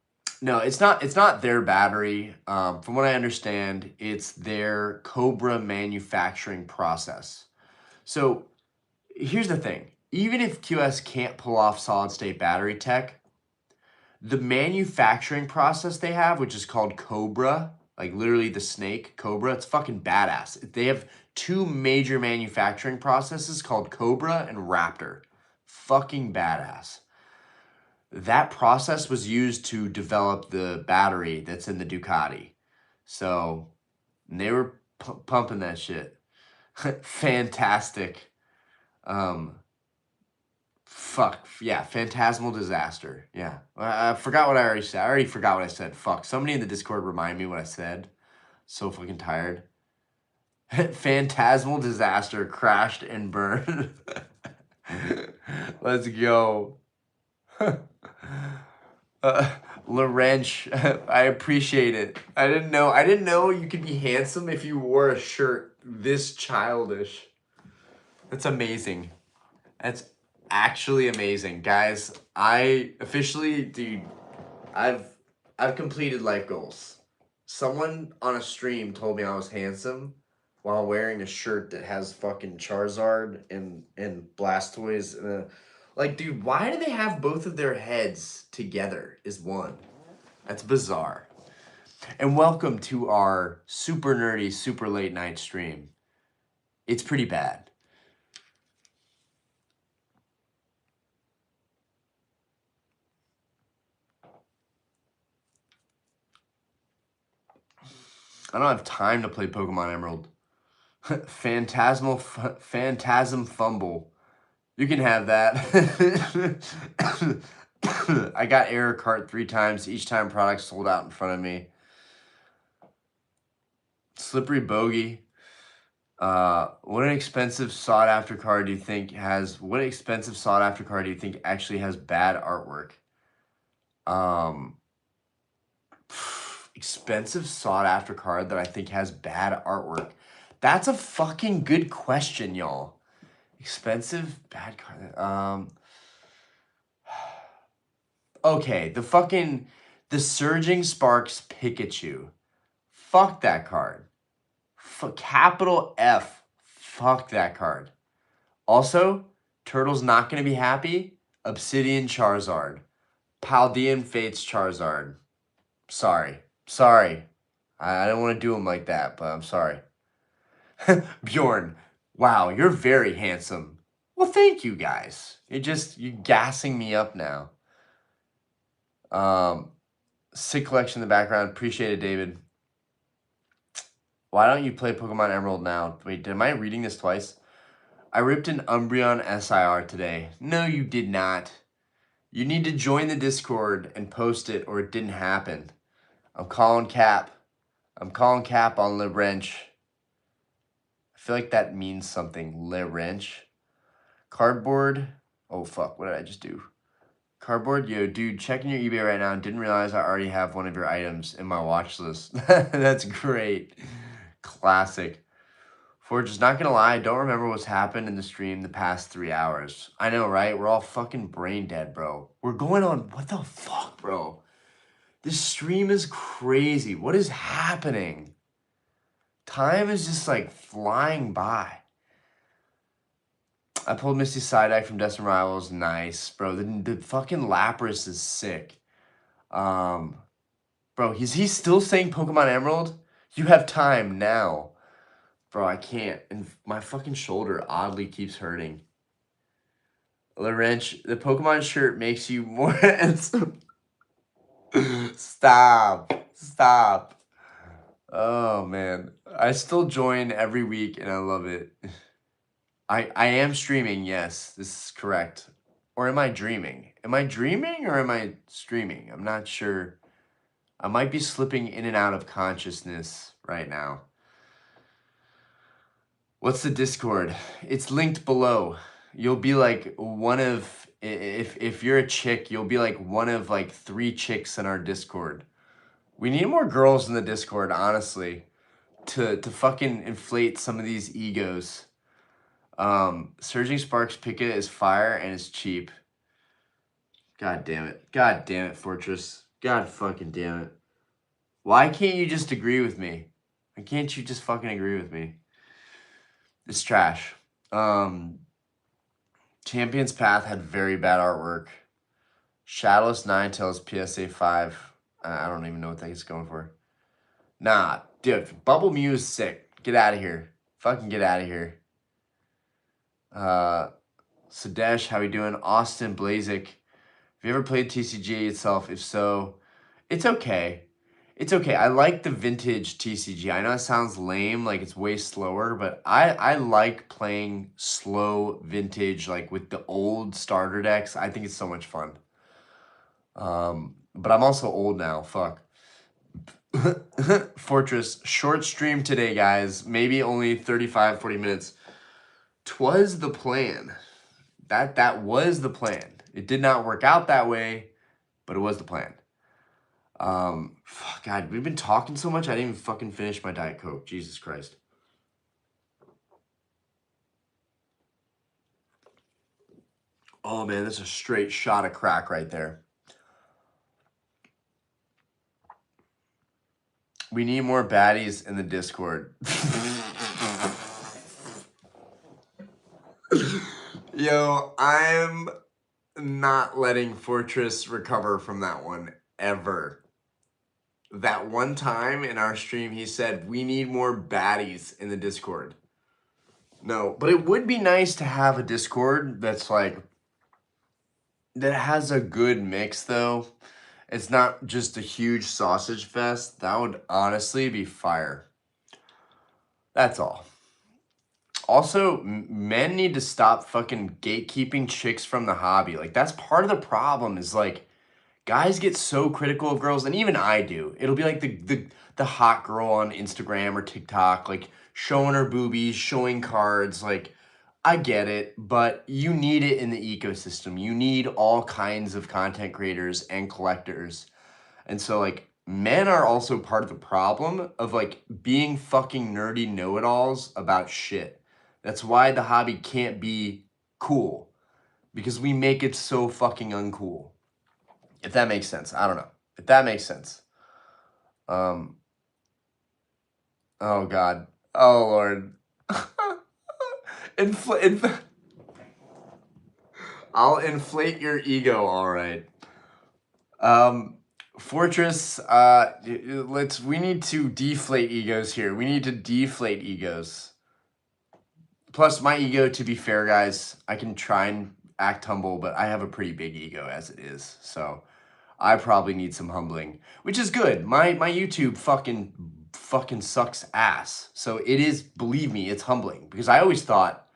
No, it's not their battery. From what I understand, it's their Cobra manufacturing process. So here's the thing. Even if QS can't pull off solid state battery tech, the manufacturing process they have, which is called Cobra, like literally the snake, Cobra, it's fucking badass. They have two major manufacturing processes called Cobra and Raptor. Fucking badass. That process was used to develop the battery that's in the Ducati. So they were pumping that shit. Fantastic. Fuck. Yeah, phantasmal disaster. Yeah. I forgot what I already said. I already forgot what I said. Fuck. Somebody in the Discord remind me what I said. So fucking tired. Phantasmal disaster crashed and burned. Let's go. Lorenz, I appreciate it. I didn't know you could be handsome if you wore a shirt this childish. That's amazing. That's actually amazing, guys. I officially, dude, I've completed life goals. Someone on a stream told me I was handsome while wearing a shirt that has fucking Charizard and Blastoise and like, dude, why do they have both of their heads together as one? That's bizarre. And welcome to our super nerdy, super late night stream. It's pretty bad. I don't have time to play Pokemon Emerald. Phantasm Fumble. You can have that. I got error cart 3 times. Each time product sold out in front of me. Slippery Bogey. What expensive sought after card do you think actually has bad artwork? Expensive sought after card that I think has bad artwork. That's a fucking good question, y'all. Expensive bad card. Okay, the Surging Sparks Pikachu. Fuck that card. Capital F. Fuck that card. Also, Turtle's not going to be happy. Obsidian Charizard. Paldean Fates Charizard. Sorry. I don't want to do him like that, but I'm sorry. Bjorn. Wow, you're very handsome. Well, thank you guys. You're gassing me up now. Sick collection in the background. Appreciate it, David. Why don't you play Pokemon Emerald now? Wait, am I reading this twice? I ripped an Umbreon SIR today. No, you did not. You need to join the Discord and post it or it didn't happen. I'm calling Cap. I'm calling Cap on Le Wrench. I feel like that means something. Le Wrench. Cardboard. Oh, fuck. What did I just do? Cardboard, yo, dude, checking your eBay right now. Didn't realize I already have one of your items in my watch list. That's great. Classic. Forge, just not gonna lie, I don't remember what's happened in the stream the past 3 hours. I know, right? We're all fucking brain dead, bro. We're going on, what the fuck, bro? This stream is crazy. What is happening? Time is just like flying by. I pulled Misty Psyduck from Destined Rivals. Nice, bro. The fucking Lapras is sick. Bro, is he still saying Pokemon Emerald? You have time now. Bro, I can't. And my fucking shoulder oddly keeps hurting. Lorench, the Pokemon shirt makes you more handsome. Stop. Stop. Oh, man. I still join every week, and I love it. I am streaming, yes. This is correct. Or am I dreaming? Am I dreaming or am I streaming? I'm not sure. I might be slipping in and out of consciousness right now. What's the Discord? It's linked below. You'll be like one of, if you're a chick, you'll be like one of like 3 chicks in our Discord. We need more girls in the Discord, honestly, to fucking inflate some of these egos. Surging Sparks Pika is fire and it's cheap. God damn it. God damn it, Fortress. God fucking damn it. Why can't you just agree with me? Why can't you just fucking agree with me? It's trash. Champion's Path had very bad artwork. Shadowless Ninetales PSA 5. I don't even know what that is going for. Nah, dude. Bubble Mew is sick. Get out of here. Fucking get out of here. Sadesh, how we doing? Austin Blazik. Have you ever played TCG itself? If so, it's okay. It's okay. I like the vintage TCG. I know it sounds lame, like it's way slower, but I like playing slow vintage, like with the old starter decks. I think it's so much fun. But I'm also old now. Fuck. Fortress, short stream today, guys. Maybe only 35, 40 minutes. 'Twas the plan. That was the plan. It did not work out that way, but it was the plan. God, we've been talking so much, I didn't even fucking finish my Diet Coke. Jesus Christ. Oh, man, that's a straight shot of crack right there. We need more baddies in the Discord. Yo, I'm not letting Fortress recover from that one, ever. That one time in our stream, he said, we need more baddies in the Discord. No, but it would be nice to have a Discord that's like, that has a good mix, though. It's not just a huge sausage fest. That would honestly be fire. That's all. Also, men need to stop fucking gatekeeping chicks from the hobby. Like, that's part of the problem is, like, guys get so critical of girls, and even I do. It'll be like the hot girl on Instagram or TikTok, like, showing her boobies, showing cards. Like, I get it, but you need it in the ecosystem. You need all kinds of content creators and collectors. And so, like, men are also part of the problem of, like, being fucking nerdy know-it-alls about shit. That's why the hobby can't be cool. Because we make it so fucking uncool. If that makes sense. I don't know. If that makes sense. Oh, God. Oh, Lord. I'll inflate your ego, all right. Fortress, we need to deflate egos here. We need to deflate egos. Plus, my ego, to be fair, guys, I can try and act humble, but I have a pretty big ego as it is. So I probably need some humbling, which is good. My YouTube fucking sucks ass. So it is, believe me, it's humbling. Because I always thought,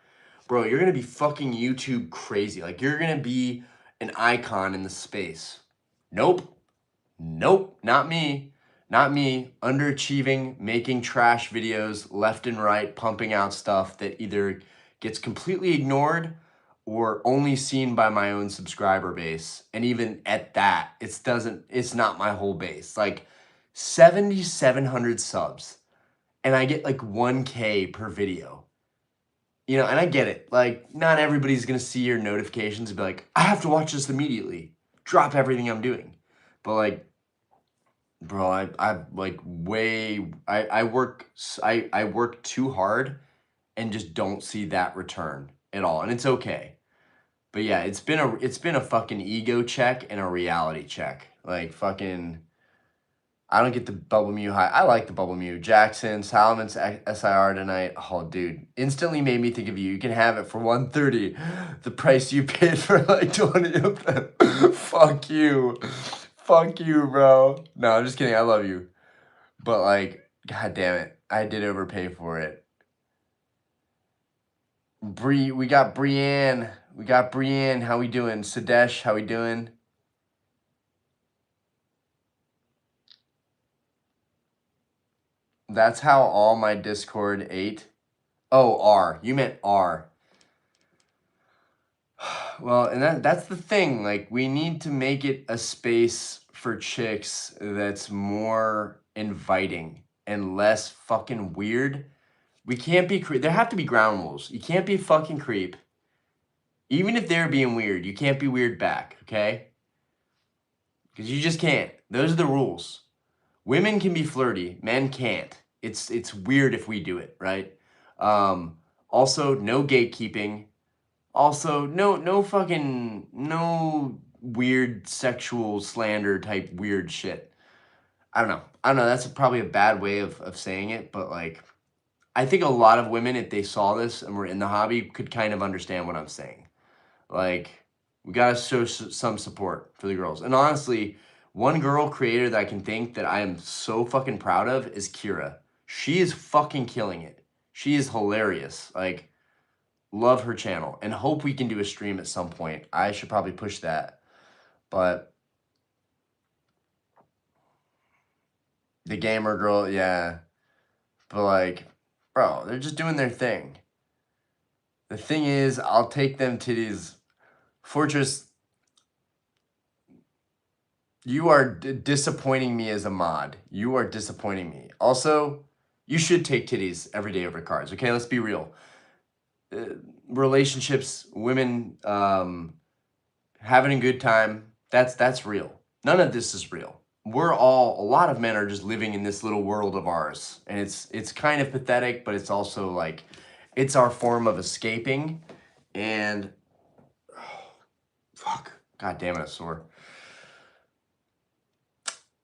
bro, you're going to be fucking YouTube crazy. Like, you're going to be an icon in the space. Nope. Nope, not me. Not me. Underachieving, making trash videos left and right, pumping out stuff that either gets completely ignored or only seen by my own subscriber base. And even at that, it's not my whole base. Like 7,700 subs. And I get like 1K per video. You know, and I get it. Like, not everybody's gonna see your notifications and be like, I have to watch this immediately. Drop everything I'm doing. But like, bro, I work too hard and just don't see that return. at all, and it's okay. But yeah, it's been a fucking ego check and a reality check. Like fucking, I don't get the Bubble Mew high. I like the Bubble Mew. Jackson, Solomon's SIR tonight. Oh, dude, instantly made me think of you. You can have it for 130, the price you paid for like 20 of them. Fuck you, fuck you, bro. No, I'm just kidding. I love you, but like, god damn it, I did overpay for it. We got Brienne. We got Brienne. How we doing? Sadesh, how we doing? That's how all my Discord ate. Oh, R. You meant R. Well, and that's the thing. Like, we need to make it a space for chicks that's more inviting and less fucking weird. We can't be there have to be ground rules. You can't be a fucking creep. Even if they're being weird, you can't be weird back, okay? Because you just can't. Those are the rules. Women can be flirty, men can't. It's weird if we do it, right? Also, no gatekeeping. Also, no weird sexual slander type weird shit. I don't know. That's probably a bad way of saying it, but like, I think a lot of women, if they saw this and were in the hobby, could kind of understand what I'm saying. Like, we gotta show some support for the girls. And honestly, one girl creator that I can think that I am so fucking proud of is Kira. She is fucking killing it. She is hilarious. Like, love her channel and hope we can do a stream at some point. I should probably push that. But the gamer girl, yeah. But like, bro, they're just doing their thing. The thing is, I'll take them titties. Fortress, you are disappointing me as a mod. You are disappointing me. Also, you should take titties every day over cards. Okay, let's be real. Relationships, women, having a good time, that's real. None of this is real. A lot of men are just living in this little world of ours. And it's kind of pathetic, but it's also like, it's our form of escaping. And, oh, fuck, god damn it, I'm sore.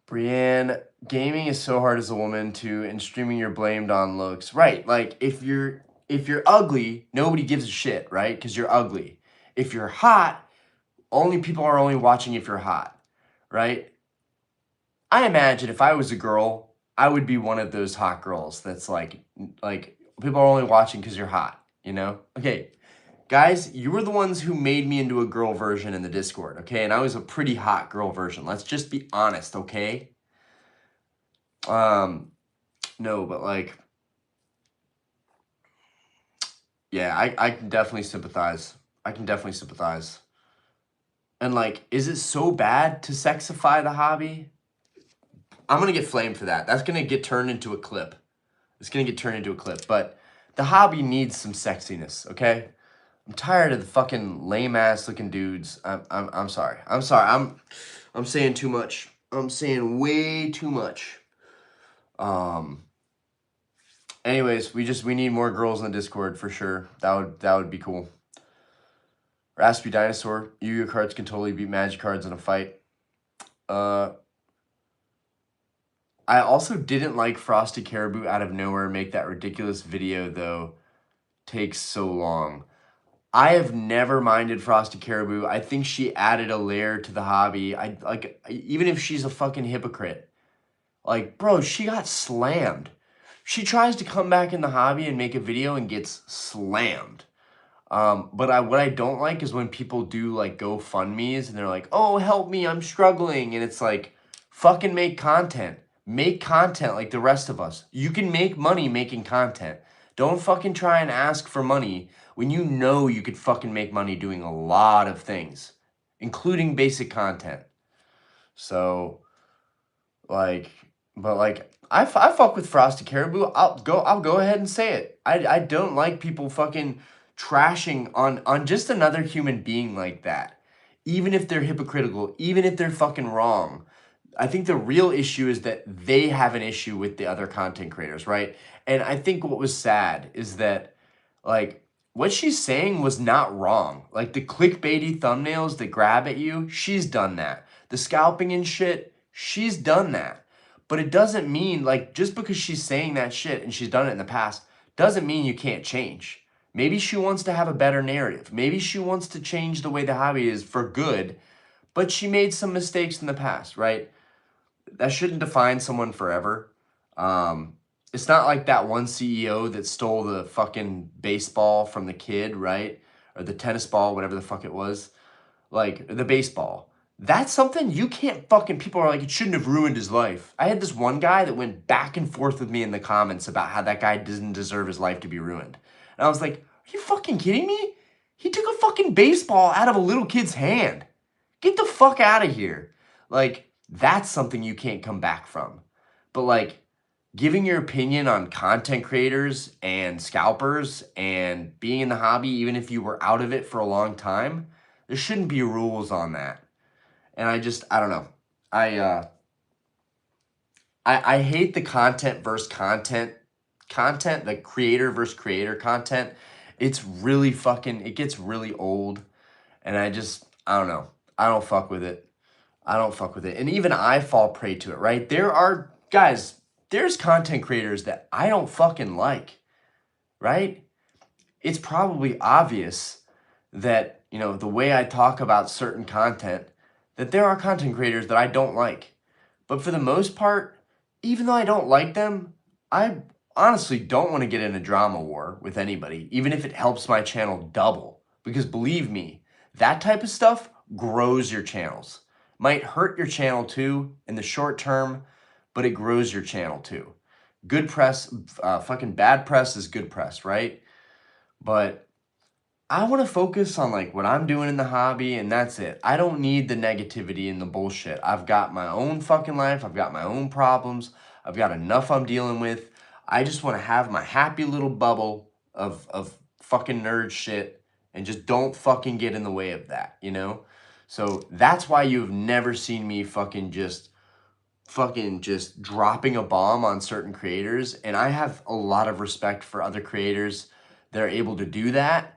Brienne, gaming is so hard as a woman too, and streaming you're blamed on looks. Right, like if you're ugly, nobody gives a shit, right? Because you're ugly. If you're hot, people are only watching if you're hot, right? I imagine if I was a girl, I would be one of those hot girls that's like people are only watching because you're hot, you know? Okay, guys, you were the ones who made me into a girl version in the Discord, okay? And I was a pretty hot girl version. Let's just be honest, okay? No, but like, yeah, I can definitely sympathize. I can definitely sympathize. And like, is it so bad to sexify the hobby? I'm gonna get flamed for that. That's gonna get turned into a clip. It's gonna get turned into a clip. But the hobby needs some sexiness, okay? I'm tired of the fucking lame ass looking dudes. I'm sorry. I'm sorry. I'm saying too much. I'm saying way too much. Anyways, we need more girls in the Discord for sure. That would be cool. Raspy Dinosaur, Yu-Gi-Oh cards can totally beat Magic cards in a fight. I also didn't like Frosty Caribou out of nowhere make that ridiculous video though. Takes so long. I have never minded Frosty Caribou. I think she added a layer to the hobby. Even if she's a fucking hypocrite. Like, bro, she got slammed. She tries to come back in the hobby and make a video and gets slammed. But what I don't like is when people do like GoFundMes and they're like, oh, help me, I'm struggling. And it's like, fucking make content. Make content like the rest of us. You can make money making content. Don't fucking try and ask for money when you know you could fucking make money doing a lot of things, including basic content. So, like, but like, I fuck with Frosty Caribou. I'll go ahead and say it. I don't like people fucking trashing on just another human being like that. Even if they're hypocritical, even if they're fucking wrong. I think the real issue is that they have an issue with the other content creators, right? And I think what was sad is that, like, what she's saying was not wrong. Like the clickbaity thumbnails that grab at you, she's done that. The scalping and shit, she's done that. But it doesn't mean, like, just because she's saying that shit and she's done it in the past, doesn't mean you can't change. Maybe she wants to have a better narrative. Maybe she wants to change the way the hobby is for good, but she made some mistakes in the past, right? That shouldn't define someone forever. Um, it's not like that one CEO that stole the fucking baseball from the kid, right? Or the tennis ball, whatever the fuck it was. Like the baseball. That's something you can't fucking. People are like, it shouldn't have ruined his life. I had this one guy that went back and forth with me in the comments about how that guy doesn't deserve his life to be ruined. And I was like, are you fucking kidding me? He took a fucking baseball out of a little kid's hand. Get the fuck out of here. Like, that's something you can't come back from. But like, giving your opinion on content creators and scalpers and being in the hobby, even if you were out of it for a long time, there shouldn't be rules on that. And I don't know. I hate the content versus content, the creator versus creator content. It's really fucking, it gets really old. And I don't know. I don't fuck with it. I don't fuck with it. And even I fall prey to it, right? There's content creators that I don't fucking like, right? It's probably obvious that, the way I talk about certain content, that there are content creators that I don't like. But for the most part, even though I don't like them, I honestly don't want to get in a drama war with anybody, even if it helps my channel double. Because believe me, that type of stuff grows your channels. Might hurt your channel too in the short term, but it grows your channel too. Good press, fucking bad press is good press, right? But I want to focus on like what I'm doing in the hobby, and that's it. I don't need the negativity and the bullshit. I've got my own fucking life. I've got my own problems. I've got enough I'm dealing with. I just want to have my happy little bubble of fucking nerd shit and just don't fucking get in the way of that, So that's why you've never seen me fucking just dropping a bomb on certain creators. And I have a lot of respect for other creators that are able to do that.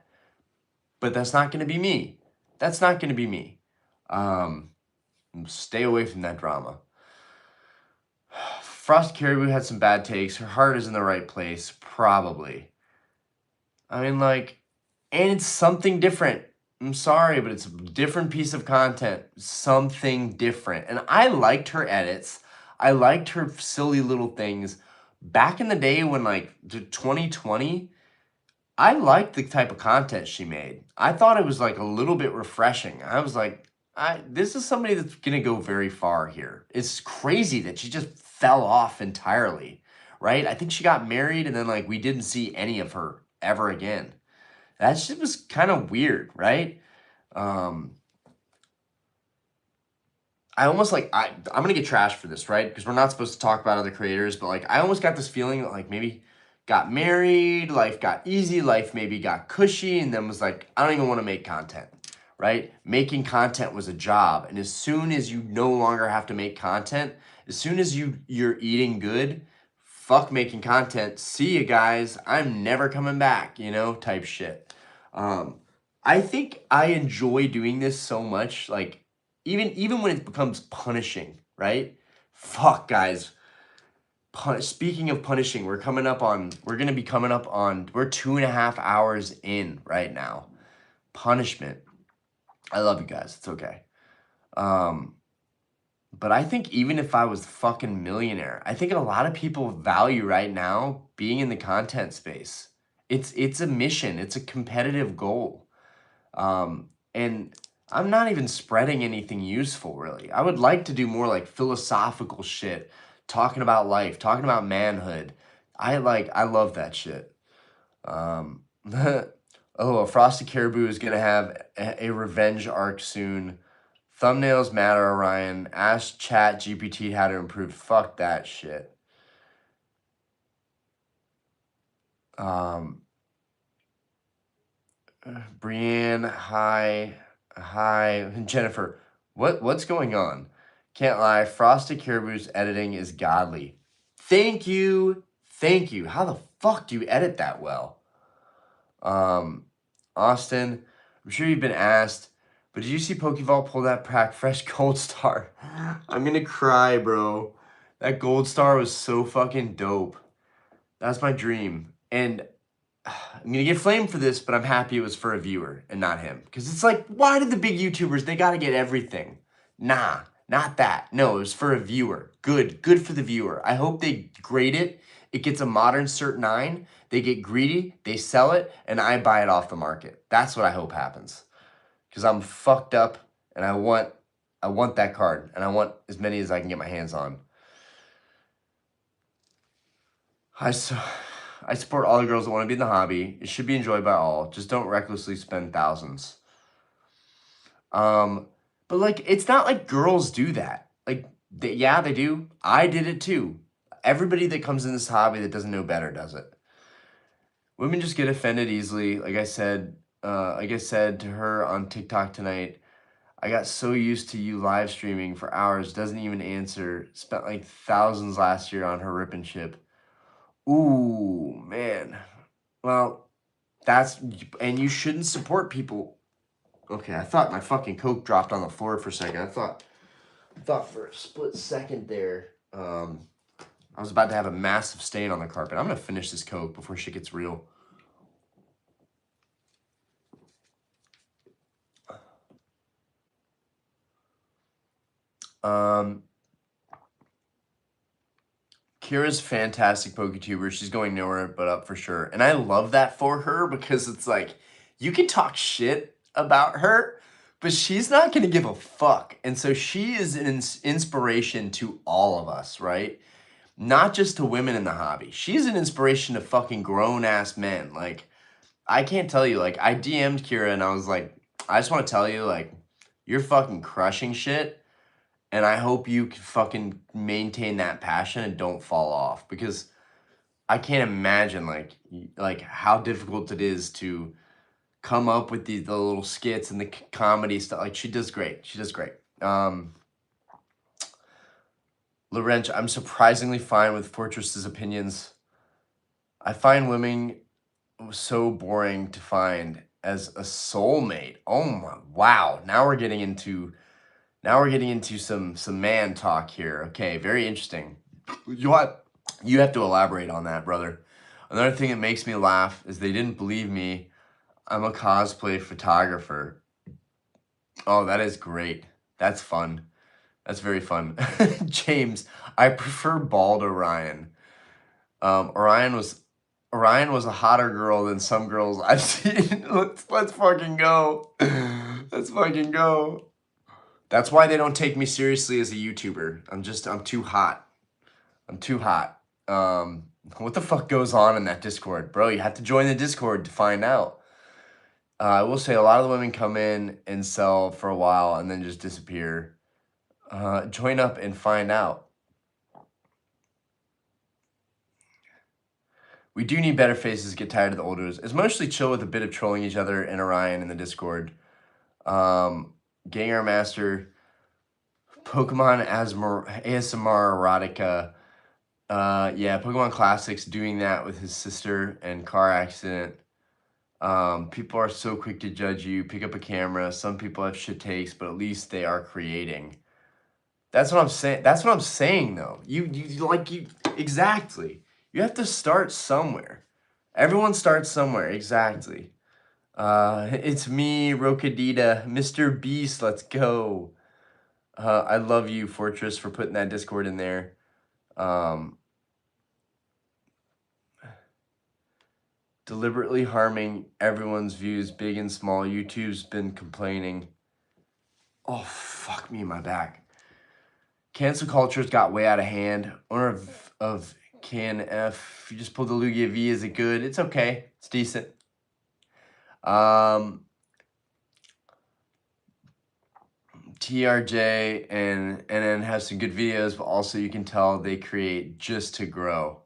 But that's not going to be me. That's not going to be me. Stay away from that drama. Frost Caribou had some bad takes. Her heart is in the right place, probably. I mean, like, and it's something different. I'm sorry, but it's a different piece of content. Something different. And I liked her edits. I liked her silly little things. Back in the day when, like, 2020, I liked the type of content she made. I thought it was like a little bit refreshing. I was like, this is somebody that's gonna go very far here. It's crazy that she just fell off entirely, right? I think she got married and then like we didn't see any of her ever again. That shit was kind of weird, right? I almost like I'm gonna get trashed for this, right? Because we're not supposed to talk about other creators, but like I almost got this feeling that like maybe got married, life got easy, life maybe got cushy, and then was like, I don't even want to make content, right? Making content was a job, and as soon as you no longer have to make content, as soon as you're eating good, fuck making content. See you guys. I'm never coming back, type shit. I think I enjoy doing this so much, like even when it becomes punishing, right? Fuck, guys. Speaking of punishing, we're going to be coming up on, we're 2.5 hours in right now. Punishment. I love you guys. It's okay. But I think even if I was fucking millionaire, I think a lot of people value right now being in the content space. It's a mission. It's a competitive goal. And I'm not even spreading anything useful, really. I would like to do more like philosophical shit, talking about life, talking about manhood. I love that shit. Um, oh, a Frosty Caribou is gonna have a revenge arc soon. Thumbnails matter, Orion. Ask Chat GPT how to improve. Fuck that shit. Brienne, hi, Jennifer. What's going on? Can't lie. Frosty Caribou's editing is godly. Thank you. How the fuck do you edit that well? Austin, I'm sure you've been asked, but did you see Pokevault pull that Prac Fresh Gold Star? I'm gonna cry, bro. That Gold Star was so fucking dope. That's my dream. And I'm gonna get flamed for this, but I'm happy it was for a viewer and not him. Because it's like, why did the big YouTubers, they gotta get everything? Nah, not that. No, it was for a viewer. Good for the viewer. I hope they grade it. It gets a modern Cert 9. They get greedy, they sell it, and I buy it off the market. That's what I hope happens. Because I'm fucked up and I want that card. And I want as many as I can get my hands on. I support all the girls that want to be in the hobby. It should be enjoyed by all. Just don't recklessly spend thousands. But like, it's not like girls do that. Like, yeah, they do. I did it too. Everybody that comes in this hobby that doesn't know better does it. Women just get offended easily. Like I said to her on TikTok tonight, I got so used to you live streaming for hours, doesn't even answer. Spent like thousands last year on her rip and ship. Ooh, man. Well, and you shouldn't support people. Okay, I thought my fucking Coke dropped on the floor for a second. I thought for a split second there, I was about to have a massive stain on the carpet. I'm gonna finish this Coke before shit gets real. Kira's fantastic PokeTuber. She's going nowhere but up for sure. And I love that for her because it's like, you can talk shit about her, but she's not going to give a fuck. And so she is an inspiration to all of us, right? Not just to women in the hobby. She's an inspiration to fucking grown-ass men. Like, I can't tell you, like, I DM'd Kira and I was like, I just want to tell you, like, you're fucking crushing shit. And I hope you can fucking maintain that passion and don't fall off, because I can't imagine like how difficult it is to come up with the little skits and the comedy stuff. Like, she does great. She does great. Lorenz, I'm surprisingly fine with Fortress's opinions. I find women so boring to find as a soulmate. Oh my, wow. Now we're getting into some man talk here. Okay, very interesting. You have to elaborate on that, brother. Another thing that makes me laugh is they didn't believe me. I'm a cosplay photographer. Oh, that is great. That's fun. That's very fun. James, I prefer bald Orion. Orion was a hotter girl than some girls I've seen. Let's fucking go. Let's fucking go. That's why they don't take me seriously as a YouTuber. I'm too hot. I'm too hot. What the fuck goes on in that Discord? Bro, you have to join the Discord to find out. I will say a lot of the women come in and sell for a while and then just disappear. Join up and find out. We do need better faces to get tired of the olders. It's mostly chill with a bit of trolling each other and Orion in the Discord. Ganger Master, Pokemon ASMR Erotica. Yeah, Pokemon Classics doing that with his sister and car accident. People are so quick to judge you. Pick up a camera. Some people have shit takes, but at least they are creating. That's what I'm saying. That's what I'm saying, though. Exactly. You have to start somewhere. Everyone starts somewhere. Exactly. It's me, Rokadita, Mr. Beast. Let's go. I love you, Fortress, for putting that Discord in there. Deliberately harming everyone's views, big and small. YouTube's been complaining. Oh, fuck me in my back. Cancel culture's got way out of hand. Owner of KNF, you just pulled the Lugia V. Is it good? It's okay. It's decent. TRJ and NN have some good videos, but also you can tell they create just to grow.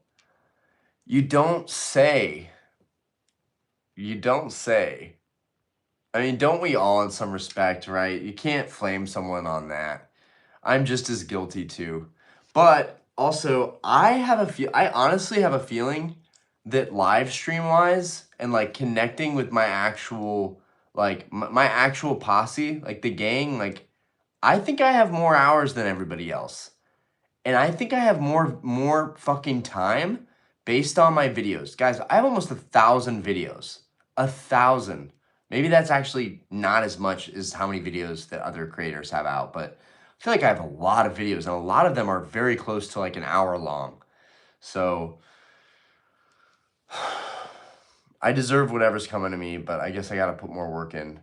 You don't say. You don't say. I mean, don't we all in some respect, right? You can't flame someone on that. I'm just as guilty too. But also, I honestly have a feeling that live stream wise and like connecting with my actual like my actual posse, like the gang, like I think I have more hours than everybody else. And I think I have more fucking time based on my videos. Guys, I have almost 1,000 videos. 1,000. Maybe that's actually not as much as how many videos that other creators have out, but I feel like I have a lot of videos and a lot of them are very close to like an hour long. So I deserve whatever's coming to me, but I guess I got to put more work in.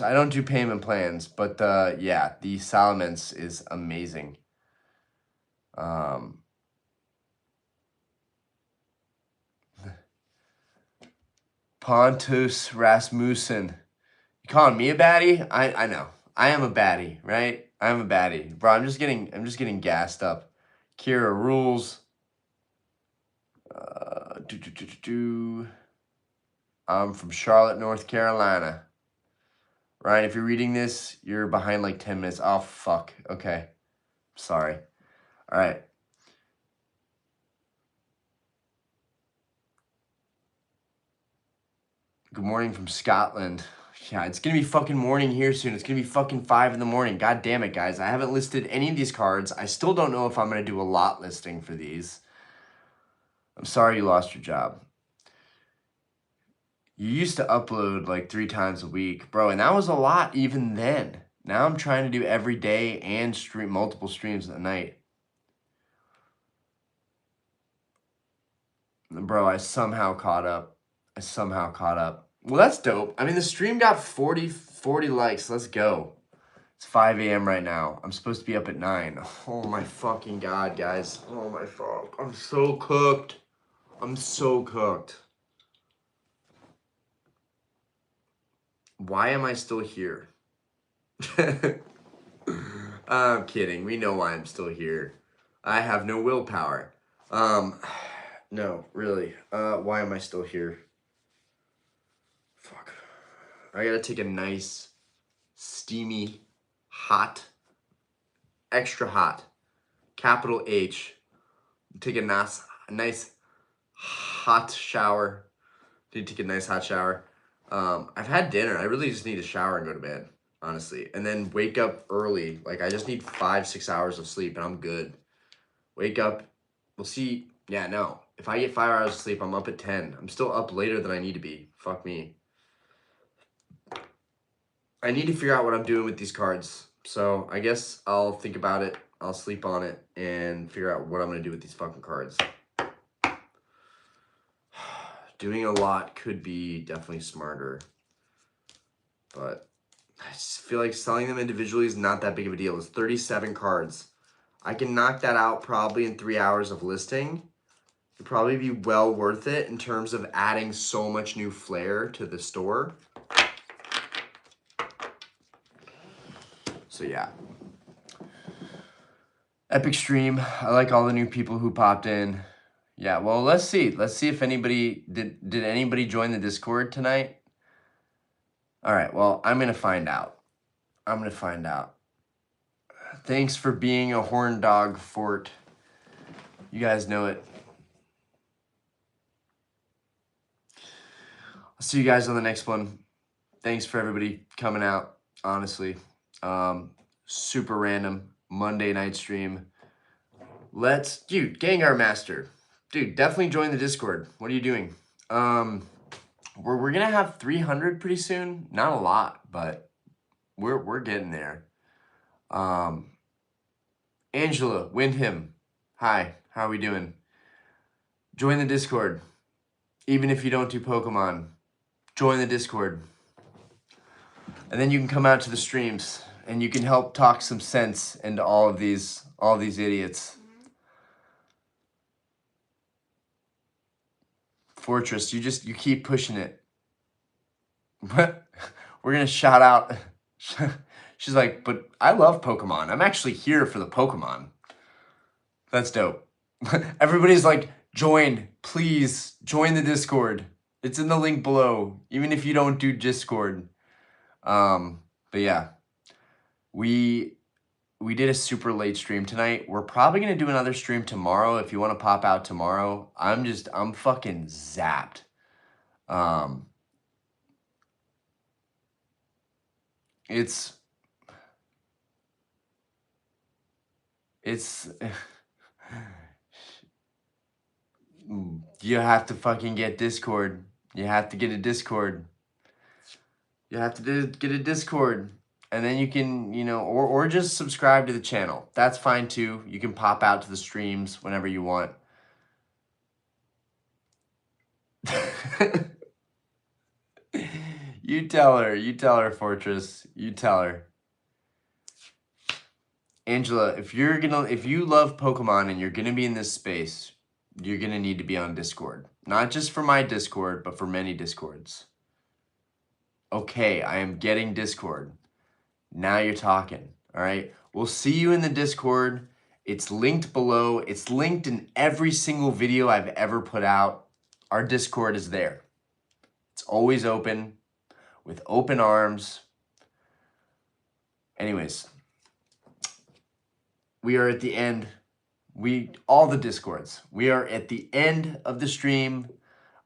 I don't do payment plans, but yeah, the Salamence is amazing. Pontus Rasmussen. You calling me a baddie? I know. I am a baddie, right? I'm a baddie. Bro, I'm just getting gassed up. Kira rules. I'm from Charlotte, North Carolina. Ryan, if you're reading this, you're behind like 10 minutes. Oh, fuck. Okay. Sorry. All right. Good morning from Scotland. Yeah, it's going to be fucking morning here soon. It's going to be fucking 5 in the morning. God damn it, guys. I haven't listed any of these cards. I still don't know if I'm going to do a lot listing for these. I'm sorry you lost your job. You used to upload like 3 times a week, bro, and that was a lot even then. Now I'm trying to do every day and stream multiple streams at night. Bro, I somehow caught up. Well, that's dope. I mean, the stream got 40 likes. Let's go. It's 5 a.m. right now. I'm supposed to be up at 9. Oh my fucking God, guys. Oh my fuck. I'm so cooked. I'm so cooked. Why am I still here? I'm kidding. We know why I'm still here. I have no willpower. No, really. Why am I still here? Fuck. I gotta take a nice, steamy, hot, extra hot, capital H. Take a nice hot shower. Need to take a nice hot shower. I've had dinner. I really just need to shower and go to bed, honestly. And then wake up early. Like, I just need 5-6 hours of sleep, and I'm good. Wake up. We'll see. Yeah, no. If I get 5 hours of sleep, I'm up at 10. I'm still up later than I need to be. Fuck me. I need to figure out what I'm doing with these cards. So I guess I'll think about it. I'll sleep on it and figure out what I'm going to do with these fucking cards. Doing a lot could be definitely smarter. But I just feel like selling them individually is not that big of a deal. It's 37 cards. I can knock that out probably in 3 hours of listing. It'd probably be well worth it in terms of adding so much new flair to the store. So yeah. Epic stream. I like all the new people who popped in. Yeah, well, let's see. Let's see if anybody did anybody join the Discord tonight? All right, well, I'm going to find out. Thanks for being a horn dog, Fort. You guys know it. I'll see you guys on the next one. Thanks for everybody coming out, honestly. Super random Monday night stream. Dude, Gengar Master. Dude, definitely join the Discord. What are you doing? We're gonna have 300 pretty soon. Not a lot, but we're getting there. Angela, Windham. Hi, how are we doing? Join the Discord. Even if you don't do Pokemon, join the Discord. And then you can come out to the streams and you can help talk some sense into all these idiots. Fortress, you keep pushing it. We're gonna shout out. She's like, but I love Pokemon. I'm actually here for the Pokemon. That's dope. Everybody's like, join, please join the Discord. It's in the link below, even if you don't do Discord. But yeah, we we did a super late stream tonight. We're probably gonna do another stream tomorrow if you want to pop out tomorrow. I'm fucking zapped. Um, it's you have to fucking get Discord. You have to get a Discord. You have to get a Discord. And then you can, or just subscribe to the channel. That's fine too. You can pop out to the streams whenever you want. You tell her, Fortress. You tell her. Angela, if you love Pokemon and you're gonna be in this space, you're gonna need to be on Discord. Not just for my Discord, but for many Discords. Okay, I am getting Discord. Now you're talking, all right? We'll see you in the Discord. It's linked below. It's linked in every single video I've ever put out. Our Discord is there. It's always open, with open arms. Anyways, we are at the end. All the Discords. We are at the end of the stream.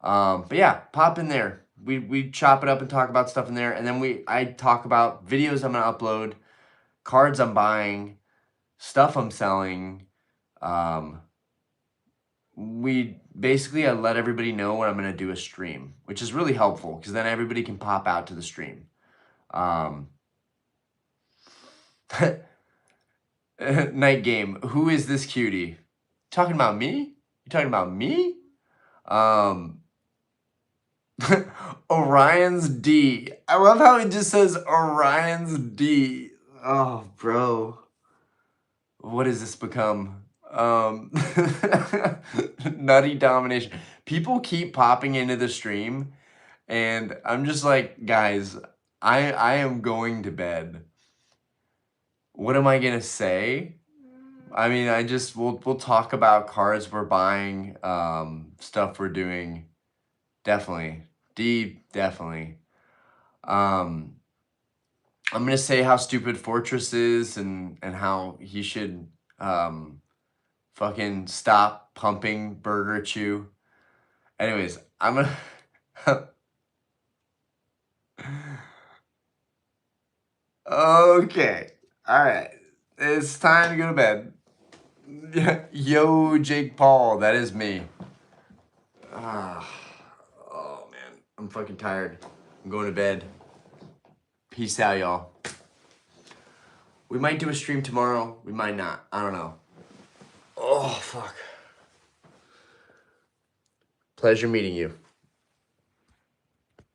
But yeah, pop in there. We chop it up and talk about stuff in there. And then I talk about videos I'm gonna upload, cards I'm buying, stuff I'm selling. I let everybody know when I'm gonna do a stream, which is really helpful because then everybody can pop out to the stream. Night game. Who is this cutie? Talking about me? You talking about me? Orion's D. I love how it just says Orion's D. Oh, bro. What has this become? Nutty domination. People keep popping into the stream, and I'm just like, guys, I am going to bed. What am I gonna say? I mean, we'll talk about cards we're buying, stuff we're doing. Definitely. D, definitely. I'm gonna say how stupid Fortress is and how he should fucking stop pumping Burger Chew. Anyways, I'm gonna okay. Alright. It's time to go to bed. Yo, Jake Paul, that is me. Oh man, I'm fucking tired. I'm going to bed. Peace out, y'all. We might do a stream tomorrow. We might not. I don't know. Oh, fuck. Pleasure meeting you.